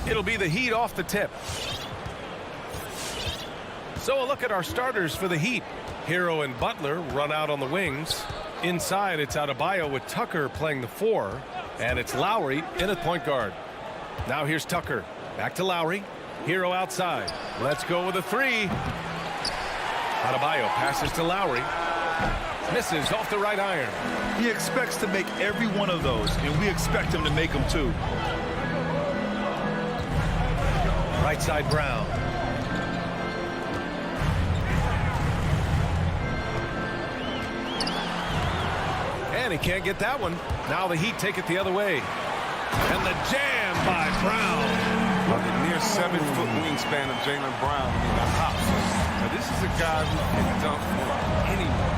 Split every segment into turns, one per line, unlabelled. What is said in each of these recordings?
It'll be the Heat off the tip. So a look at our starters for the Heat. Hero and Butler run out on the wings. Inside, it's Adebayo with Tucker playing the 4. And it's Lowry in at point guard. Now here's Tucker. Back to Lowry. Hero outside. Let's go with a 3. Adebayo passes to Lowry. Misses off the right iron.
He expects to make every one of those, and we expect him to make them too.
Right side Brown. And he can't get that one. Now the Heat take it the other way. And the jam by Brown.
Well, the near 7-foot wingspan of Jaylen Brown. I mean, the hops. Now, this is a guy who can dunk for anyone.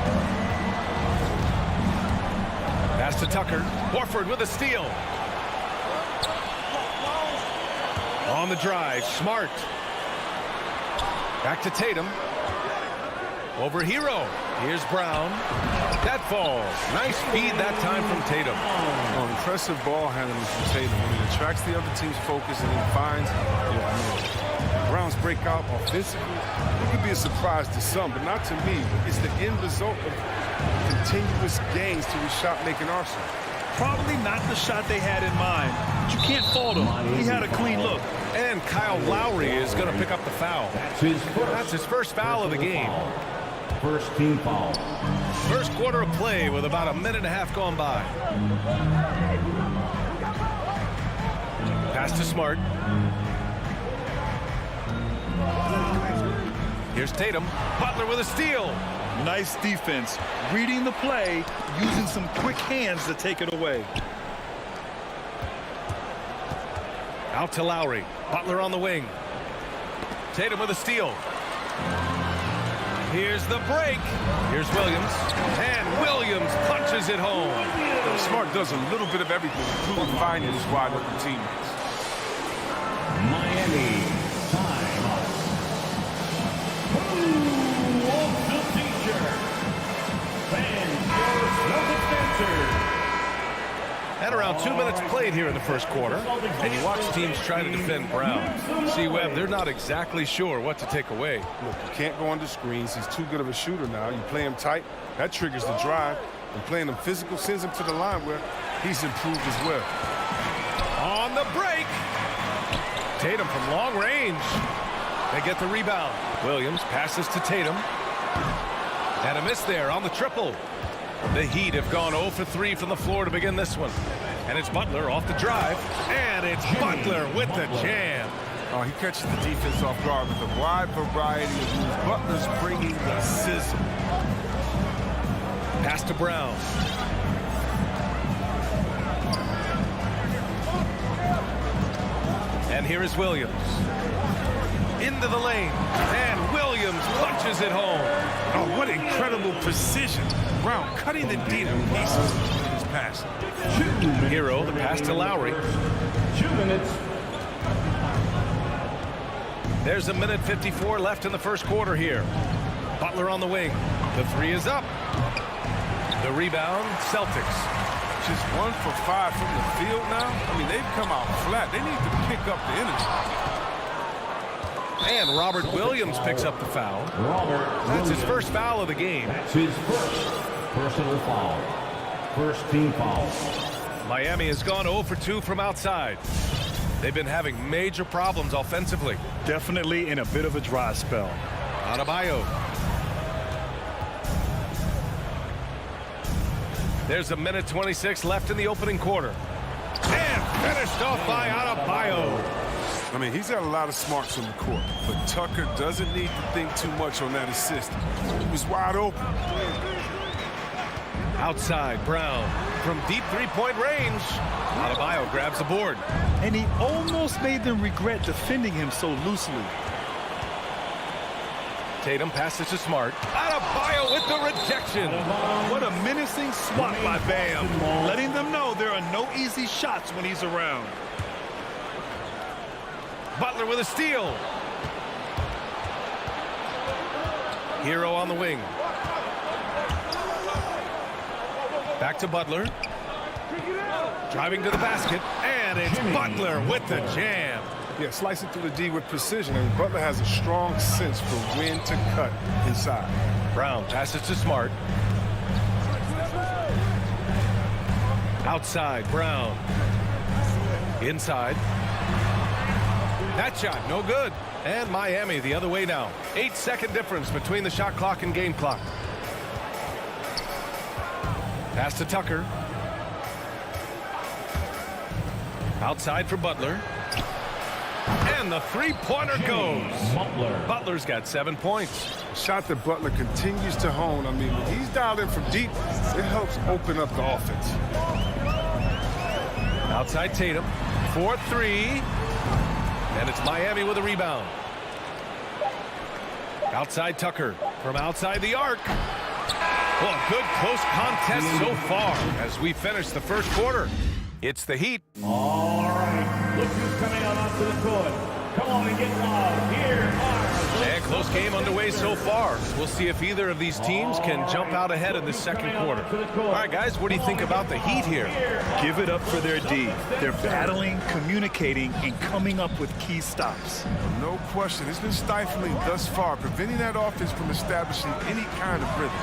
Pass to Tucker. Horford with a steal. On the drive, Smart. Back to Tatum. Over Hero. Here's Brown. That falls. Nice feed that time from Tatum.
Oh, impressive ball handling from Tatum. When he attracts the other team's focus and then finds Brown's breakout offensively. It could be a surprise to some, but not to me. It's the end result of continuous gains to his shot-making arsenal.
Probably not the shot they had in mind, but you can't fault him. He had a clean look.
And Kyle Lowry is going to pick up the foul. That's his first foul of the game.
First team foul.
First quarter of play with about a minute and a half gone by. Pass to Smart. Here's Tatum. Butler with a steal.
Nice defense. Reading the play, using some quick hands to take it away.
Out to Lowry. Butler on the wing. Tatum with a steal. Here's the break. Here's Williams. And Williams punches it home.
Smart does a little bit of everything, including finding his wide open teammates.
Miami, time out. Who wants the teacher? Fans versus defenders.
And around 2 minutes played here in the first quarter. And you watch teams try to defend Brown. See, Webb, they're not exactly sure what to take away.
Look, you can't go under screens. He's too good of a shooter now. You play him tight, that triggers the drive. And playing him physical sends him to the line where he's improved as well.
On the break. Tatum from long range. They get the rebound. Williams passes to Tatum. And a miss there on the triple. The Heat have gone 0 for 3 from the floor to begin this one. And it's Butler off the drive. And it's Butler with the jam.
Oh, he catches the defense off guard with a wide variety of moves. Butler's bringing the sizzle.
Pass to Brown. And here is Williams. Into the lane. And Williams punches it home.
Oh, what incredible precision. Brown cutting the D to pieces in his pass.
Hero, the pass to Lowry.
2 minutes.
There's a minute 54 left in the first quarter here. Butler on the wing. The 3 is up. The rebound, Celtics.
Just 1 for 5 from the field now. I mean, they've come out flat. They need to pick up the energy.
And Robert Williams picks up the foul. That's his first foul of the game.
That's his first personal foul. First team foul.
Miami has gone 0 for 2 from outside. They've been having major problems offensively.
Definitely in a bit of a dry spell.
Adebayo. There's a minute 26 left in the opening quarter. And finished off by Adebayo.
I mean, he's got a lot of smarts on the court, but Tucker doesn't need to think too much on that assist. He was wide open.
Outside, Brown from deep three-point range. Adebayo grabs the board.
And he almost made them regret defending him so loosely.
Tatum passes to Smart. Adebayo with the rejection.
What a menacing swat by Bam. Letting them know there are no easy shots when he's around.
Butler with a steal. Hero on the wing. Back to Butler. Driving to the basket. And it's Butler with the jam.
Yeah, slice it through the D with precision. And Butler has a strong sense for when to cut inside.
Brown passes to Smart. Outside, Brown. Inside. That shot, no good. And Miami the other way now. 8-second difference between the shot clock and game clock. Pass to Tucker. Outside for Butler. And the three-pointer goes. Butler's got 7 points.
Shot that Butler continues to hone. I mean, when he's dialed in from deep, it helps open up the offense.
Outside Tatum. 4-3. And it's Miami with a rebound. Outside Tucker. From outside the arc. Well, a good close contest so far as we finish the first quarter. It's the Heat.
All right, look who's coming out onto the court. Come on and get loud. Here are
And close game underway so far. We'll see if either of these teams can jump out ahead in the second quarter. All right, guys, what do you think about the Heat here?
Give it up for their D. They're battling, communicating, and coming up with key stops.
No question. It's been stifling thus far, preventing that offense from establishing any kind of rhythm.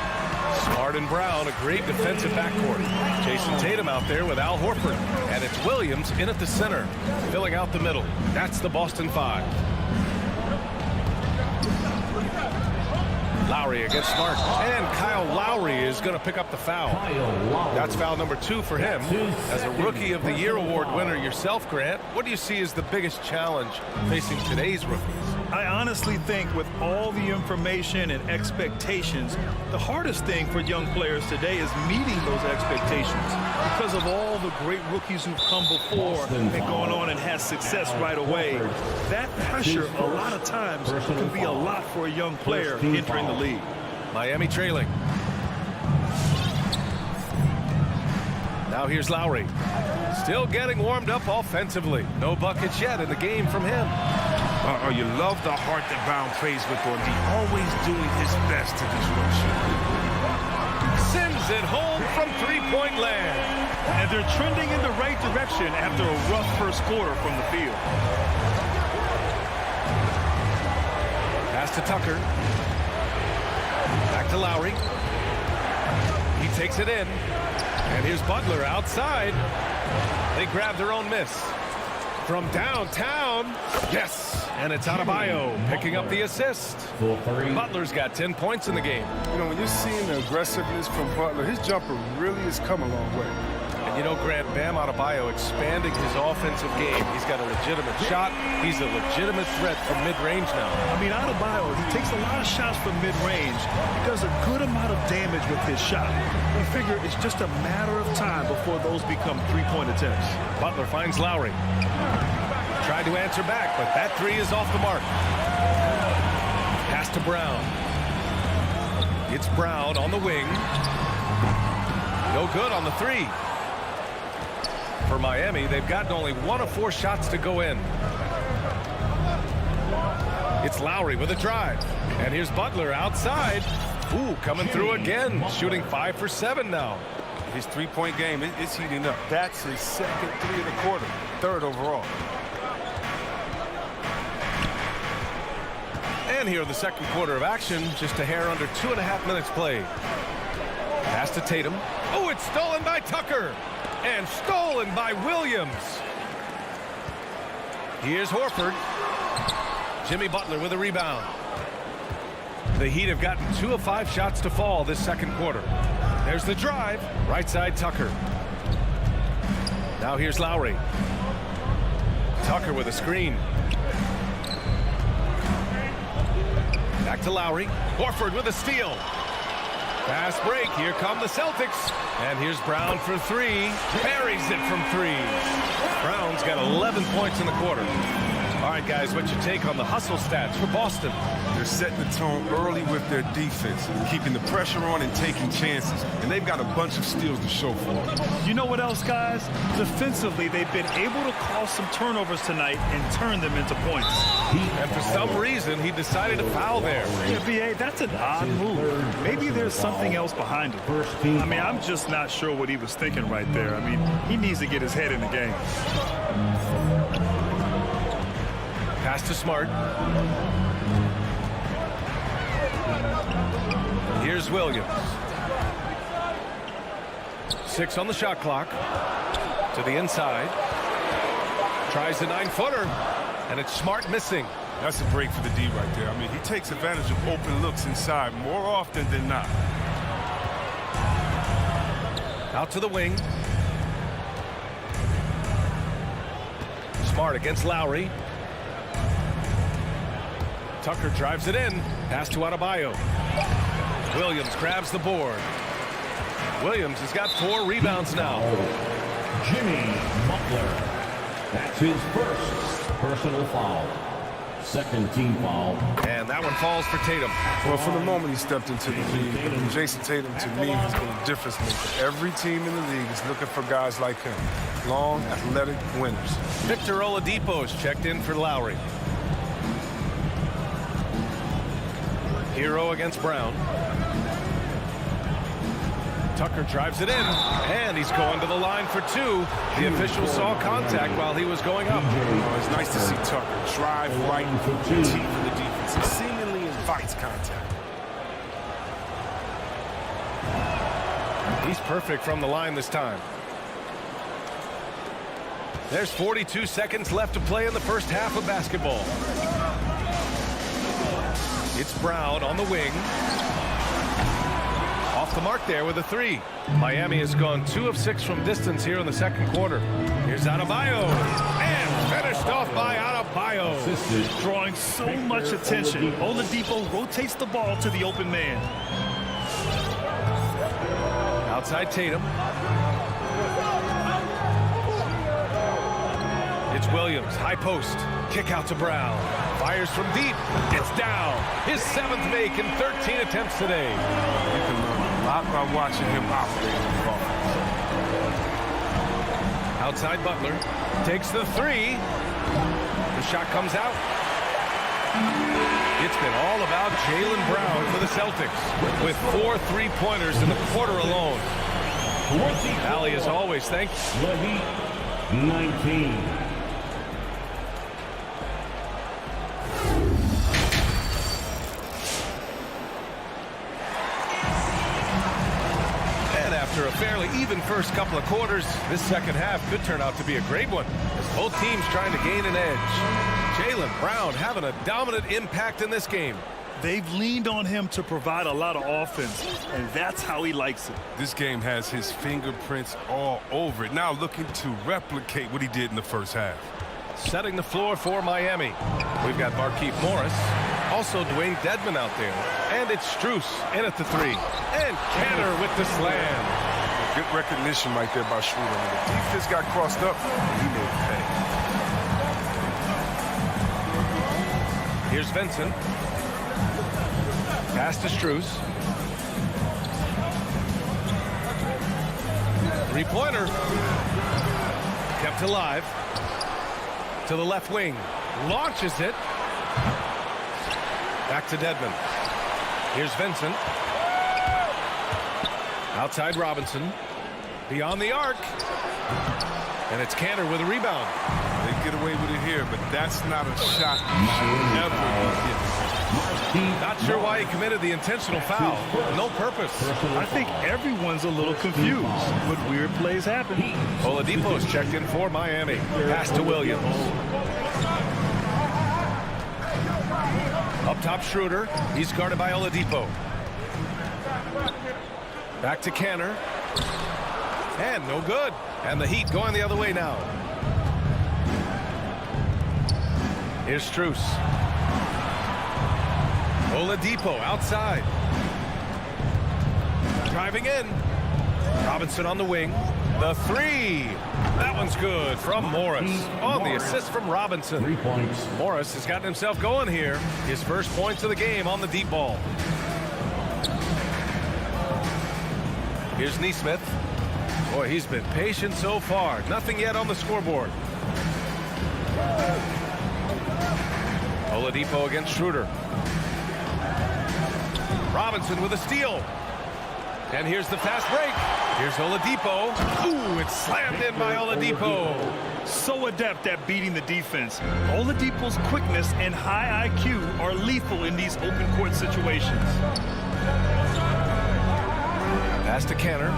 Smart and Brown, a great defensive backcourt. Jason Tatum out there with Al Horford. And it's Williams in at the center, filling out the middle. That's the Boston Five. Lowry against Smart. And Kyle Lowry is going to pick up the foul. That's foul number 2 for him. As a Rookie of the Year award winner yourself, Grant, what do you see as the biggest challenge facing today's rookies?
I honestly think with all the information and expectations, the hardest thing for young players today is meeting those expectations because of all the great rookies who've come before and gone on and had success right away. That pressure a lot of times can be a lot for a young player entering the league.
Miami trailing. Now here's Lowry. Still getting warmed up offensively. No buckets yet in the game from him.
You love the heart that Brown plays with on D. Always doing his best to disrupt you.
Sends it home from three-point land.
And they're trending in the right direction after a rough first quarter from the field.
Pass to Tucker. Back to Lowry. He takes it in. And here's Butler outside. They grab their own miss. From downtown, yes, and it's Adebayo picking up the assist. Butler's got 10 points in the game.
You know, when you're seeing the aggressiveness from Butler, his jumper really has come a long way.
And you know, Grant, Bam Adebayo expanding his offensive game. He's got a legitimate shot. He's a legitimate threat from mid-range now.
I mean, Adebayo, he takes a lot of shots from mid-range. He does a good amount of damage with his shot. We figure it's just a matter of time before those become three-point attempts.
Butler finds Lowry. Tried to answer back, but that three is off the mark. Pass to Brown. It's Brown on the wing. No good on the three. For Miami, they've gotten only 1 of 4 shots to go in. It's Lowry with a drive. And here's Butler outside. Ooh, coming through again. Shooting 5 for 7 now.
His three-point game is heating up. That's his second three of the quarter, 3rd overall.
And here in the second quarter of action, just a hair under 2.5 minutes played. Pass to Tatum. Oh, it's stolen by Tucker. And stolen by Williams. Here's Horford. Jimmy Butler with a rebound. The Heat have gotten 2 of 5 shots to fall this second quarter. There's the drive. Right side Tucker. Now here's Lowry. Tucker with a screen. Back to Lowry. Horford with a steal. Fast break. Here come the Celtics. And here's Brown for 3. Buries it from 3. Brown's got 11 points in the quarter. All right, guys, what's your take on the hustle stats for Boston?
They're setting the tone early with their defense, keeping the pressure on and taking chances. And they've got a bunch of steals to show for it.
You know what else, guys? Defensively, they've been able to cause some turnovers tonight and turn them into points.
And for some reason, he decided to foul there.
Yeah, B.A., that's an odd move. Maybe there's something else behind it. I mean, I'm just not sure what he was thinking right there. I mean, he needs to get his head in the game.
Pass to Smart. Here's Williams. 6 on the shot clock. To the inside. Tries the 9-footer. And it's Smart missing.
That's a break for the D right there. I mean, he takes advantage of open looks inside more often than not.
Out to the wing. Smart against Lowry. Tucker drives it in. Pass to Adebayo. Williams grabs the board. Williams has got 4 rebounds now.
Jimmy Butler. That's his first personal foul. Second team foul.
And that one falls for Tatum.
Well, from the moment he stepped into the league, Jason Tatum, to me, has been a difference maker. Every team in the league is looking for guys like him. Long, athletic winners.
Victor Oladipo is checked in for Lowry. Hero against Brown. Tucker drives it in, and he's going to the line for 2. The official saw contact while he was going up.
Oh, it's nice to see Tucker drive right into the teeth of the defense. He seemingly invites contact.
He's perfect from the line this time. There's 42 seconds left to play in the first half of basketball. It's Brown on the wing. Off the mark there with a 3. Miami has gone 2 of 6 from distance here in the second quarter. Here's Adebayo. And finished off by Adebayo.
Drawing so much attention. Oladipo rotates the ball to the open man.
Outside Tatum. It's Williams. High post. Kick out to Brown. Fires from deep. It's down. His 7th make in 13 attempts today.
You can learn a lot by watching him operate in the offense.
Outside Butler. Takes the 3. The shot comes out. It's been all about Jaylen Brown for the Celtics with 4 3-pointers in the quarter alone. Valley, as always, thanks.
Levine, 19.
After a fairly even first couple of quarters, this second half could turn out to be a great one as both teams trying to gain an edge. Jaylen Brown having a dominant impact in this game.
They've leaned on him to provide a lot of offense, and that's how he likes it.
This game has his fingerprints all over it. Now looking to replicate what he did in the first half.
Setting the floor for Miami. We've got Markieff Morris. Also Dwayne Dedmon out there. And it's Strus in at the 3. And Canner with the slam.
Good recognition right there by Schroeder. The defense got crossed up. He made it pay.
Here's Vincent. Pass to Strus. 3-pointer. Kept alive. To the left wing. Launches it. Back to Dedmon. Here's Vincent. Outside Robinson. Beyond the arc. And it's Canner with a rebound.
They get away with it here, but that's not a shot you should ever get.
Not sure why he committed the intentional foul. No purpose.
I think everyone's a little confused, but weird plays happen.
Oladipo's checked in for Miami. Pass to Williams. Up top, Schroeder. He's guarded by Oladipo. Back to Canner. And no good. And the Heat going the other way now. Here's Strus. Oladipo outside. Driving in. Robinson on the wing. The 3. That one's good from Morris. On the assist from Robinson.
3 points.
Morris has gotten himself going here. His first points of the game on the deep ball. Here's Nesmith. Boy, he's been patient so far. Nothing yet on the scoreboard. Oladipo against Schroeder. Robinson with a steal. And here's the fast break. Here's Oladipo. Ooh, it's slammed in by Oladipo.
So adept at beating the defense. Oladipo's quickness and high IQ are lethal in these open court situations.
Pass to Canner.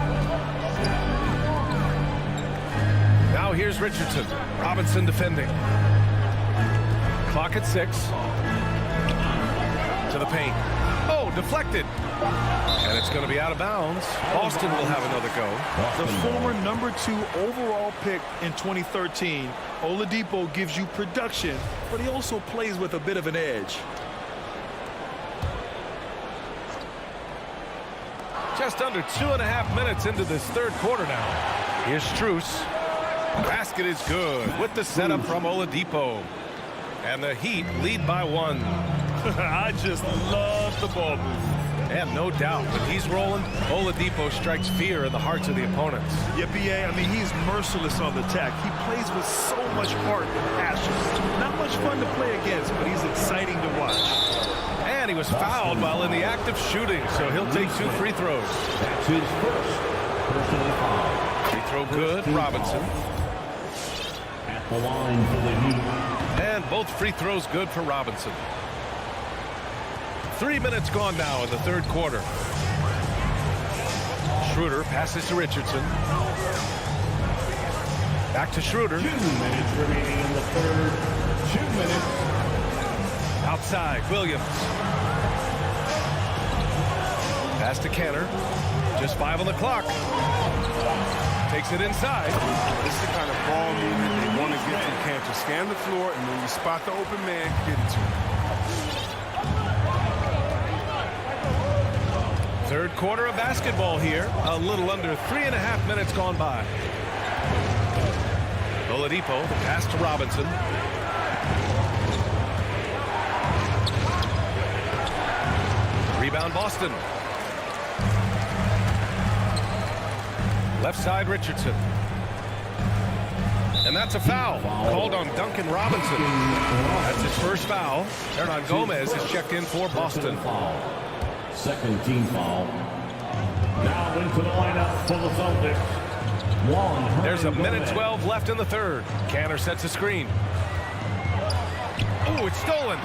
Now here's Richardson. Robinson defending. Clock at 6. To the paint. Oh, deflected. And it's going to be out of bounds. Boston will have another go.
The former #2 overall pick in 2013, Oladipo gives you production, but he also plays with a bit of an edge.
Just under 2.5 minutes into this third quarter now. Here's Strus. Basket is good with the setup from Oladipo. And the Heat lead by 1.
I just love the ball movement.
And no doubt, when he's rolling, Oladipo strikes fear in the hearts of the opponents.
Yeah, B.A., I mean, he's merciless on the attack. He plays with so much heart and passion. Not much fun to play against, but he's exciting to watch.
And he was fouled while in the act of shooting, so he'll take 2 free throws.
That's his first personal foul.
Free throw good, Robinson.
At the line for the Heat.
And both free throws good for Robinson. 3 minutes gone now in the third quarter. Schroeder passes to Richardson. Back to Schroeder.
2 minutes remaining in the third. 2 minutes.
Outside, Williams. Pass to Canner. Just 5 on the clock. Takes it inside.
This is the kind of ball movement they want to get from Cantor. Scan the floor, and when you spot the open man, get it to him.
Third quarter of basketball here. A little under 3.5 minutes gone by. Oladipo, the pass to Robinson. Rebound Boston. Left side Richardson. And that's a foul called on Duncan Robinson. That's his first foul. Hernan Gomez is checked in for Boston.
Second team foul. Now into the lineup for the Celtics.
There's a minute 12 left in the third. Canner sets a screen. Oh, it's stolen.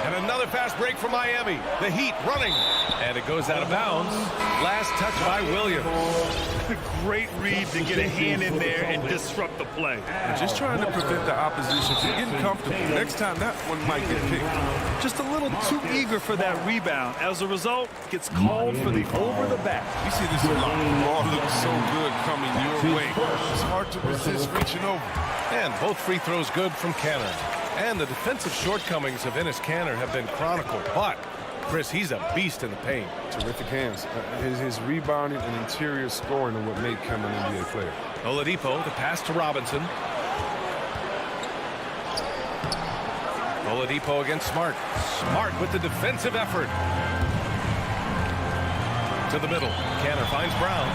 And another fast break for Miami. The Heat running. And it goes out of bounds. Last touch by Williams.
Great read to get a hand in there and disrupt the play.
They're just trying to prevent the opposition from getting comfortable. Next time, that one might get picked.
Just a little too eager for that rebound. As a result, gets called for the over the back.
You see this a lot. The ball looks so good coming your way. It's hard to resist reaching over.
And both free throws good from Canner. And the defensive shortcomings of Enes Kanter have been chronicled. But, Chris, he's a beast in the paint.
Terrific hands. His rebounding and interior scoring are what make him an NBA player.
Oladipo, the pass to Robinson. Oladipo against Smart. Smart with the defensive effort. To the middle. Canner finds Brown.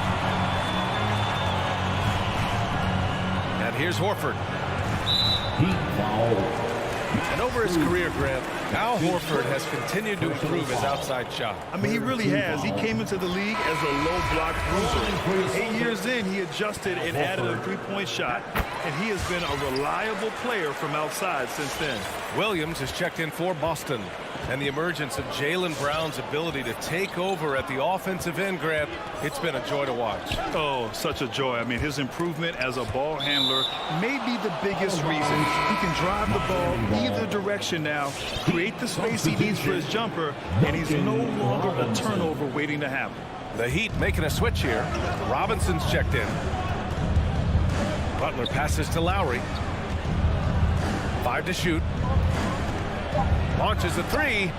And here's Horford.
Heat foul.
And over his career, Grant, Al Horford has continued to improve his outside shot.
I mean, he really has. He came into the league as a low block bruiser. 8 years in, he adjusted and added a three-point shot, and he has been a reliable player from outside since then.
Williams is checked in for Boston. And the emergence of Jaylen Brown's ability to take over at the offensive end, Grant, it's been a joy to watch.
Oh, such a joy. I mean, his improvement as a ball handler may be the biggest reason. He can drive the ball either direction now, create the space he needs for his jumper, and he's no longer a turnover waiting to happen.
The Heat making a switch here. Robinson's checked in. Butler passes to Lowry. 5 to shoot. Launches a 3.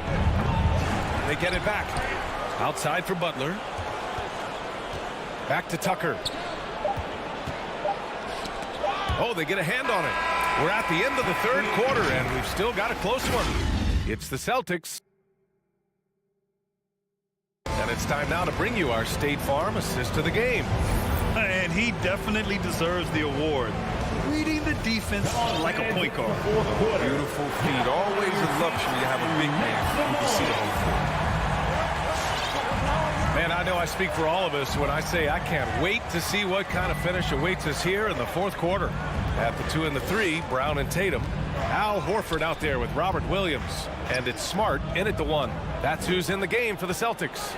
They get it back. Outside for Butler. Back to Tucker. Oh, they get a hand on it. We're at the end of the third quarter, and we've still got a close one. It's the Celtics. And it's time now to bring you our State Farm assist to the game.
And he definitely deserves the award. Reading the defense like a point guard.
Beautiful feed. Always a luxury to have a big man who can see the whole thing.
Man, I know I speak for all of us when I say I can't wait to see what kind of finish awaits us here in the fourth quarter. At the 2 and the 3, Brown and Tatum. Al Horford out there with Robert Williams. And it's Smart in at the 1. That's who's in the game for the Celtics.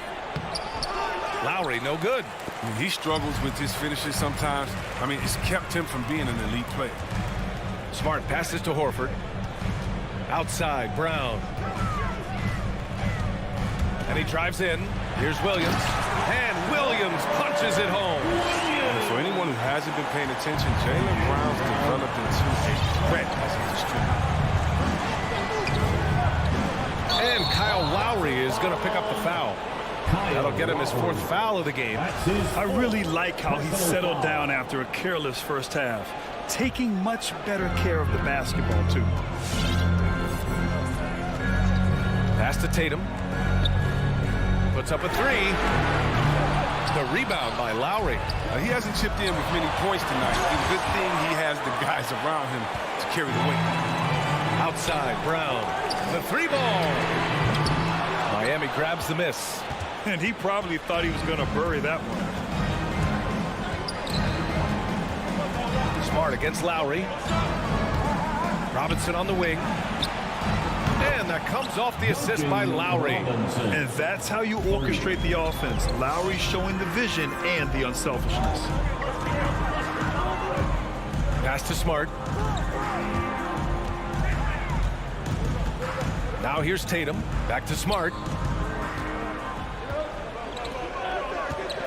Lowry, no good.
I mean, he struggles with his finishes sometimes. I mean, it's kept him from being an elite player.
Smart passes to Horford. Outside, Brown. And he drives in. Here's Williams. And Williams punches it home.
And for anyone who hasn't been paying attention, Jaylen Brown's developed into a threat as a distributor.
And Kyle Lowry is going to pick up the foul. That'll get him his 4th foul of the game.
I really like how he settled down after a careless first half, taking much better care of the basketball, too.
Pass to Tatum. Puts up a 3. The rebound by Lowry.
He hasn't chipped in with many points tonight. It's a good thing he has the guys around him to carry the weight.
Outside, Brown. The 3 ball. Miami grabs the miss.
And he probably thought he was going to bury that one.
Smart against Lowry. Robinson on the wing. And that comes off the assist by Lowry.
And that's how you orchestrate the offense. Lowry showing the vision and the unselfishness.
Pass to Smart. Now here's Tatum. Back to Smart.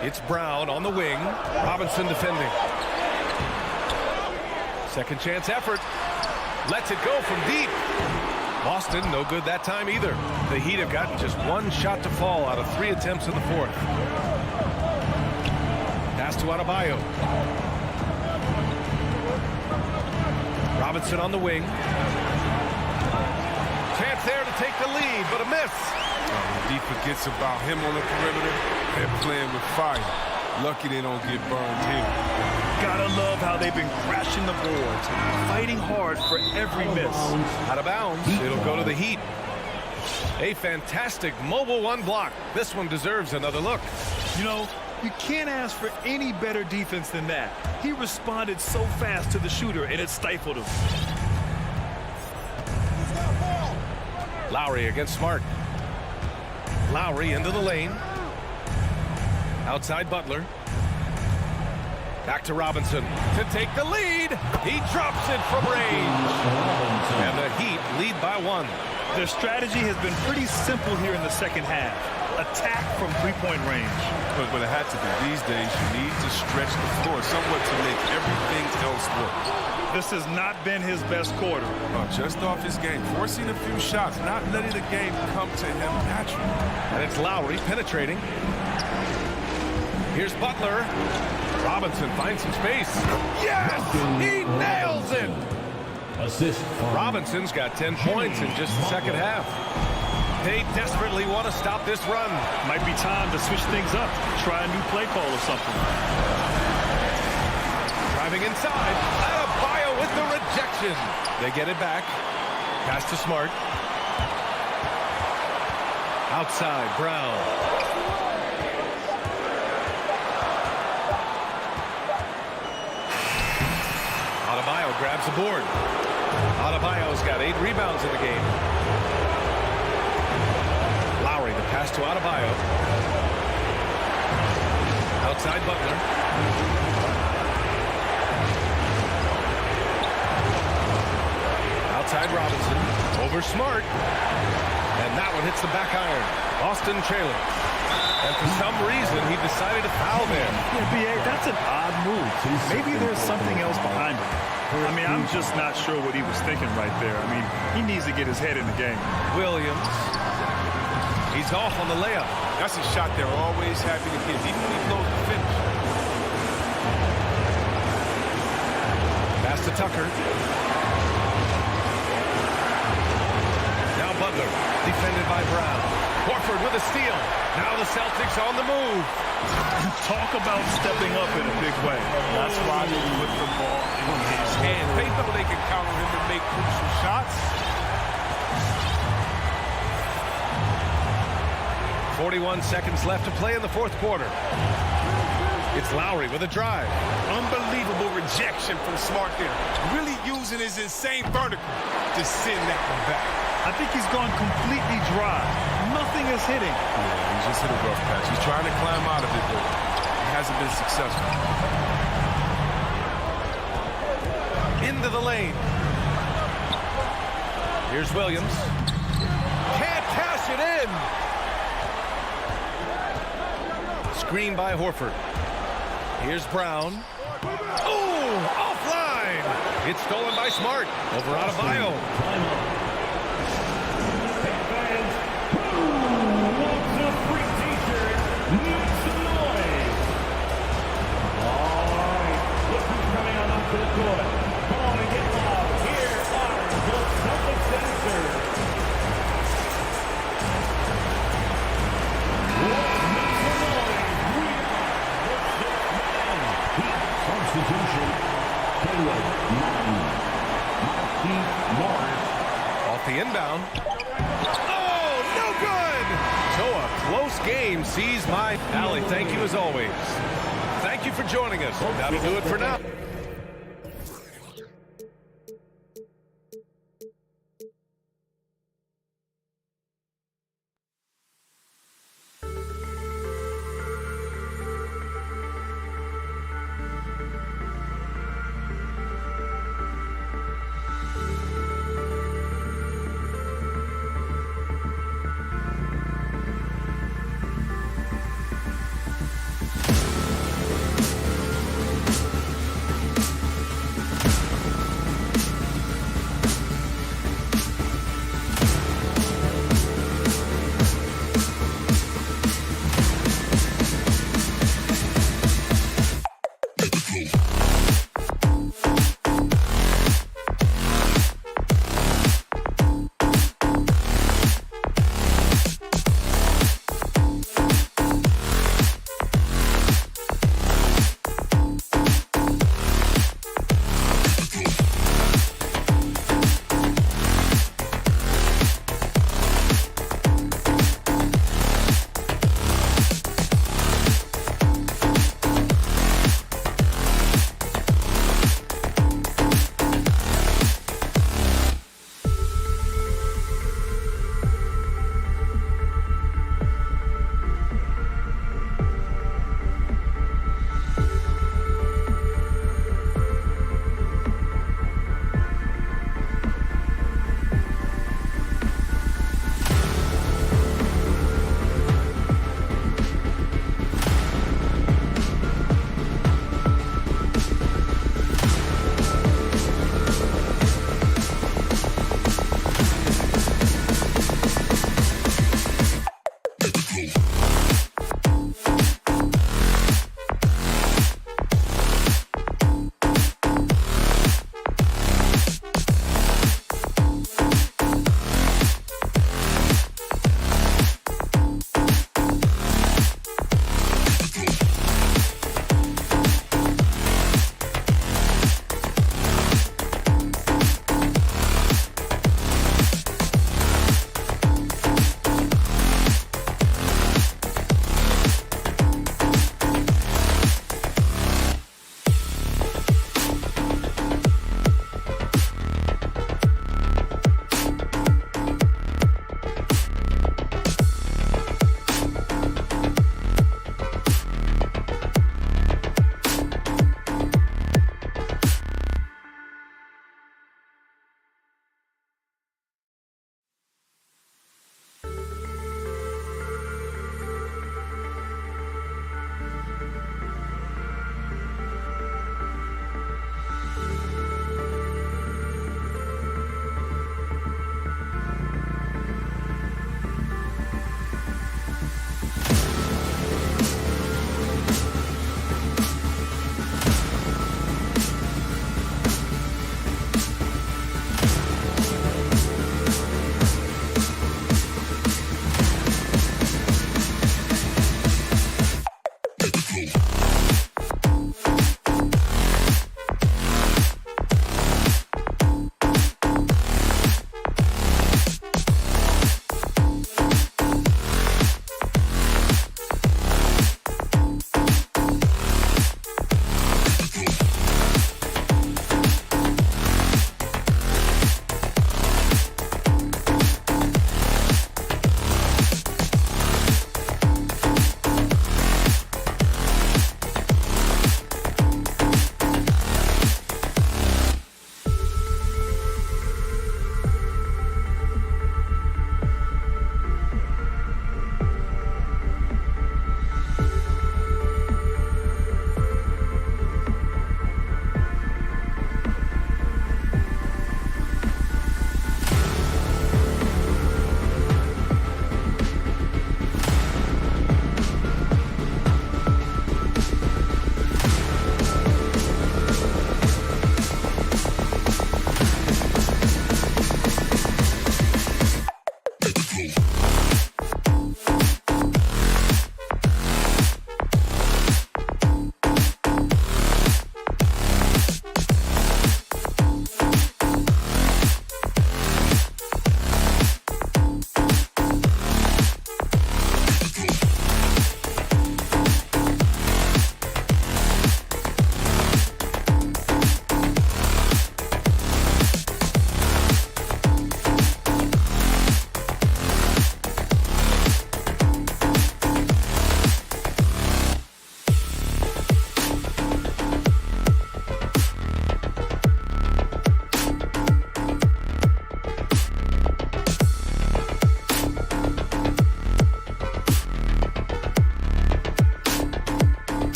It's Brown on the wing. Robinson defending. Second chance effort. Lets it go from deep. Boston, no good that time either. The Heat have gotten just 1 shot to fall out of 3 attempts in the 4th. Pass to Adebayo. Robinson on the wing. Chance there to take the lead, but a miss.
He forgets about him on the perimeter. They're playing with fire. Lucky they don't get burned here.
Gotta love how they've been crashing the boards, fighting hard for every miss.
Out of bounds, it'll go to the Heat. A fantastic mobile 1 block. This one deserves another look.
You know, you can't ask for any better defense than that. He responded so fast to the shooter, and it stifled him.
Lowry against Smart. Lowry into the lane. Outside Butler. Back to Robinson to take the lead. He drops it from range. And the Heat lead by 1.
Their strategy has been pretty simple here in the second half. Attack from 3-point range.
But it had to be. These days, you need to stretch the floor somewhat to make everything else work.
This has not been his best quarter.
Just off his game, forcing a few shots, not letting the game come to him naturally.
And it's Lowry penetrating. Here's Butler. Robinson finds some space. Yes! He nails it!
Assist.
Robinson's got 10 points in just the second half. They desperately want to stop this run.
Might be time to switch things up. Try a new play call or something.
Driving inside. Adebayo with the rejection. They get it back. Pass to Smart. Outside, Brown. Adebayo grabs the board. Adebayo's got 8 rebounds in the game. Lowry, the pass to Adebayo. Outside Butler. Outside Robinson. Over Smart. And that one hits the back iron. Boston trailing. And for some reason, he decided to foul there.
Yeah, B.A., that's an odd move. Maybe there's something else behind it. I mean, I'm just not sure what he was thinking right there. I mean, he needs to get his head in the game.
Williams. He's off on the layup.
That's a shot they're always happy to give, even when he blows the finish.
Pass to Tucker. Now Butler, defended by Brown. Horford with a steal. Now the Celtics on the move.
Talk about stepping up in a big way.
That's why they put the ball in his hand. They know they can count on him to make crucial shots.
41 seconds left to play in the fourth quarter. It's Lowry with a drive.
Unbelievable rejection from Smart there. Really using his insane vertical to send that one back.
I think he's gone completely dry. Nothing is hitting.
Yeah, he's just hit a rough patch. He's trying to climb out of it, but he hasn't been successful.
Into the lane. Here's Williams. Can't cash it in. Screen by Horford. Here's Brown. Oh, offline. It's stolen by Smart. Over Adebayo.
Fans, who wants a free t-shirt? Make some noise. All right, look who's coming on up to the court. Come on and get loud. Here are your Celtics dancers. Let's make some noise. We are the six-man Heat. Substitution, Caleb Martin, Marquise Morris.
Off the inbound. Oh, no good. So a close game sees my Allie. Thank you as always. Thank you for joining us. That'll do it for now.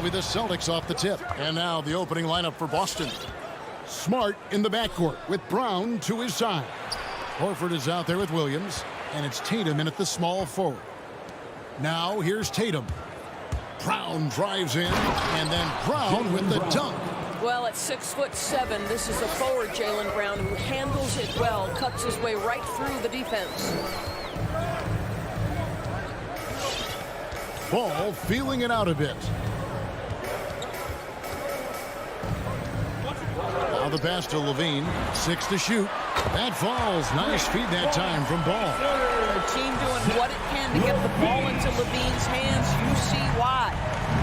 be the Celtics off the tip. And now the opening lineup for Boston. Smart in the backcourt with Brown to his side. Horford is out there with Williams, and it's Tatum in at the small forward. Now here's Tatum. Brown drives in, and then Brown with the dunk.
Well, at 6'7", this is a forward Jaylen Brown who handles it well, cuts his way right through the defense.
Ball feeling it out a bit. Now the pass to Levine. 6 to shoot. That falls. Nice feed that time from Ball.
The team doing what it can to get the ball into Levine's hands. You see why.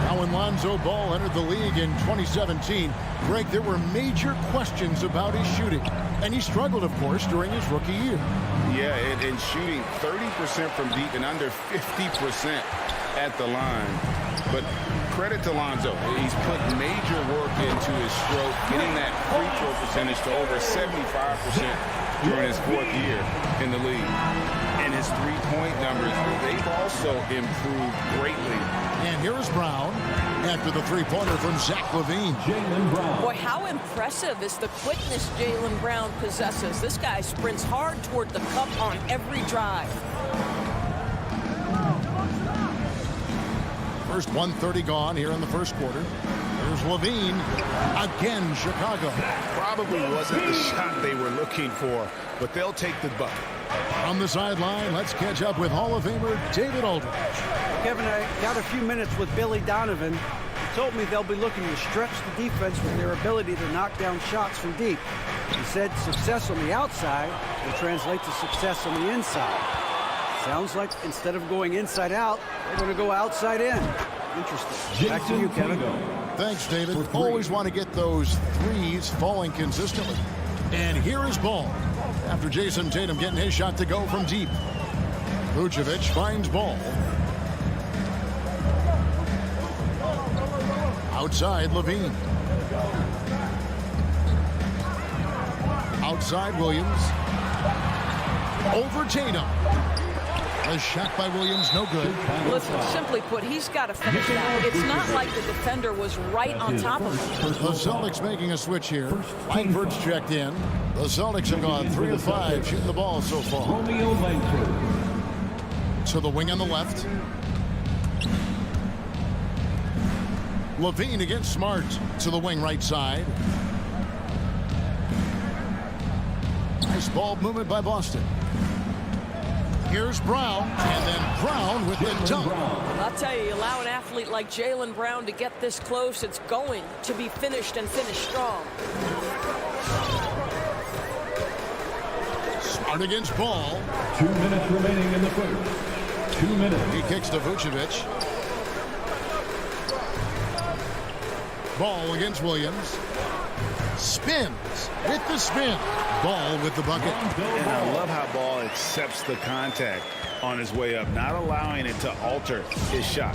Now when Lonzo Ball entered the league in 2017, Greg, there were major questions about his shooting. And he struggled, of course, during his rookie year.
Yeah, and shooting 30% from deep and under 50% at the line. But credit to Lonzo. He's put major work into his stroke, getting that free throw percentage to over 75% during his 4th year in the league. And his three-point numbers, they've also improved greatly.
And here is Brown after the three-pointer from Zach Levine.
Jaylen Brown.
Boy, how impressive is the quickness Jaylen Brown possesses. This guy sprints hard toward the cup on every drive.
First 1:30 gone here in the first quarter. Here's Levine. Again, Chicago.
Probably wasn't the shot they were looking for, but they'll take the bucket.
On the sideline, let's catch up with Hall of Famer David Aldridge.
Kevin, I got a few minutes with Billy Donovan. He told me they'll be looking to stretch the defense with their ability to knock down shots from deep. He said success on the outside will translate to success on the inside. Sounds like instead of going inside out, they're going to go outside in. Interesting. Back to you, Kevin.
Thanks, David. Always want to get those threes falling consistently. And here is Ball. After Jason Tatum getting his shot to go from deep. Vucevic finds Ball. Outside, Levine. Outside, Williams. Over Tatum. A shot by Williams, no good.
Listen, simply put, he's got to finish that. It's not like the defender was right on top of him.
The Celtics making a switch here. Langford's checked in. The Celtics have gone 3 of 5 shooting the ball so far. To the wing on the left. Levine against Smart to the wing right side. Nice ball movement by Boston. Here's Brown, and then Brown with the dunk.
I'll tell you, you allow an athlete like Jaylen Brown to get this close, it's going to be finished and finished strong.
Smart against Ball.
2 minutes remaining in the first. 2 minutes.
He kicks to Vucevic. Ball against Williams. Spins with the spin. Ball with the bucket.
And I love how Ball accepts the contact on his way up, not allowing it to alter his shot.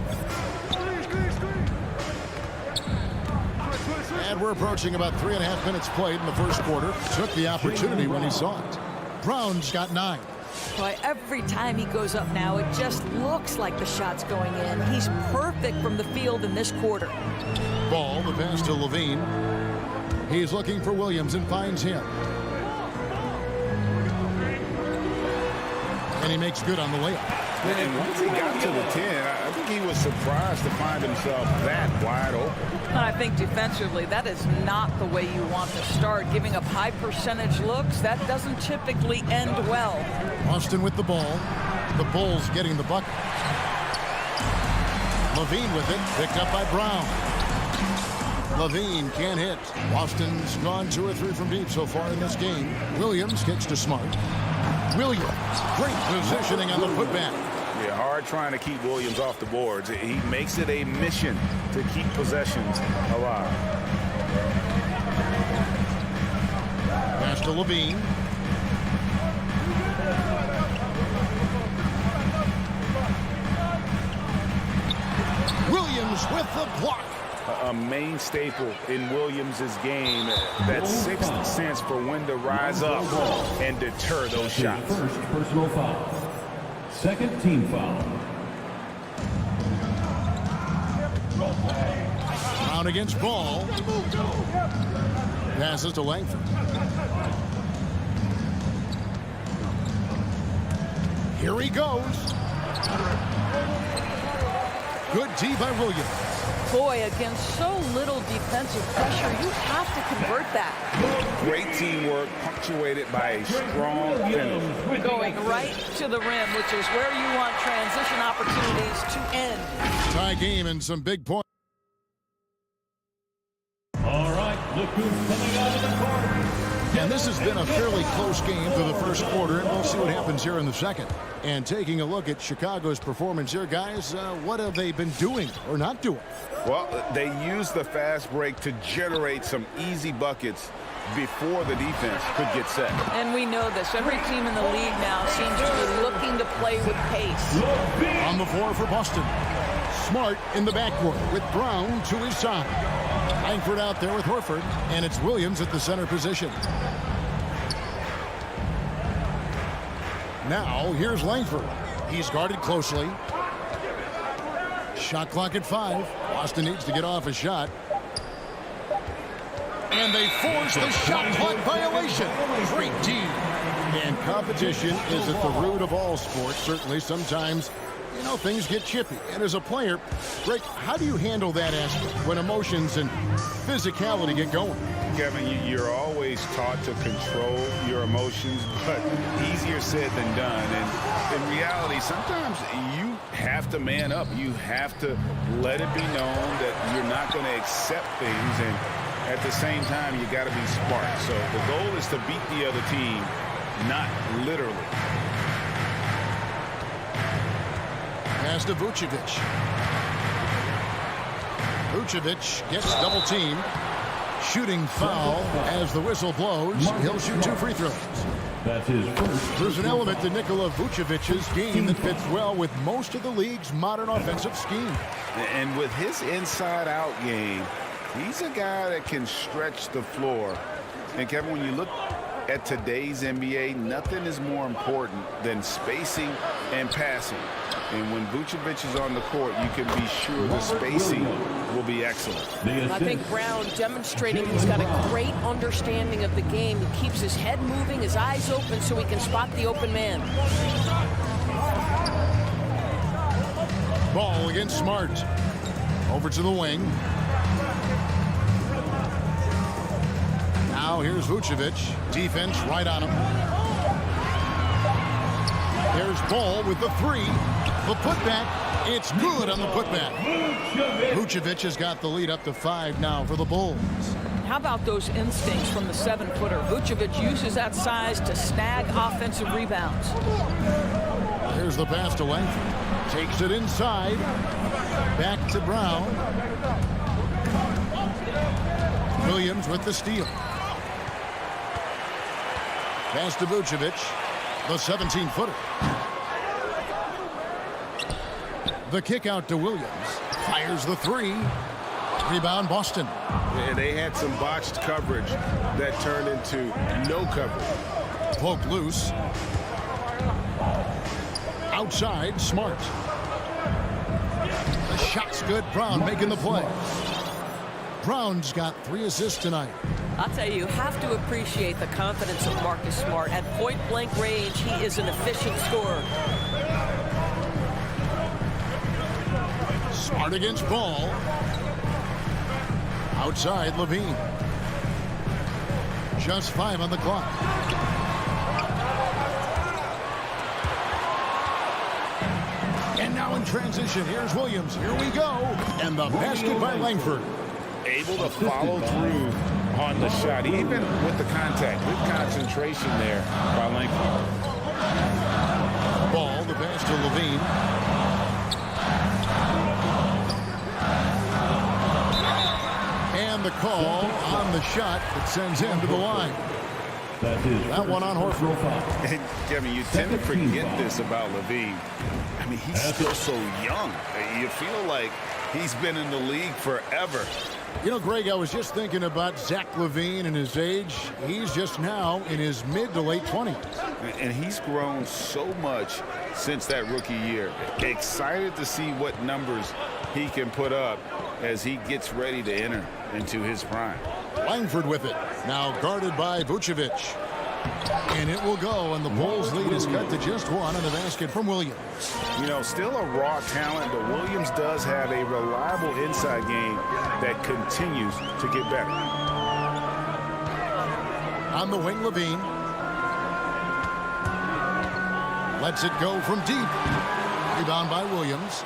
And we're approaching about 3.5 minutes played in the first quarter. Took the opportunity when he saw it. Brown's got 9.
Boy, every time he goes up now, it just looks like the shot's going in. He's perfect from the field in this quarter.
Ball, the pass to Levine. He's looking for Williams and finds him. And he makes good on the layup.
And once he got to the 10, I think he was surprised to find himself that wide open.
And I think defensively, that is not the way you want to start. Giving up high percentage looks, that doesn't typically end well.
Austin with the ball. The Bulls getting the bucket. Levine with it, picked up by Brown. Levine can't hit. Boston's gone 2 or 3 from deep so far in this game. Williams gets to Smart. Williams, great positioning on the putback.
Yeah, hard trying to keep Williams off the boards. He makes it a mission to keep possessions alive.
Pass to Levine. Williams with the block.
A main staple in Williams' game, that sixth sense for when to rise up and deter those shots.
First personal foul. Second team foul.
Brown against Ball. Passes to Langford. Here he goes. Good D by Williams.
Boy, against so little defensive pressure, you have to convert that.
Great teamwork punctuated by a strong finish.
Going right to the rim, which is where you want transition opportunities to end.
Tie game and some big points.
All right, look who's coming out of the corner.
And this has been a fairly close game through the first quarter, and we'll see what happens here in the second. And taking a look at Chicago's performance here, guys, what have they been doing or not doing?
Well, they used the fast break to generate some easy buckets before the defense could get set.
And we know this. Every team in the league now seems to be looking to play with pace.
On the floor for Boston. Smart in the backcourt with Brown to his side. Langford out there with Horford, and it's Williams at the center position. Now, here's Langford. He's guarded closely. Shot clock at 5. Boston needs to get off a shot. And they force the shot clock violation. Great D. And competition is at the root of all sports. Certainly, sometimes, you know, things get chippy. And as a player, Greg, how do you handle that aspect when emotions and physicality get going?
Kevin, you're always taught to control your emotions, but easier said than done. And in reality, sometimes you have to man up. You have to let it be known that you're not going to accept things. And at the same time, you got to be smart. So the goal is to beat the other team, not literally.
Pass to Vucevic. Vucevic gets double teamed. Shooting foul as the whistle blows. He'll shoot 2 free throws.
That's his first.
There's an element to Nikola Vucevic's game that fits well with most of the league's modern offensive scheme.
And with his inside-out game, he's a guy that can stretch the floor. And Kevin, when you look at today's NBA, nothing is more important than spacing and passing. And when Vucevic is on the court, you can be sure the spacing will be excellent.
I think Brown demonstrating he's got a great understanding of the game. He keeps his head moving, his eyes open so he can spot the open man.
Ball against Smart. Over to the wing. Now here's Vucevic. Defense right on him. There's Ball with the 3. The putback. It's good on the putback. Vucevic has got the lead up to 5 now for the Bulls.
How about those instincts from the 7-footer? Vucevic uses that size to snag offensive rebounds.
Here's the pass to Langford. Takes it inside. Back to Brown. Williams with the steal. Pass to Vucevic. The 17-footer. The kick out to Williams. Fires the 3. Rebound Boston.
And they had some botched coverage that turned into no coverage.
Poked loose. Outside, Smart. The shot's good. Brown making the play. Brown's got 3 assists tonight.
I'll tell you, you have to appreciate the confidence of Marcus Smart. At point-blank range, he is an efficient scorer.
Smart against Ball. Outside, Levine. Just 5 on the clock. And now in transition, here's Williams. Here we go. And the basket by Langford.
Able to follow through on the shot, even with the contact. Good concentration there by Langford.
Ball, the pass to Levine. And the call on the shot that sends him to the line. That one on Horford.
And Kevin, you tend to forget this about Levine. I mean, he's still so young. You feel like he's been in the league forever.
You know, Greg, I was just thinking about Zach Levine and his age. He's just now in his mid to late 20s.
And he's grown so much since that rookie year. Excited to see what numbers he can put up
as he gets ready to enter into his prime.
Langford with it. Now guarded by Vucevic. And it will go, and the Bulls' lead is cut to just one on the basket from Williams.
You know, still a raw talent, but Williams does have a reliable inside game that continues to get better.
On the wing, Levine. Lets it go from deep. Rebound by Williams.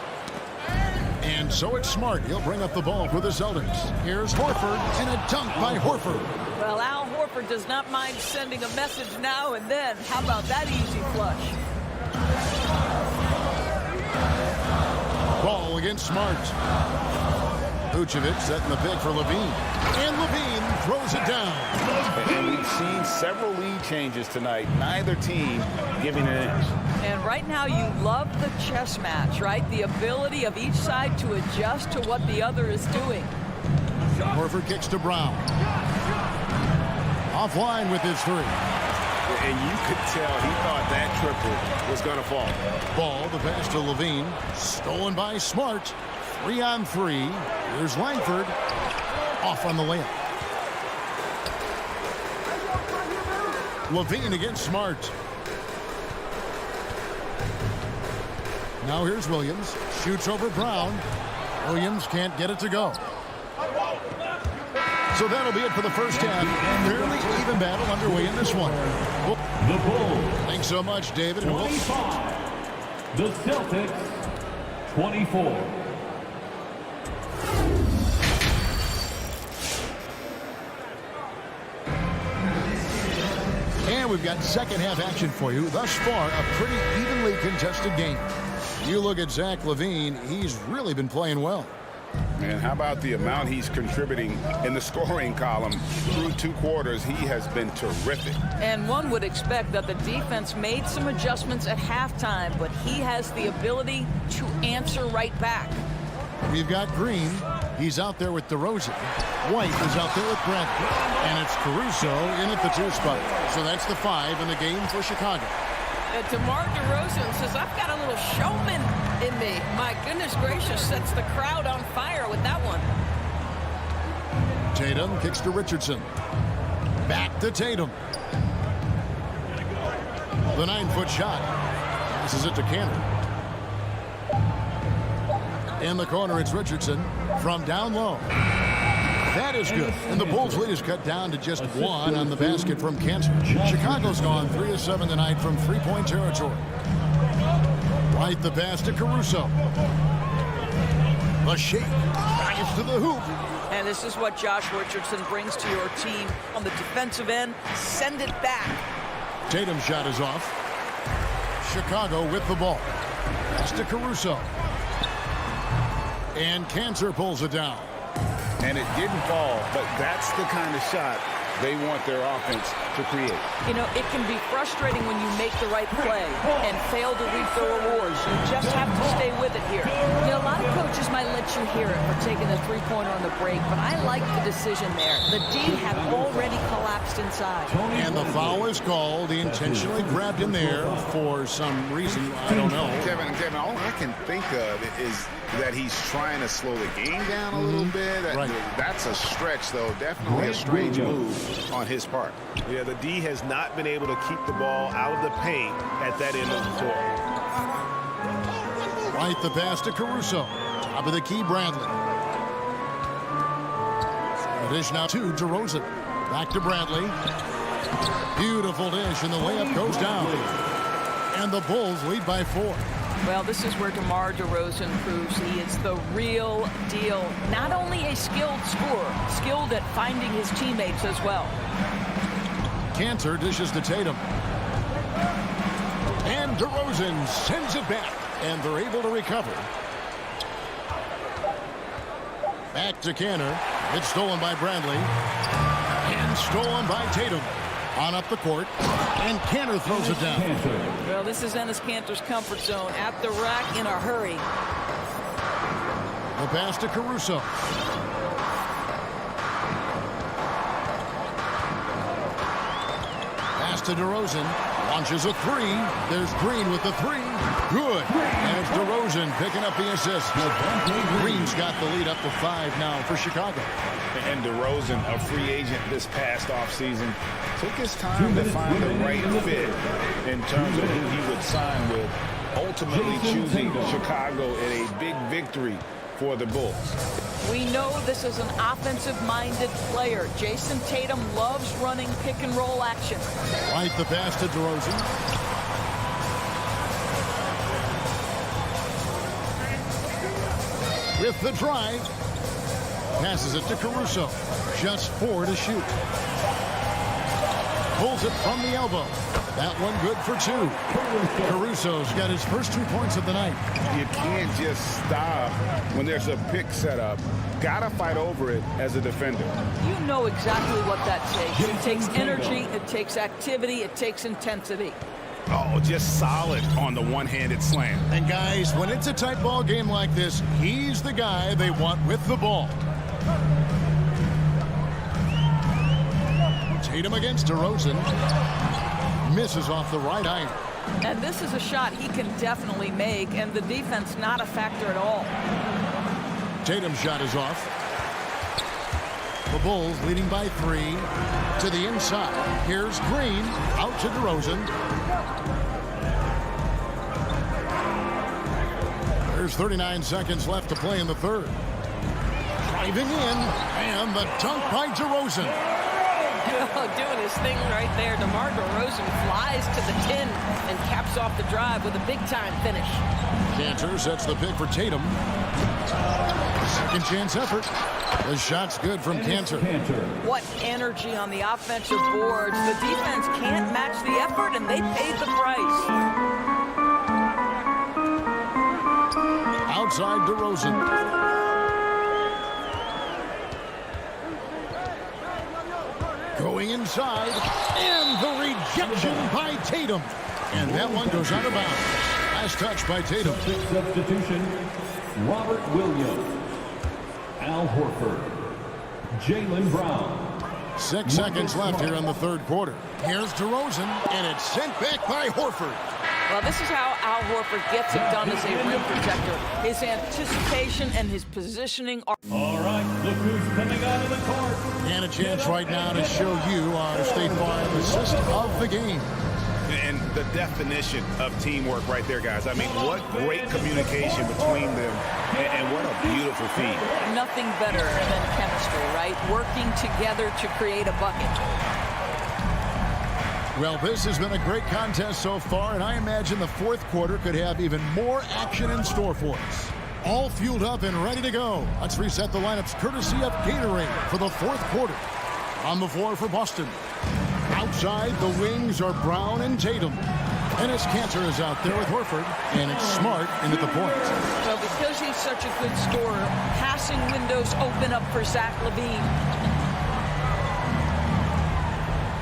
And so it's Smart. He'll bring up the ball for the Celtics. Here's Horford, and a dunk by Horford.
Well, Al Horford does not mind sending a message now and then. How about that easy flush?
Ball against Smart. Vucevic setting the pick for Levine. And Levine throws it down.
And we've seen several lead changes tonight. Neither team giving an inch.
And right now you love the chess match, right? The ability of each side to adjust to what the other is doing.
Horford kicks to Brown. Offline with his three.
And you could tell he thought that triple was going to fall.
Ball, the pass to Levine. Stolen by Smart. 3-on-3. Here's Langford. Off on the layup. Levine against Smart. Now here's Williams. Shoots over Brown. Williams can't get it to go. So that'll be it for the first half. Fairly even battle underway in this one.
The Bulls.
Thanks so much, David.
25. The Celtics, 24.
And we've got second half action for you. Thus far, a pretty evenly contested game. You look at Zach Levine, he's really been playing well.
And how about the amount he's contributing in the scoring column through 2 quarters? He has been terrific.
And one would expect that the defense made some adjustments at halftime, but he has the ability to answer right back.
We've got Green. He's out there with DeRozan. White is out there with Bradford. And it's Caruso in at the 2 spot. So that's the 5 in the game for Chicago.
DeMar DeRozan says, I've got a little showman in me. My goodness gracious, sets the crowd on fire with that one.
Tatum kicks to Richardson. Back to Tatum. The 9-foot shot. Passes it to Cannon. In the corner, it's Richardson from down low. That is good. And the Bulls' lead is cut down to just 1 on the basket from Cantor. Chicago's gone 3 of 7 tonight from 3-point territory. Right the pass to Caruso. The shake. Drives to the hoop.
And this is what Josh Richardson brings to your team on the defensive end. Send it back.
Tatum's shot is off. Chicago with the ball. Pass to Caruso. And Cantor pulls it down.
And it didn't fall, but that's the kind of shot they want their offense to create.
You know, it can be frustrating when you make the right play and fail to reap the rewards. You just have to stay with it here. You know, a lot of coaches might let you hear it for taking a three-pointer on the break, but I like the decision there. The D had already collapsed inside.
And the foul is called. He intentionally grabbed him there for some reason. I don't know.
Kevin, all I can think of is that he's trying to slow the game down a little bit.
Right.
That's a stretch, though. Definitely a strange move on his part.
Yeah, the D has not been able to keep the ball out of the paint at that end of the floor.
Right the pass to Caruso. Top of the key, Bradley. The dish now to DeRozan. Back to Bradley. Beautiful dish, and the layup goes down. And the Bulls lead by 4.
Well, this is where DeMar DeRozan proves he is the real deal. Not only a skilled scorer, skilled at finding his teammates as well.
Cantor dishes to Tatum. And DeRozan sends it back. And they're able to recover. Back to Cantor. It's stolen by Bradley. And stolen by Tatum. On up the court. And Cantor throws it down.
Well, this is Enes Kanter's comfort zone. At the rack in a hurry.
The pass to Caruso. Pass to DeRozan. Launches a three. There's Green with the three. Good. And it's DeRozan picking up the assist. Green's got the lead up to 5 now for Chicago.
And DeRozan, a free agent this past offseason, took his time to find the right fit in terms of who he would sign with, ultimately choosing Chicago in a big victory for the Bulls.
We know this is an offensive-minded player. Jason Tatum loves running pick-and-roll action.
Right the pass to DeRozan. With the drive. Passes it to Caruso. Just 4 to shoot. Pulls it from the elbow. That one good for 2. Caruso's got his first 2 points of the night.
You can't just stop when there's a pick set up. Gotta fight over it as a defender.
You know exactly what that takes. It takes energy, it takes activity, it takes intensity.
Oh, just solid on the one-handed slam.
And guys, when it's a tight ball game like this, he's the guy they want with the ball. Tatum against DeRozan. Misses off the right iron.
And this is a shot he can definitely make, and the defense not a factor at all.
Tatum's shot is off. The Bulls leading by 3 to the inside. Here's Green out to DeRozan. There's 39 seconds left to play in the third. Driving in, and the dunk by DeRozan.
Doing his thing right there. DeMar DeRozan flies to the 10 and caps off the drive with a big-time finish.
Cantor sets the pick for Tatum. Second chance effort. The shot's good from Cantor.
What energy on the offensive boards. The defense can't match the effort, and they paid the price.
Outside DeRozan. Going inside, and the rejection by Tatum. And that one goes out of bounds. Last touch by Tatum.
Substitution, Robert Williams, Al Horford, Jaylen Brown.
6 seconds left here in the third quarter. Here's DeRozan, and it's sent back by Horford.
Well, this is how Al Horford gets it done as a rim protector. His anticipation and his positioning are...
All right, look who's coming out of the court.
And a chance right now to show you our State Farm assist of the game.
And the definition of teamwork right there, guys. I mean, what great communication between them, and what a beautiful feed.
Nothing better than chemistry, right? Working together to create a bucket.
Well, this has been a great contest so far, and I imagine the fourth quarter could have even more action in store for us. All fueled up and ready to go. Let's reset the lineups courtesy of Gatorade for the fourth quarter. On the floor for Boston. Outside, the wings are Brown and Tatum. Ennis Cantor is out there with Horford, and it's Smart in at the point.
Well, because he's such a good scorer, passing windows open up for Zach Levine.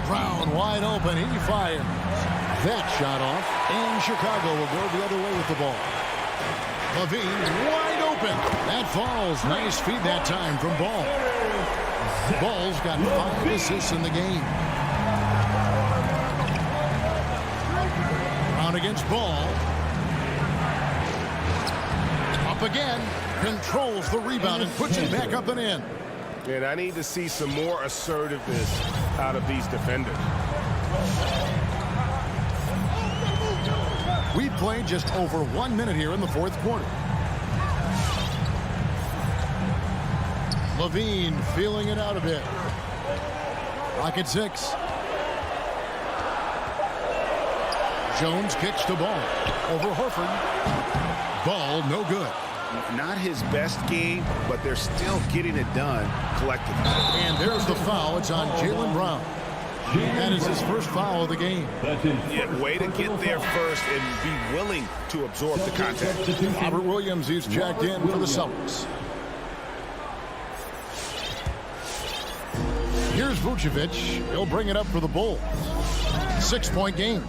Brown wide open, he fires. That shot off, and Chicago will go the other way with the ball. Levine wide open. That falls. Nice feed that time from Ball. Ball's got 5 assists in the game. Brown against Ball. Up again. Controls the rebound and puts it back up and in.
And I need to see some more assertiveness out of these defenders.
We've played just over 1 minute here in the fourth quarter. Levine feeling it out a bit. Clock at 6. Jones kicks to Ball. Over Horford. Ball no good.
Not his best game, but they're still getting it done collectively.
And there's the foul. It's on Jaylen Brown. That is his first foul of the game.
Yeah, way to get there first and be willing to absorb the contact.
Robert Williams, he's checked in for the Celtics. Here's Vucevic. He'll bring it up for the Bulls. 6-point game.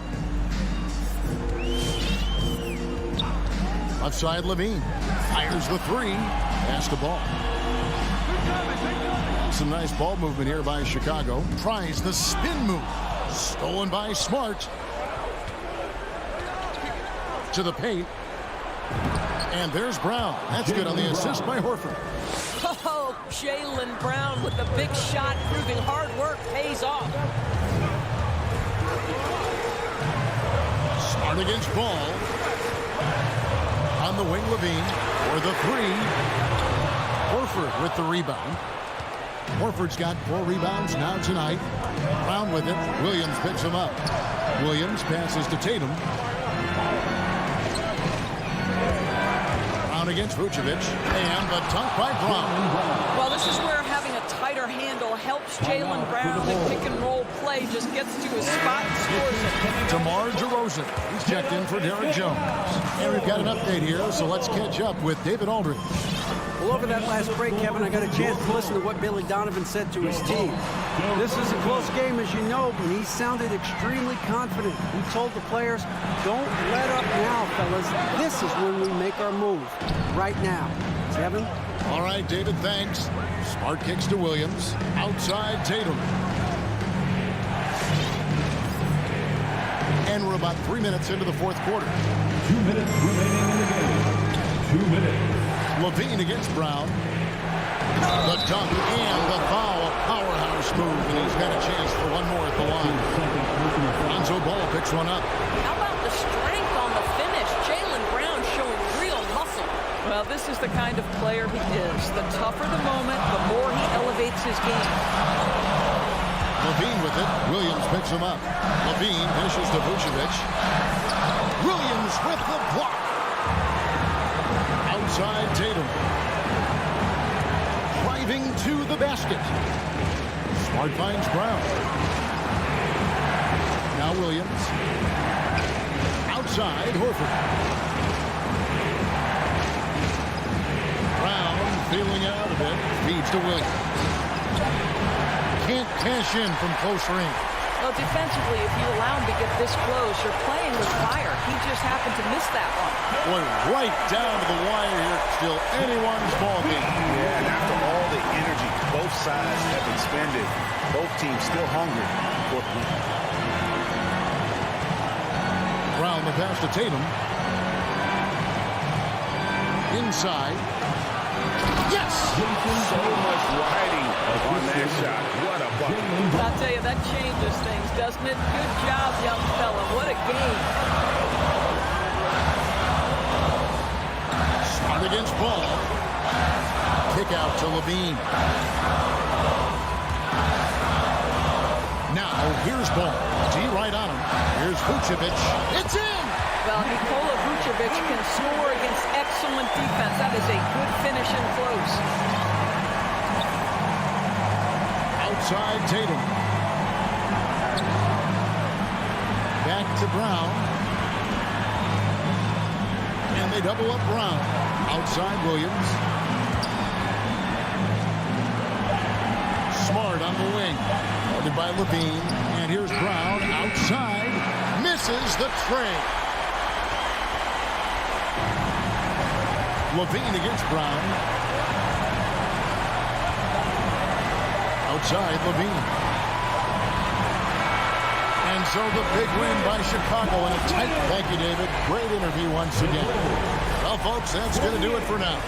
Left side, Levine. Fires the 3. Pass the ball. Some nice ball movement here by Chicago. Tries the spin move. Stolen by Smart. to the paint. And there's Brown. That's good on the assist by Horford.
Oh, Jaylen Brown with the big shot, proving hard work pays off.
Smart against Ball. On the wing, Levine for the three. Horford with the rebound. Horford's got 4 rebounds now tonight. Brown with it. Williams picks him up. Williams passes to Tatum. Brown against Vucevic. And the dunk by Brown.
Well, this is where having a tighter handle helps Jaylen Brown. The pick and roll play just gets to his spot and scores it.
DeMar DeRozan. He's checked in for Derek Jones. And we've got an update here, so let's catch up with David Aldridge.
Well, over that last break, Kevin, I got a chance to listen to what Billy Donovan said to his team. This is a close game, as you know, but he sounded extremely confident. He told the players, don't let up now, fellas. This is when we make our move. Right now. Kevin?
All right, David, thanks. Smart kicks to Williams. Outside Tatum. And we're about 3 minutes into the fourth quarter.
2 minutes remaining in the game. 2 minutes.
Levine against Brown. The dunk and the foul. A powerhouse move, and he's got a chance for one more at the line. Lonzo Ball picks one up.
How about the strength on the finish? Jaylen Brown showing real muscle.
Well, this is the kind of player he is. The tougher the moment, the more he elevates his game.
Levine with it. Williams picks him up. Levine finishes to Vucevic. Williams with the block. Outside Tatum. Driving to the basket. Smart finds Brown. Now Williams. Outside Horford. Brown feeling out a bit. Feeds to Williams. Can't cash in from close range.
Well, defensively, if you allow him to get this close, you're playing with fire. He just happened to miss that one.
Went right down to the wire here. Still anyone's ball game.
Yeah, and after all the energy both sides have expended, both teams still hungry for the win.
Brown the pass to Tatum. Inside. Yes!
So much riding on that shot. What a bucket.
I'll tell you, that changes things, doesn't it? Good job, young fella. What a game.
Smart against Ball. Kick out to Levine. Now, here's Ball. D right on him. Here's Vucevic. It's in!
Well, Nikola Vucevic can score against excellent defense. That is a good finish and close.
Outside Tatum. Back to Brown. And they double up Brown. Outside Williams. Smart on the wing. Guarded by Levine. And here's Brown outside. Misses the tray. Levine against Brown. Outside Levine. And so the big win by Chicago in a tight. Thank you, David. Great interview once again. Well, folks, that's going to do it for now.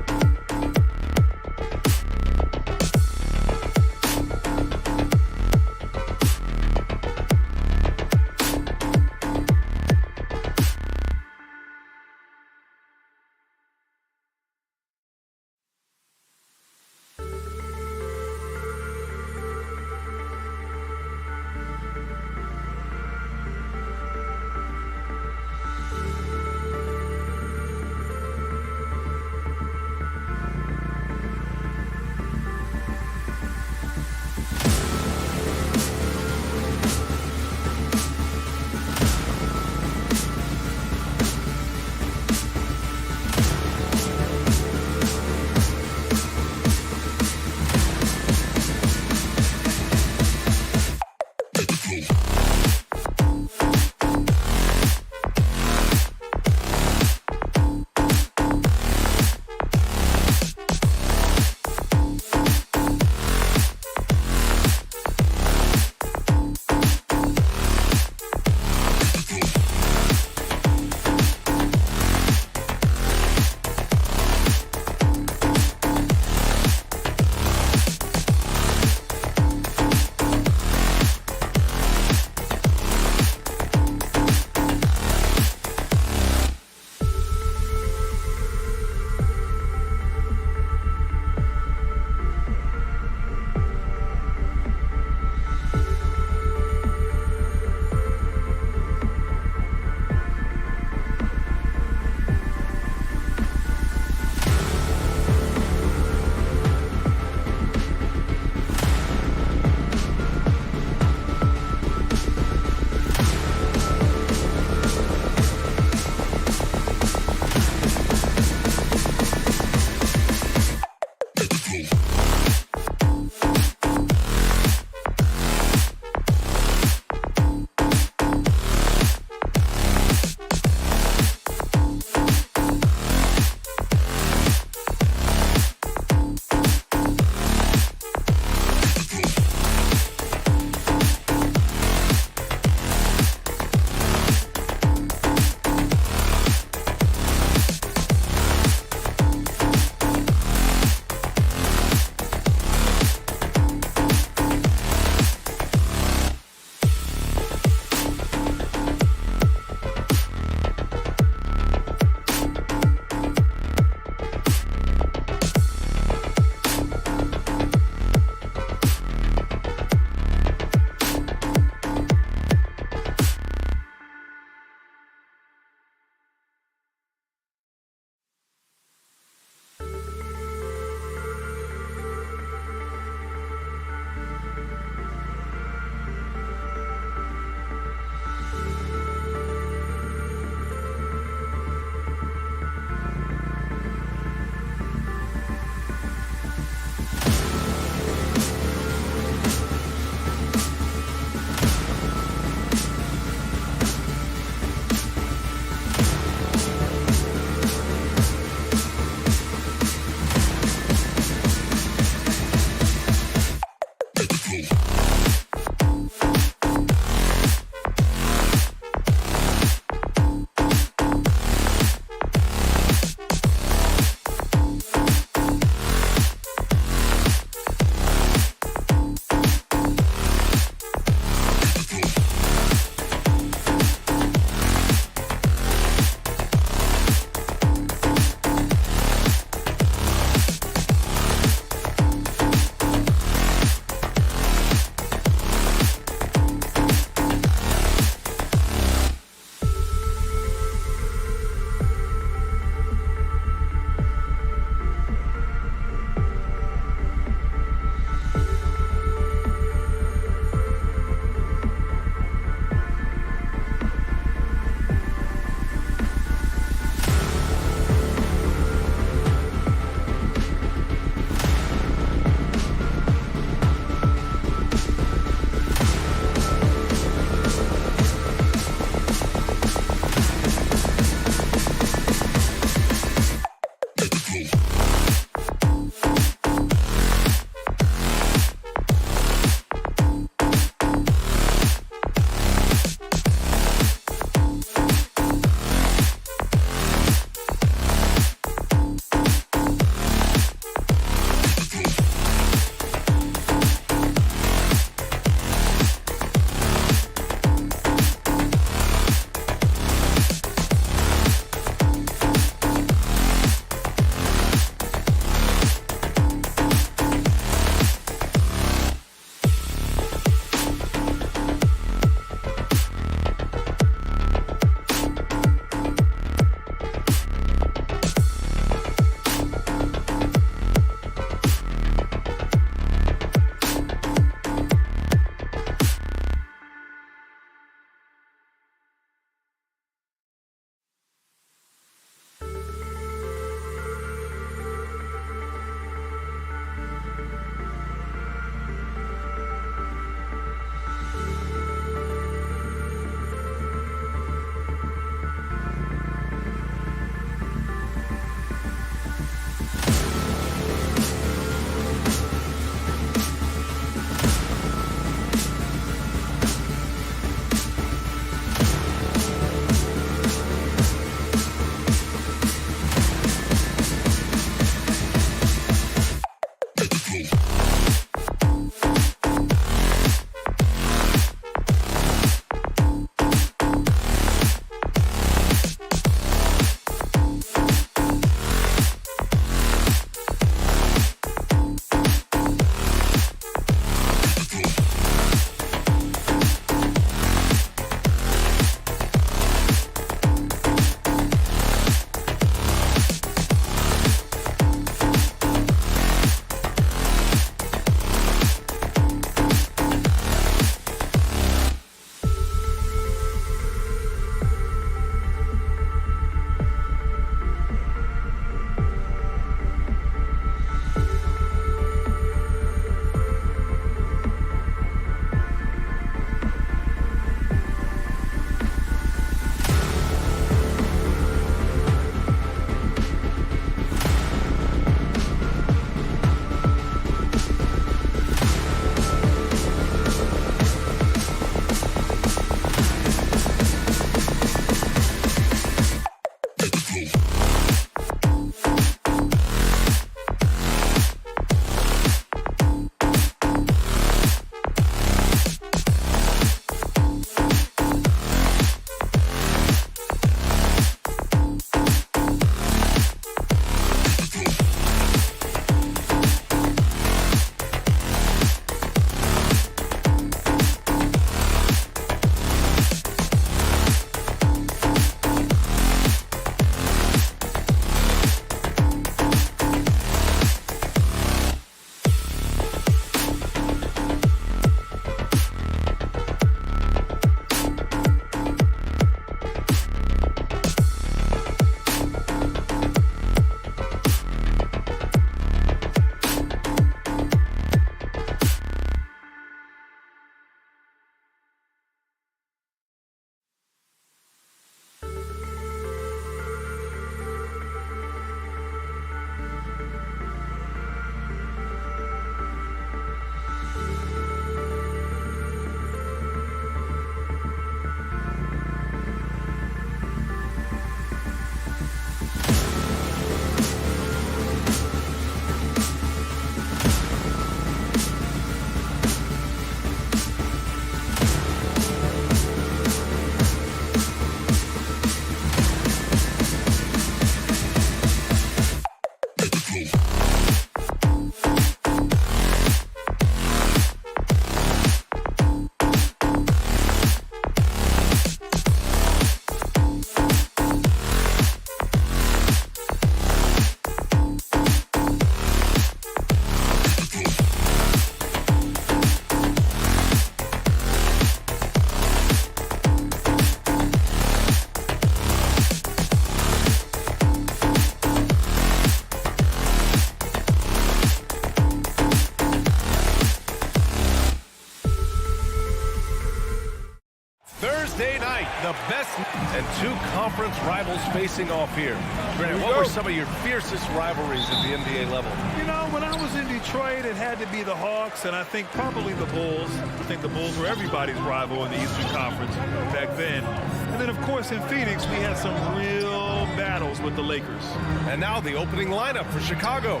Thursday night, the best and two conference rivals facing off here. Grant, what were some of your fiercest rivalries at the NBA level?
You know, when I was in Detroit, it had to be the Hawks, and I think probably the Bulls. I think the Bulls were everybody's rival in the Eastern Conference back then. And then, of course, in Phoenix, we had some real battles with the Lakers.
And now the opening lineup for Chicago.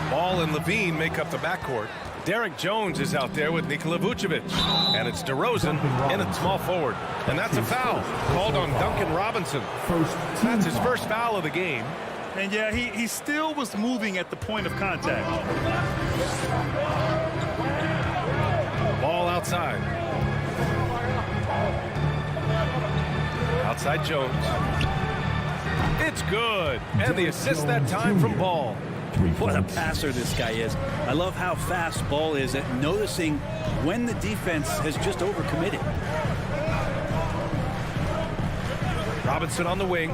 Ball and Levine make up the backcourt. Derek Jones is out there with Nikola Vucevic. And it's DeRozan in at small forward. And that's a foul called on Duncan Robinson. That's his first foul of the game.
And, yeah, he still was moving at the point of contact.
Ball outside. Outside Jones. It's good. And the assist that time from Ball.
What a passer this guy is. I love how fast Ball is at noticing when the defense has just overcommitted.
Robinson on the wing.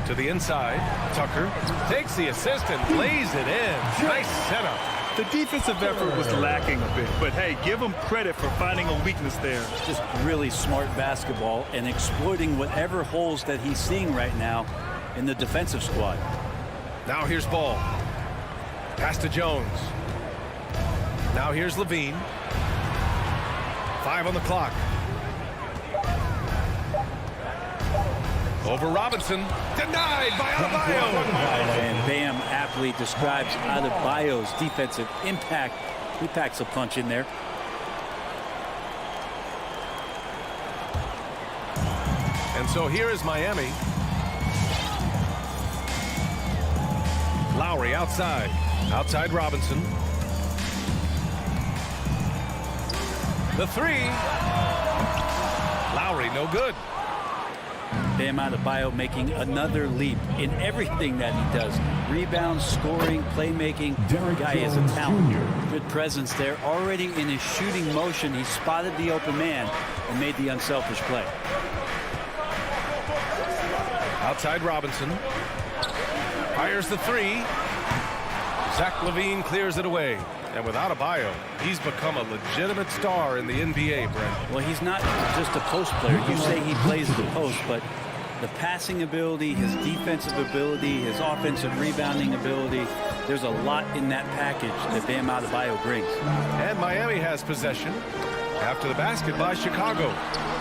To the inside. Tucker takes the assist and lays it in. Nice setup.
The defensive effort was lacking a bit, but hey, give him credit for finding a weakness there.
Just really smart basketball and exploiting whatever holes that he's seeing right now in the defensive squad.
Now here's Ball. Pass to Jones. Now here's Levine. 5 on the clock. Over Robinson. Denied by Adebayo.
And Bam aptly describes Adebayo's defensive impact. He packs a punch in there.
And so here is Miami. Lowry outside. Outside Robinson. The three. Lowry no good.
Bam Adebayo making another leap in everything that he does. Rebounds, scoring, playmaking. The guy is a talent. Good presence there. Already in his shooting motion, he spotted the open man and made the unselfish play.
Outside Robinson. Fires the three. Zach Levine clears it away. And with Adebayo, he's become a legitimate star in the NBA, Brent.
Well, he's not just a post player. You say he plays the post, but the passing ability, his defensive ability, his offensive rebounding ability, there's a lot in that package that Bam Adebayo brings.
And Miami has possession. After the basket by Chicago.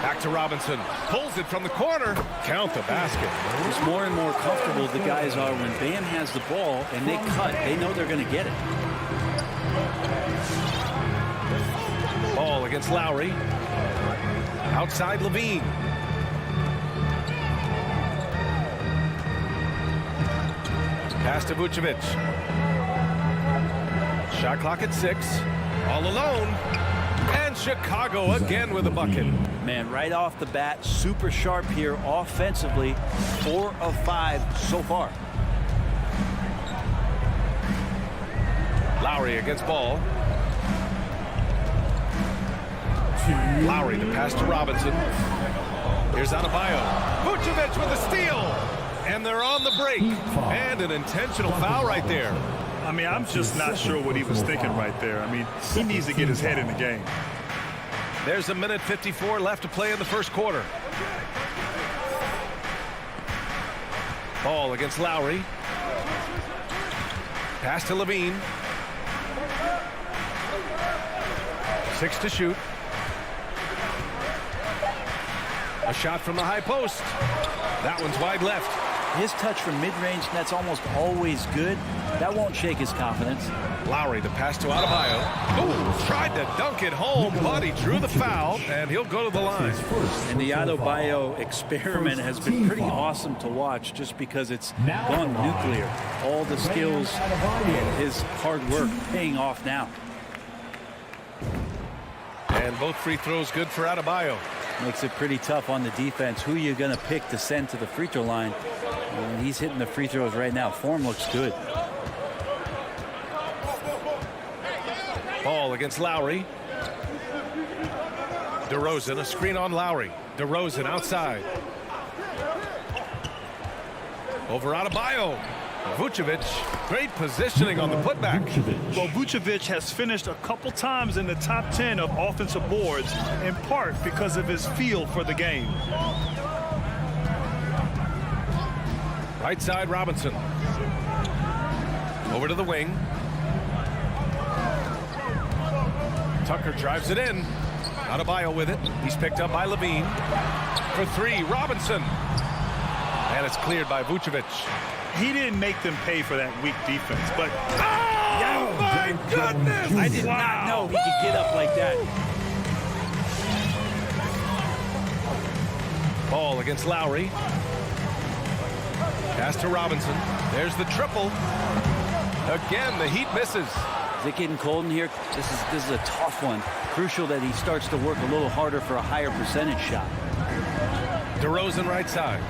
Back to Robinson. Pulls it from the corner. Count the basket.
It's more and more comfortable the guys are when Bam has the ball and they cut. They know they're going to get it.
Ball against Lowry. Outside Levine. Pass to Vucevic. Shot clock at 6. All alone. And Chicago again with a bucket.
Man, right off the bat, super sharp here offensively. 4 of 5 so far.
Lowry against Ball. Lowry to pass to Robinson. Here's Adebayo. Vucevic with a steal. And they're on the break. And an intentional foul right there.
I mean, I'm just not sure what he was thinking right there. I mean, he needs to get his head in the game.
There's a minute 54 left to play in the first quarter. Ball against Lowry. Pass to Levine. 6 to shoot. A shot from the high post. That one's wide left.
His touch from mid-range, that's almost always good. That won't shake his confidence.
Lowry, the pass to Adebayo. Ooh, tried to dunk it home, but he drew the foul, and he'll go to the line.
And the Adebayo experiment has been pretty awesome to watch just because it's gone nuclear. All the skills and his hard work paying off now.
And both free throws good for Adebayo.
Makes it pretty tough on the defense. Who are you going to pick to send to the free throw line? And he's hitting the free throws right now. Form looks good.
Ball against Lowry. DeRozan, a screen on Lowry. DeRozan outside. Over Adebayo. Vucevic Great positioning on the putback.
Well, Vucevic has finished a couple times in the top 10 of offensive boards, in part because of his feel for the game.
Right side, Robinson. Over to the wing. Tucker drives it in. Adebayo with it. He's picked up by Levine. For three, Robinson. And it's cleared by Vucevic.
He didn't make them pay for that weak defense, but...
Oh, my goodness!
I did not know he could get up like that.
Ball against Lowry. Pass to Robinson. There's the triple. Again, the Heat misses.
Is it getting cold in here? This is a tough one. Crucial that he starts to work a little harder for a higher percentage shot.
DeRozan right side.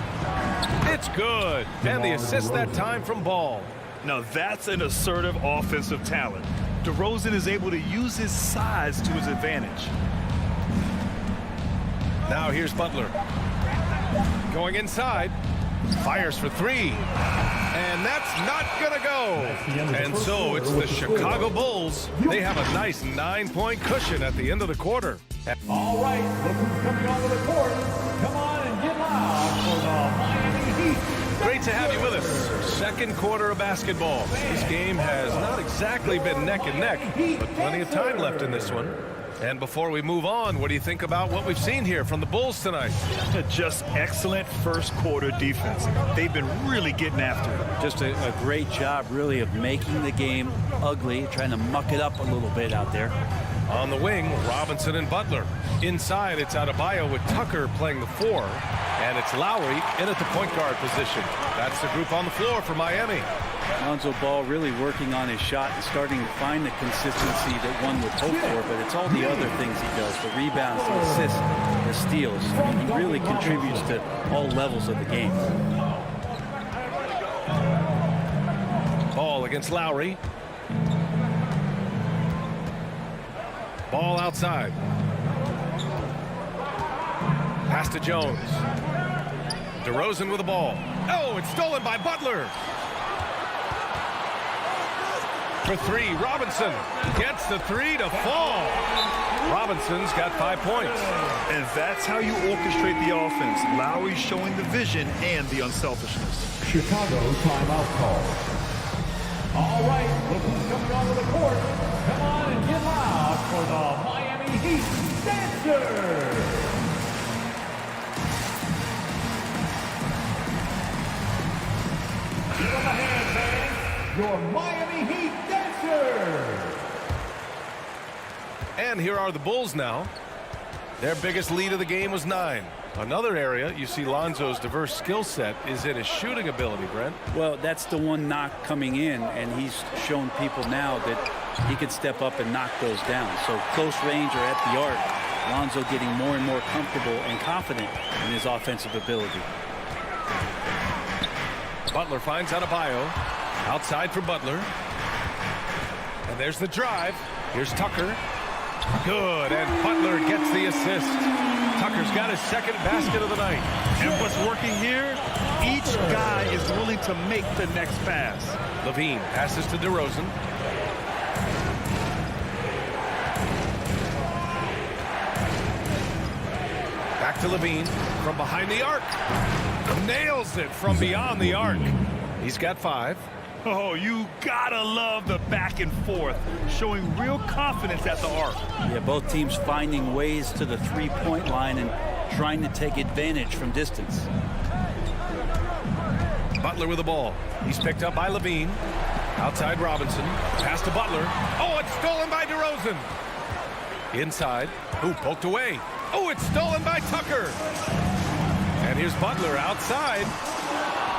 It's good. And the assist that time from Ball.
Now that's an assertive offensive talent. DeRozan is able to use his size to his advantage.
Now here's Butler. Going inside. Fires for three. And that's not going to go. And so it's the Chicago Bulls. They have a nice 9-point cushion at the end of the quarter.
All right, look who's coming onto the court. Come on and get loud for the Miami Heat.
Great to have you with us. Second quarter of basketball. This game has not exactly been neck and neck, but plenty of time left in this one. And before we move on, what do you think about what we've seen here from the Bulls tonight?
Just excellent first quarter defense. They've been really getting after it.
Just a great job, really, of making the game ugly, trying to muck it up a little bit out there.
On the wing, Robinson and Butler. Inside, it's Adebayo with Tucker playing the 4. And it's Lowry in at the point guard position. That's the group on the floor for Miami.
Lonzo Ball really working on his shot and starting to find the consistency that one would hope for, but it's all the other things he does, the rebounds, the assists, the steals. He really contributes to all levels of the game.
Ball against Lowry. Ball outside. Pass to Jones. DeRozan with the ball. Oh, it's stolen by Butler. For three, Robinson gets the three to fall. Robinson's got 5 points.
And that's how you orchestrate the offense. Lowry showing the vision and the unselfishness.
Chicago timeout call. All right, look who's coming onto the court. Come on and get loud for the Miami Heat Dancers. Give them a hand, man. Your Miami Heat Dancers.
And here are the Bulls now. Their biggest lead of the game was 9. Another area you see Lonzo's diverse skill set is in his shooting ability, Brent.
Well, that's the one knock coming in, and he's shown people now that he could step up and knock those down. So close range or at the arc, Lonzo getting more and more comfortable and confident in his offensive ability.
Butler finds Adebayo. Outside for Butler. And there's the drive. Here's Tucker. Good, and Butler gets the assist. Tucker's got his second basket of the night.
And what's working here, each guy is willing to make the next pass.
Levine passes to DeRozan. Back to Levine from behind the arc. Nails it from beyond the arc. He's got 5.
Oh, you gotta love the back and forth, showing real confidence at the arc.
Yeah, both teams finding ways to the three-point line and trying to take advantage from distance.
Butler with the ball. He's picked up by Levine. Outside Robinson. Pass to Butler. Oh, it's stolen by DeRozan. Inside. Ooh, poked away. Oh, it's stolen by Tucker. And here's Butler outside.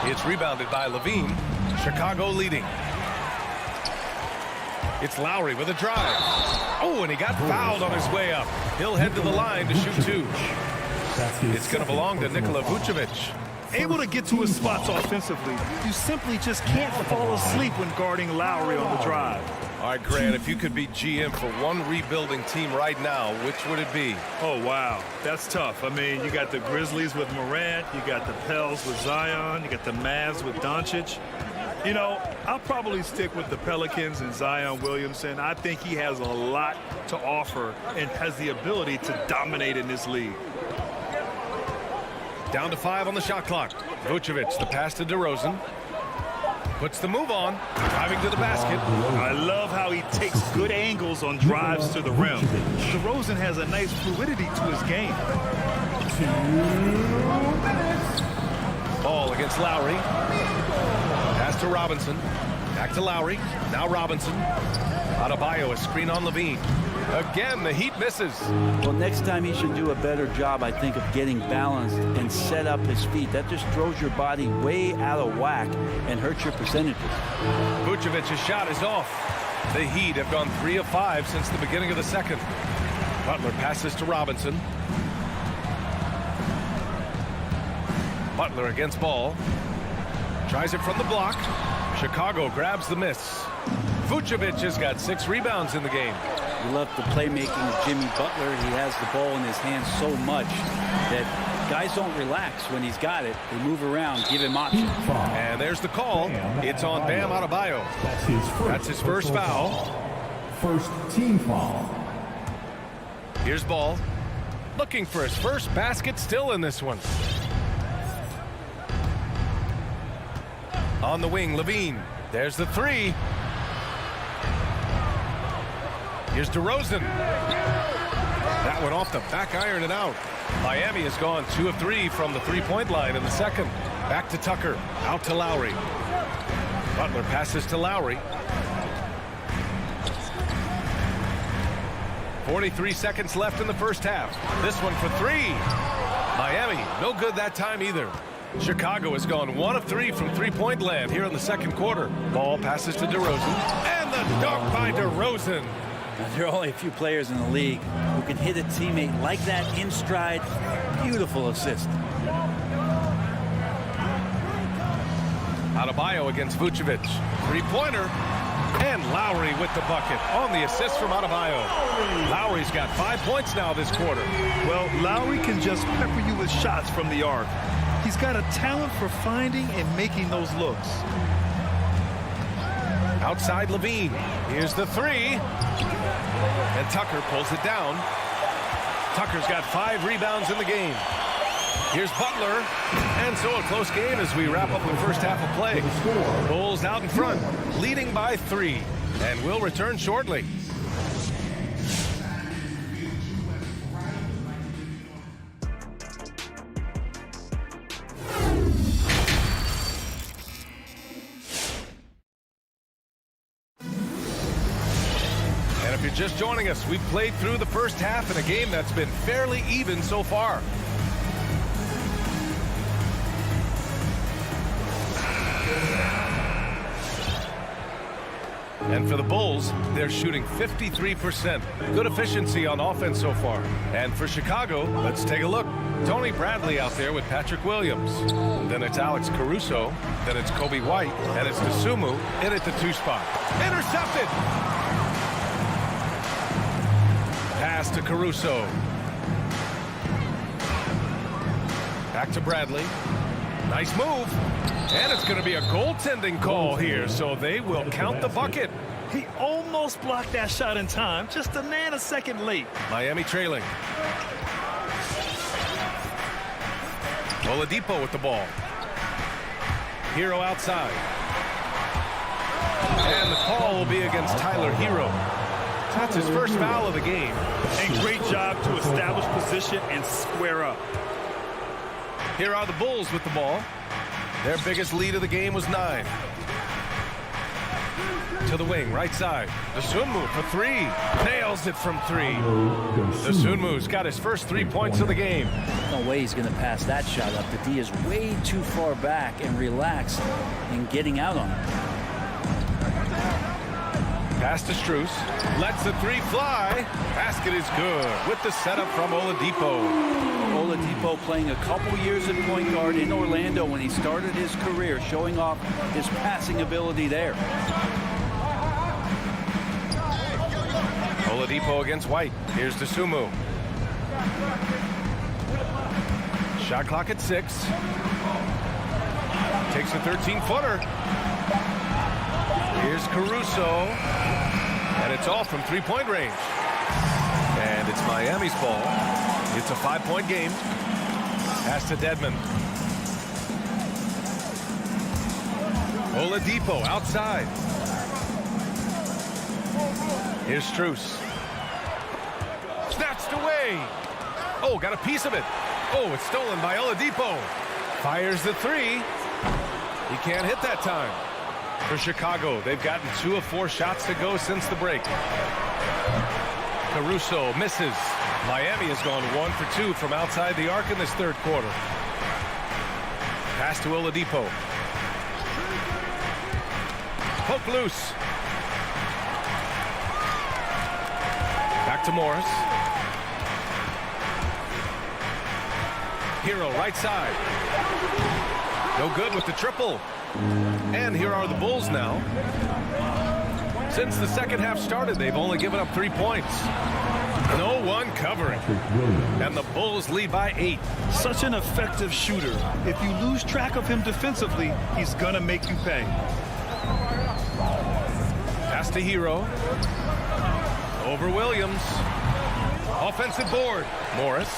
It's rebounded by Levine. Chicago leading. It's Lowry with a drive. Oh, and he got fouled on his way up. He'll head to the line to shoot 2. It's going to belong to Nikola Vucevic.
Able to get to his spots offensively, you simply just can't fall asleep when guarding Lowry on the drive.
All right, Grant, if you could be GM for one rebuilding team right now, which would it be?
Oh, wow. That's tough. I mean, you got the Grizzlies with Morant, you got the Pels with Zion, you got the Mavs with Doncic. You know, I'll probably stick with the Pelicans and Zion Williamson. I think he has a lot to offer and has the ability to dominate in this league.
Down to 5 on the shot clock. Vucevic, the pass to DeRozan. Puts the move on, driving to the basket.
I love how he takes good angles on drives to the rim. DeRozan has a nice fluidity to his game.
2 minutes.
Ball against Lowry. Pass to Robinson. Back to Lowry. Now Robinson. Adebayo, a screen on Levine. Again, the Heat misses.
Well, next time he should do a better job, I think, of getting balanced and set up his feet. That just throws your body way out of whack and hurts your percentages.
Vucevic's shot is off. The Heat have gone 3 of 5 since the beginning of the second. Butler passes to Robinson. Butler against Ball. Tries it from the block. Chicago grabs the miss. Vucevic has got 6 rebounds in the game.
We love the playmaking of Jimmy Butler. He has the ball in his hands so much that guys don't relax when he's got it. They move around, give him options.
And there's the call. It's on Bam Adebayo. That's his first foul.
First team foul.
Here's Ball. Looking for his first basket, still in this one. On the wing, Levine. There's the 3. Here's DeRozan. That one off the back iron and out. Miami has gone 2 of 3 from the three-point line in the second. Back to Tucker. Out to Lowry. Butler passes to Lowry. 43 seconds left in the first half. This one for 3. Miami, no good that time either. Chicago has gone 1 of 3 from three-point land here in the second quarter. Ball passes to DeRozan. And the dunk by DeRozan.
Now, there are only a few players in the league who can hit a teammate like that in stride. Beautiful assist.
Adebayo against Vucevic. Three-pointer. And Lowry with the bucket on the assist from Adebayo. Lowry's got 5 points now this quarter.
Well, Lowry can just pepper you with shots from the arc. He's got a talent for finding and making those looks.
Outside Levine. Here's the 3. And Tucker pulls it down. Tucker's got 5 rebounds in the game. Here's Butler. And so a close game as we wrap up the first half of play. Bulls out in front, leading by 3. And we'll return shortly. If you're just joining us, we've played through the first half in a game that's been fairly even so far. And for the Bulls, they're shooting 53%. Good efficiency on offense so far. And for Chicago, let's take a look. Tony Bradley out there with Patrick Williams. Then it's Alex Caruso. Then it's Kobe White. And it's Dosunmu in at the 2 spot. Intercepted! Pass to Caruso. Back to Bradley. Nice move. And it's going to be a goaltending call here, so they will count the bucket.
He almost blocked that shot in time, just a nanosecond late.
Miami trailing. Oladipo with the ball. Hero outside. And the call will be against Tyler Hero. That's his first foul of the game.
And great job to establish position and square up.
Here are the Bulls with the ball. Their biggest lead of the game was 9. To the wing, right side. Dosunmu for 3. Nails it from 3. Dosunmu's got his first 3 points of the game.
No way he's going to pass that shot up. The D is way too far back and relaxed in getting out on it.
Pass to Strus. Lets the 3 fly. Basket is good with the setup from Oladipo.
Oladipo playing a couple years at point guard in Orlando when he started his career, showing off his passing ability there.
Oladipo against White. Here's Dosunmu. Shot clock at 6. Takes a 13-footer. Here's Caruso. And it's off from three-point range. And it's Miami's ball. It's a 5-point game. Pass to Dedmon. Oladipo outside. Here's Strus. Snatched away. Oh, got a piece of it. Oh, it's stolen by Oladipo. Fires the three. He can't hit that time. For Chicago, they've gotten 2 of 4 shots to go since the break. Caruso misses. Miami has gone 1 for 2 from outside the arc in this third quarter. Pass to Oladipo. Poke loose. Back to Morris. Hero right side. No good with the triple. And here are the Bulls now. Since the second half started, they've only given up 3 points. No one covering. And the Bulls lead by 8.
Such an effective shooter. If you lose track of him defensively, he's gonna make you pay.
Pass to Hero. Over Williams. Offensive board. Morris.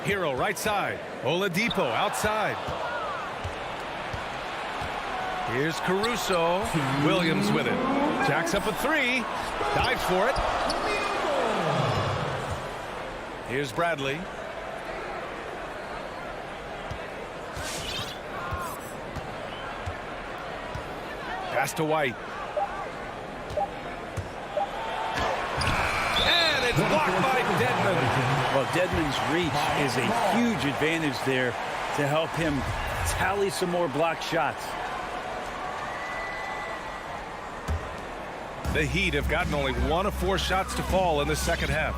Hero right side. Oladipo outside. Here's Caruso. Williams with it. Jacks up a 3. Dives for it. Here's Bradley. Pass to White. And it's blocked by Dedmon.
Well, Dedmon's reach is a huge advantage there to help him tally some more blocked shots.
The Heat have gotten only 1 of 4 shots to fall in the second half.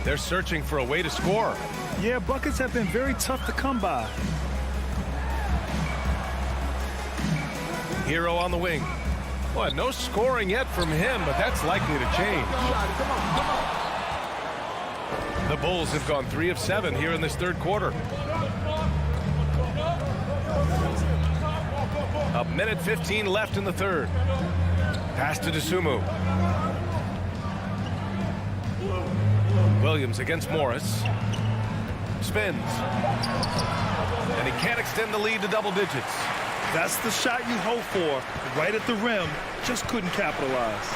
They're searching for a way to score.
Yeah, buckets have been very tough to come by.
Hero on the wing. Boy, no scoring yet from him, but that's likely to change. The Bulls have gone 3 of 7 here in this third quarter. A minute 15 left in the third. Pass to Dosunmu. Williams against Morris. Spins. And he can't extend the lead to double digits.
That's the shot you hope for. Right at the rim. Just couldn't capitalize.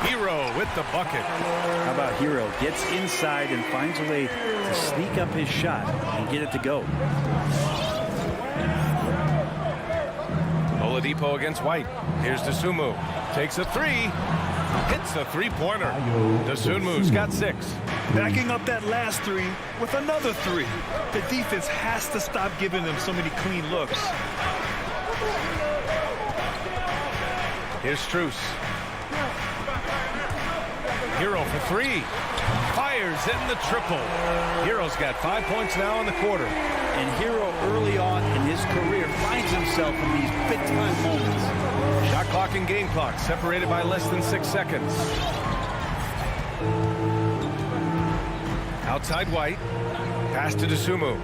Hero with the bucket.
How about Hero gets inside and finds a way to sneak up his shot and get it to go.
Oladipo against White. Here's Dosunmu. Takes a 3. Hits a 3-pointer. Dosunmu's got 6.
Backing up that last 3 with another 3. The defense has to stop giving them so many clean looks.
Here's Strus. Hero for 3. Fires in the triple. Hero's got 5 points now in the quarter.
And Hero early on in his career finds himself in these big-time moments.
Shot clock and game clock separated by less than 6 seconds. Outside White. Pass to Dosunmu.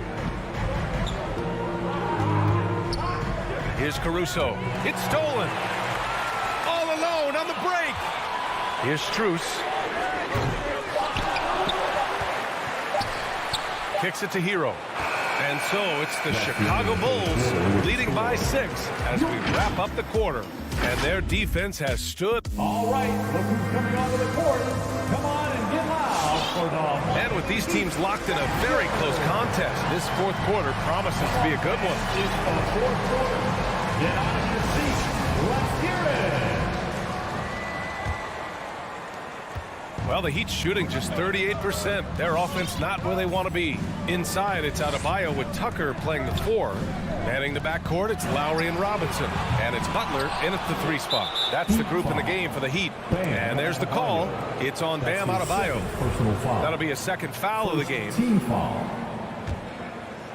Here's Caruso. It's stolen. All alone on the break. Here's Strus. Kicks it to Hero. And so it's the Chicago Bulls leading by 6 as we wrap up the quarter. And their defense has stood.
All right, look who's coming onto the court. Come on and get loud for the...
And with these teams locked in a very close contest, this fourth quarter promises to be a good one.
It's the fourth quarter. Get out of your seat. Let's hear it.
Well, the Heat's shooting just 38%. Their offense not where they want to be. Inside, it's Adebayo with Tucker playing the 4. Manning the backcourt, it's Lowry and Robinson. And it's Butler in at the 3 spot. That's the group in the game for the Heat. And there's the call. It's on Bam Adebayo. That'll be a second foul of the game.
Team foul.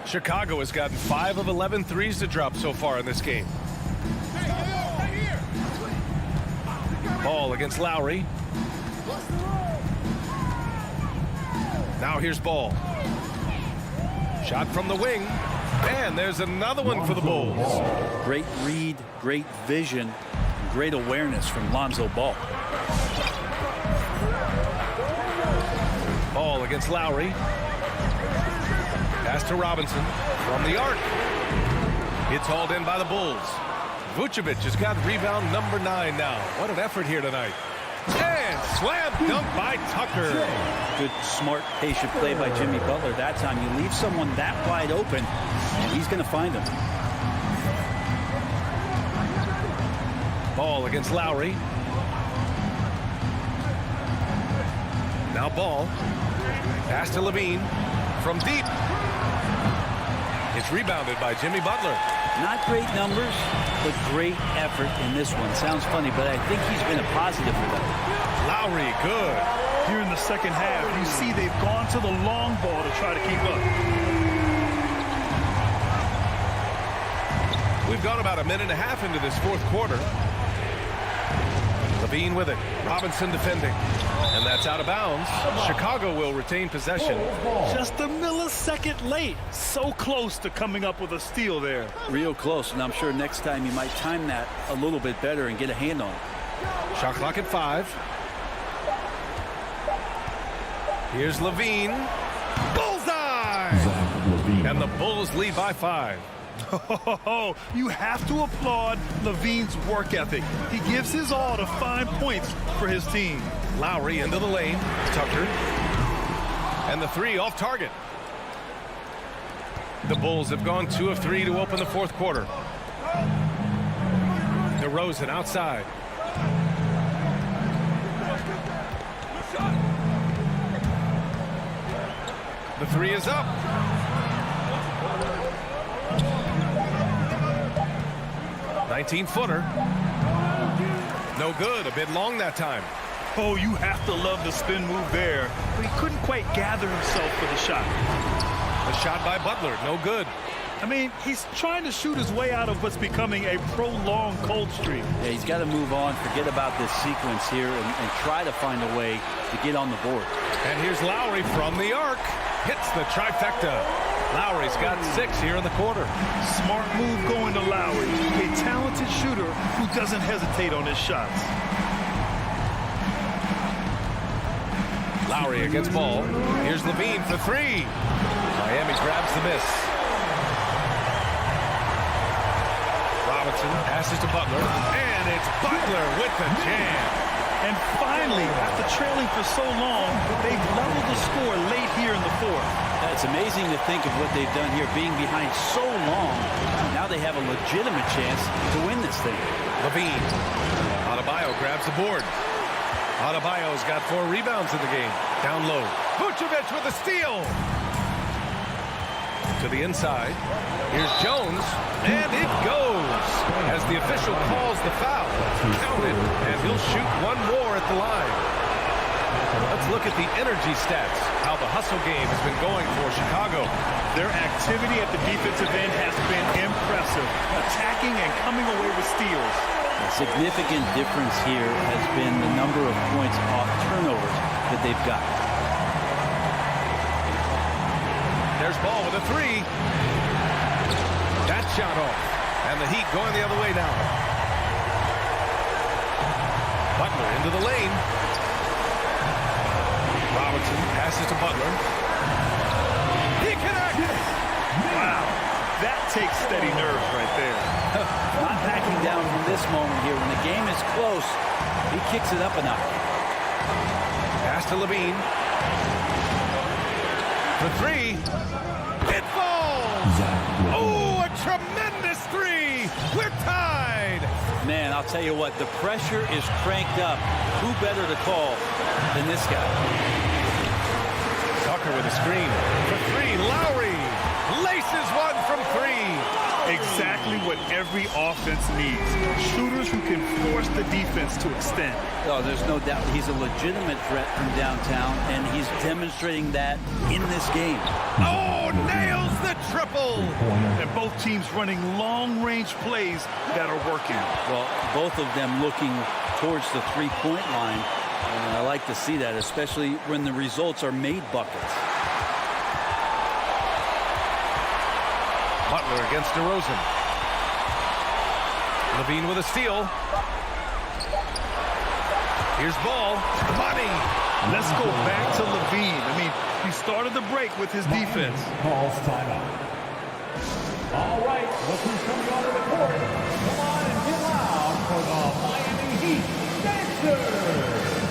Chicago has gotten 5 of 11 threes to drop so far in this game. Ball against Lowry. Now here's Ball. Shot from the wing. And there's another one for the Bulls.
Great read, great vision, great awareness from Lonzo Ball.
Ball against Lowry. Pass to Robinson from the arc. It's hauled in by the Bulls. Vucevic has got rebound number 9 now. What an effort here tonight. And slam dunk by Tucker.
Good, smart, patient play by Jimmy Butler. That time you leave someone that wide open, and he's going to find him.
Ball against Lowry. Now Ball. Pass to Levine from deep. It's rebounded by Jimmy Butler.
Not great numbers, but great effort in this one. Sounds funny, but I think he's been a positive for them.
Lowry, good.
Here in the second half, you see they've gone to the long ball to try to keep up.
We've gone about a minute and a half into this fourth quarter. Levine with it. Robinson defending. And that's out of bounds. Chicago will retain possession.
Just a millisecond late. So close to coming up with a steal there.
Real close, and I'm sure next time you might time that a little bit better and get a hand on it.
Shot clock at 5. Here's Levine. Bullseye! And the Bulls lead by 5.
Oh, you have to applaud Levine's work ethic. He gives his all to find points for his team.
Lowry into the lane. Tucker. And the 3 off target. The Bulls have gone 2 of 3 to open the fourth quarter. DeRozan outside. The 3 is up. (19-footer). No good. A bit long that time.
Oh, you have to love the spin move there. But he couldn't quite gather himself for the shot.
The shot by Butler. No good.
I mean, he's trying to shoot his way out of what's becoming a prolonged cold streak.
Yeah, he's got to move on, forget about this sequence here, and try to find a way to get on the board.
And here's Lowry from the arc. Hits the trifecta. Lowry's got 6 here in the quarter.
Smart move going to Lowry, a talented shooter who doesn't hesitate on his shots.
Lowry against Ball. Here's Levine for 3. Miami grabs the miss. Robinson passes to Butler. And it's Butler with the jam.
And finally, after trailing for so long, they've leveled the score late here in the fourth.
It's amazing to think of what they've done here, being behind so long. Now they have a legitimate chance to win this thing.
Levine. Adebayo grabs the board. Adebayo's got 4 rebounds in the game. Down low. Vucevic with a steal. To the inside. Here's Jones. And it goes. As the official calls the foul. Counted. And he'll shoot 1 more at the line. Let's look at the energy stats. How the hustle game has been going for Chicago.
Their activity at the defensive end has been impressive. Attacking and coming away with steals.
A significant difference here has been the number of points off turnovers that they've got.
There's Ball with a 3. That shot off. And the Heat going the other way now. Butler into the lane. Robinson passes to Butler. He connects!
Wow, that takes steady nerves right there.
Not backing down from this moment here. When the game is close, he kicks it up a notch.
Pass to Levine. For 3. It falls! Oh, a tremendous 3! We're tied!
Man, I'll tell you what, the pressure is cranked up. Who better to call than this guy?
Tucker with a screen. For 3, Lowry laces one from 3.
Exactly what every offense needs. Shooters who can force the defense to extend.
Oh, there's no doubt he's a legitimate threat from downtown, and he's demonstrating that in this game.
Oh, nails the triple!
And both teams running long-range plays that are working.
Well, both of them looking towards the three-point line. And I like to see that, especially when the results are made buckets.
Butler against DeRozan. Levine with a steal. Here's Ball. Money.
Let's go back to Levine. I mean, he started the break with his defense.
Calls timeout. All right, look who's coming onto the court. Come on and get loud for the Miami Heat Dancers.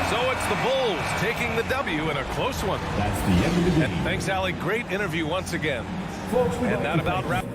So it's the Bulls taking the W in a close one.
That's the end of the game.
And thanks, Allie. Great interview once again.
Folks, we'd
And
like
that
to
about
thank
wraps.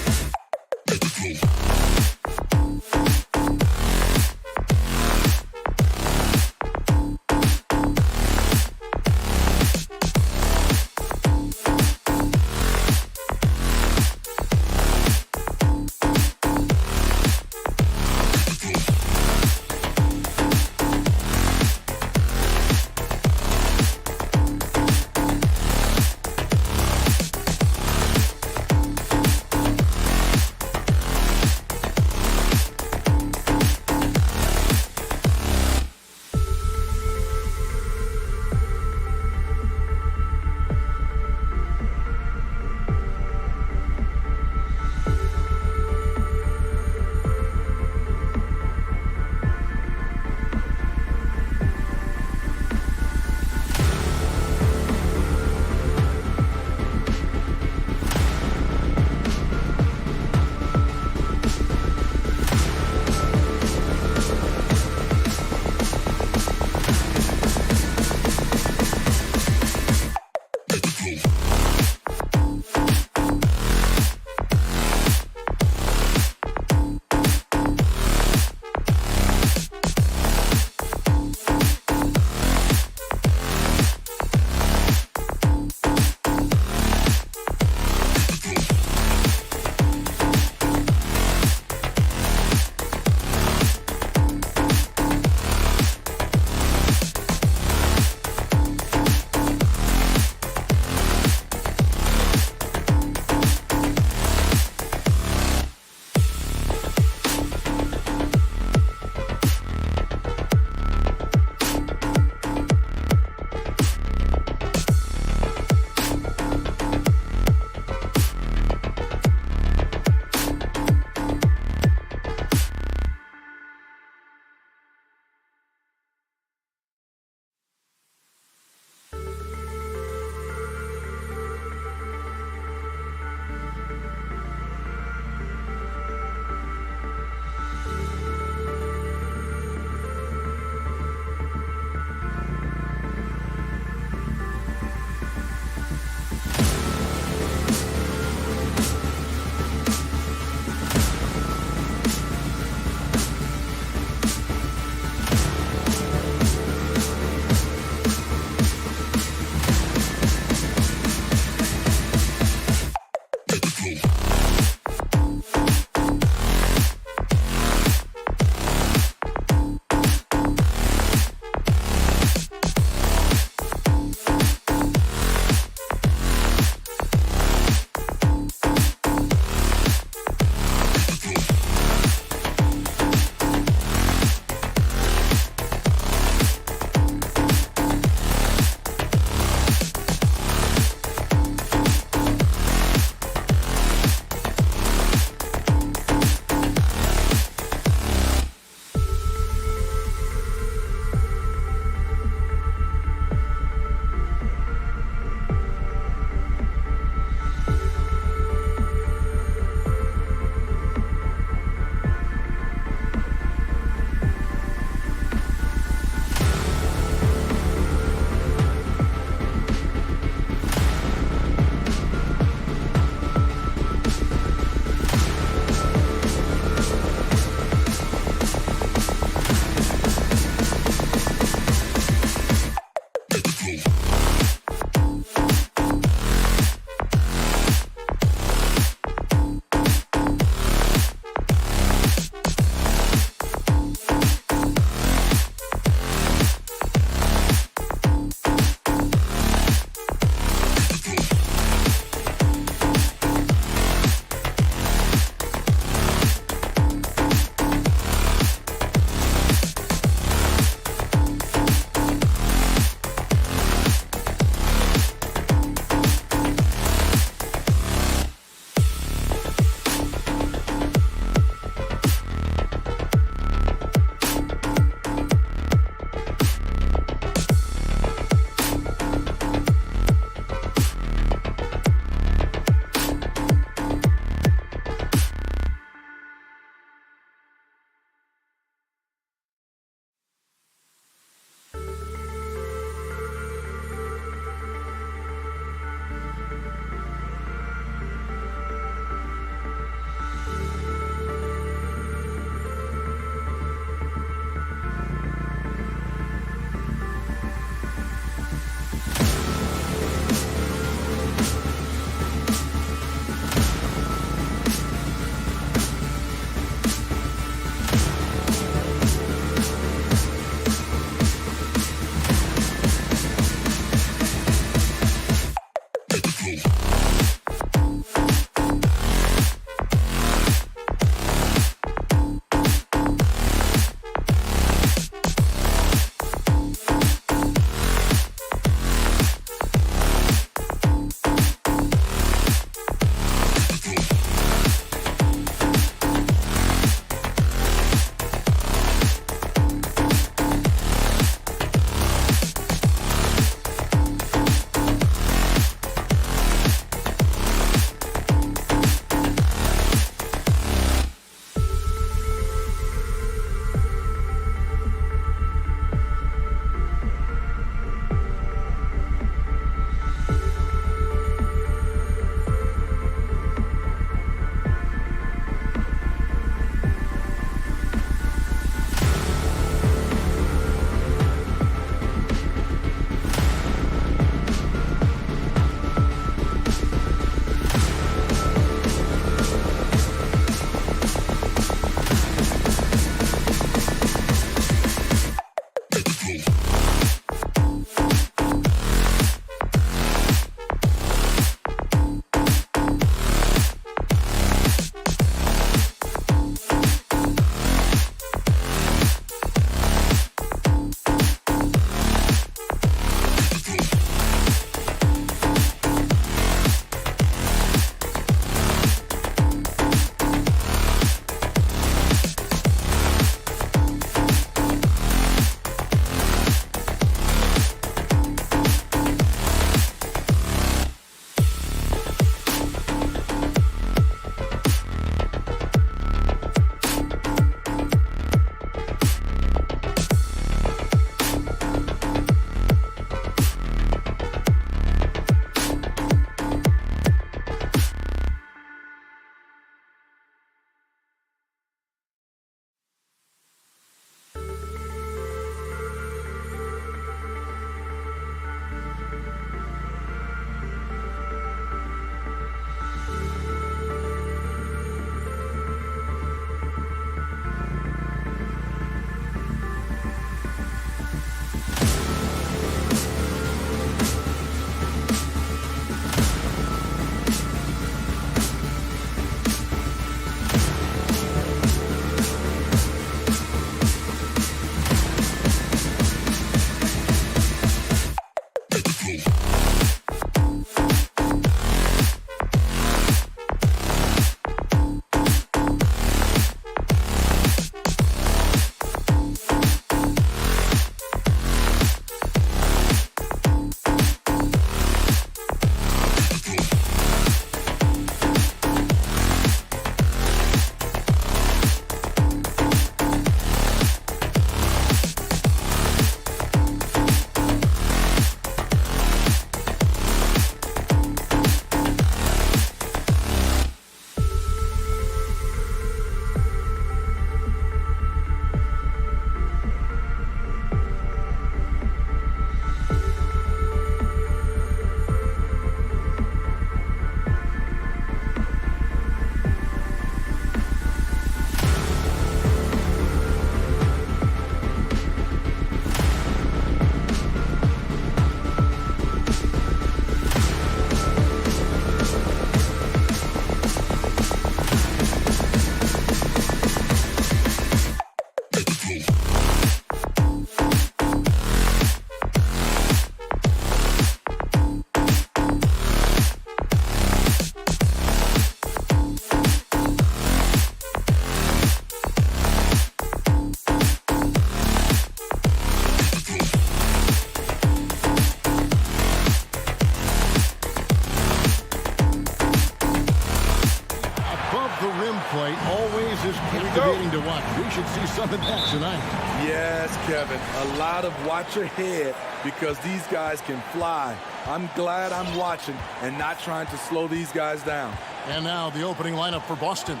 the rim play always is captivating to watch. We should see some of that tonight.
Yes, Kevin. A lot of watch ahead because these guys can fly. I'm glad I'm watching and not trying to slow these guys down.
And now the opening lineup for Boston.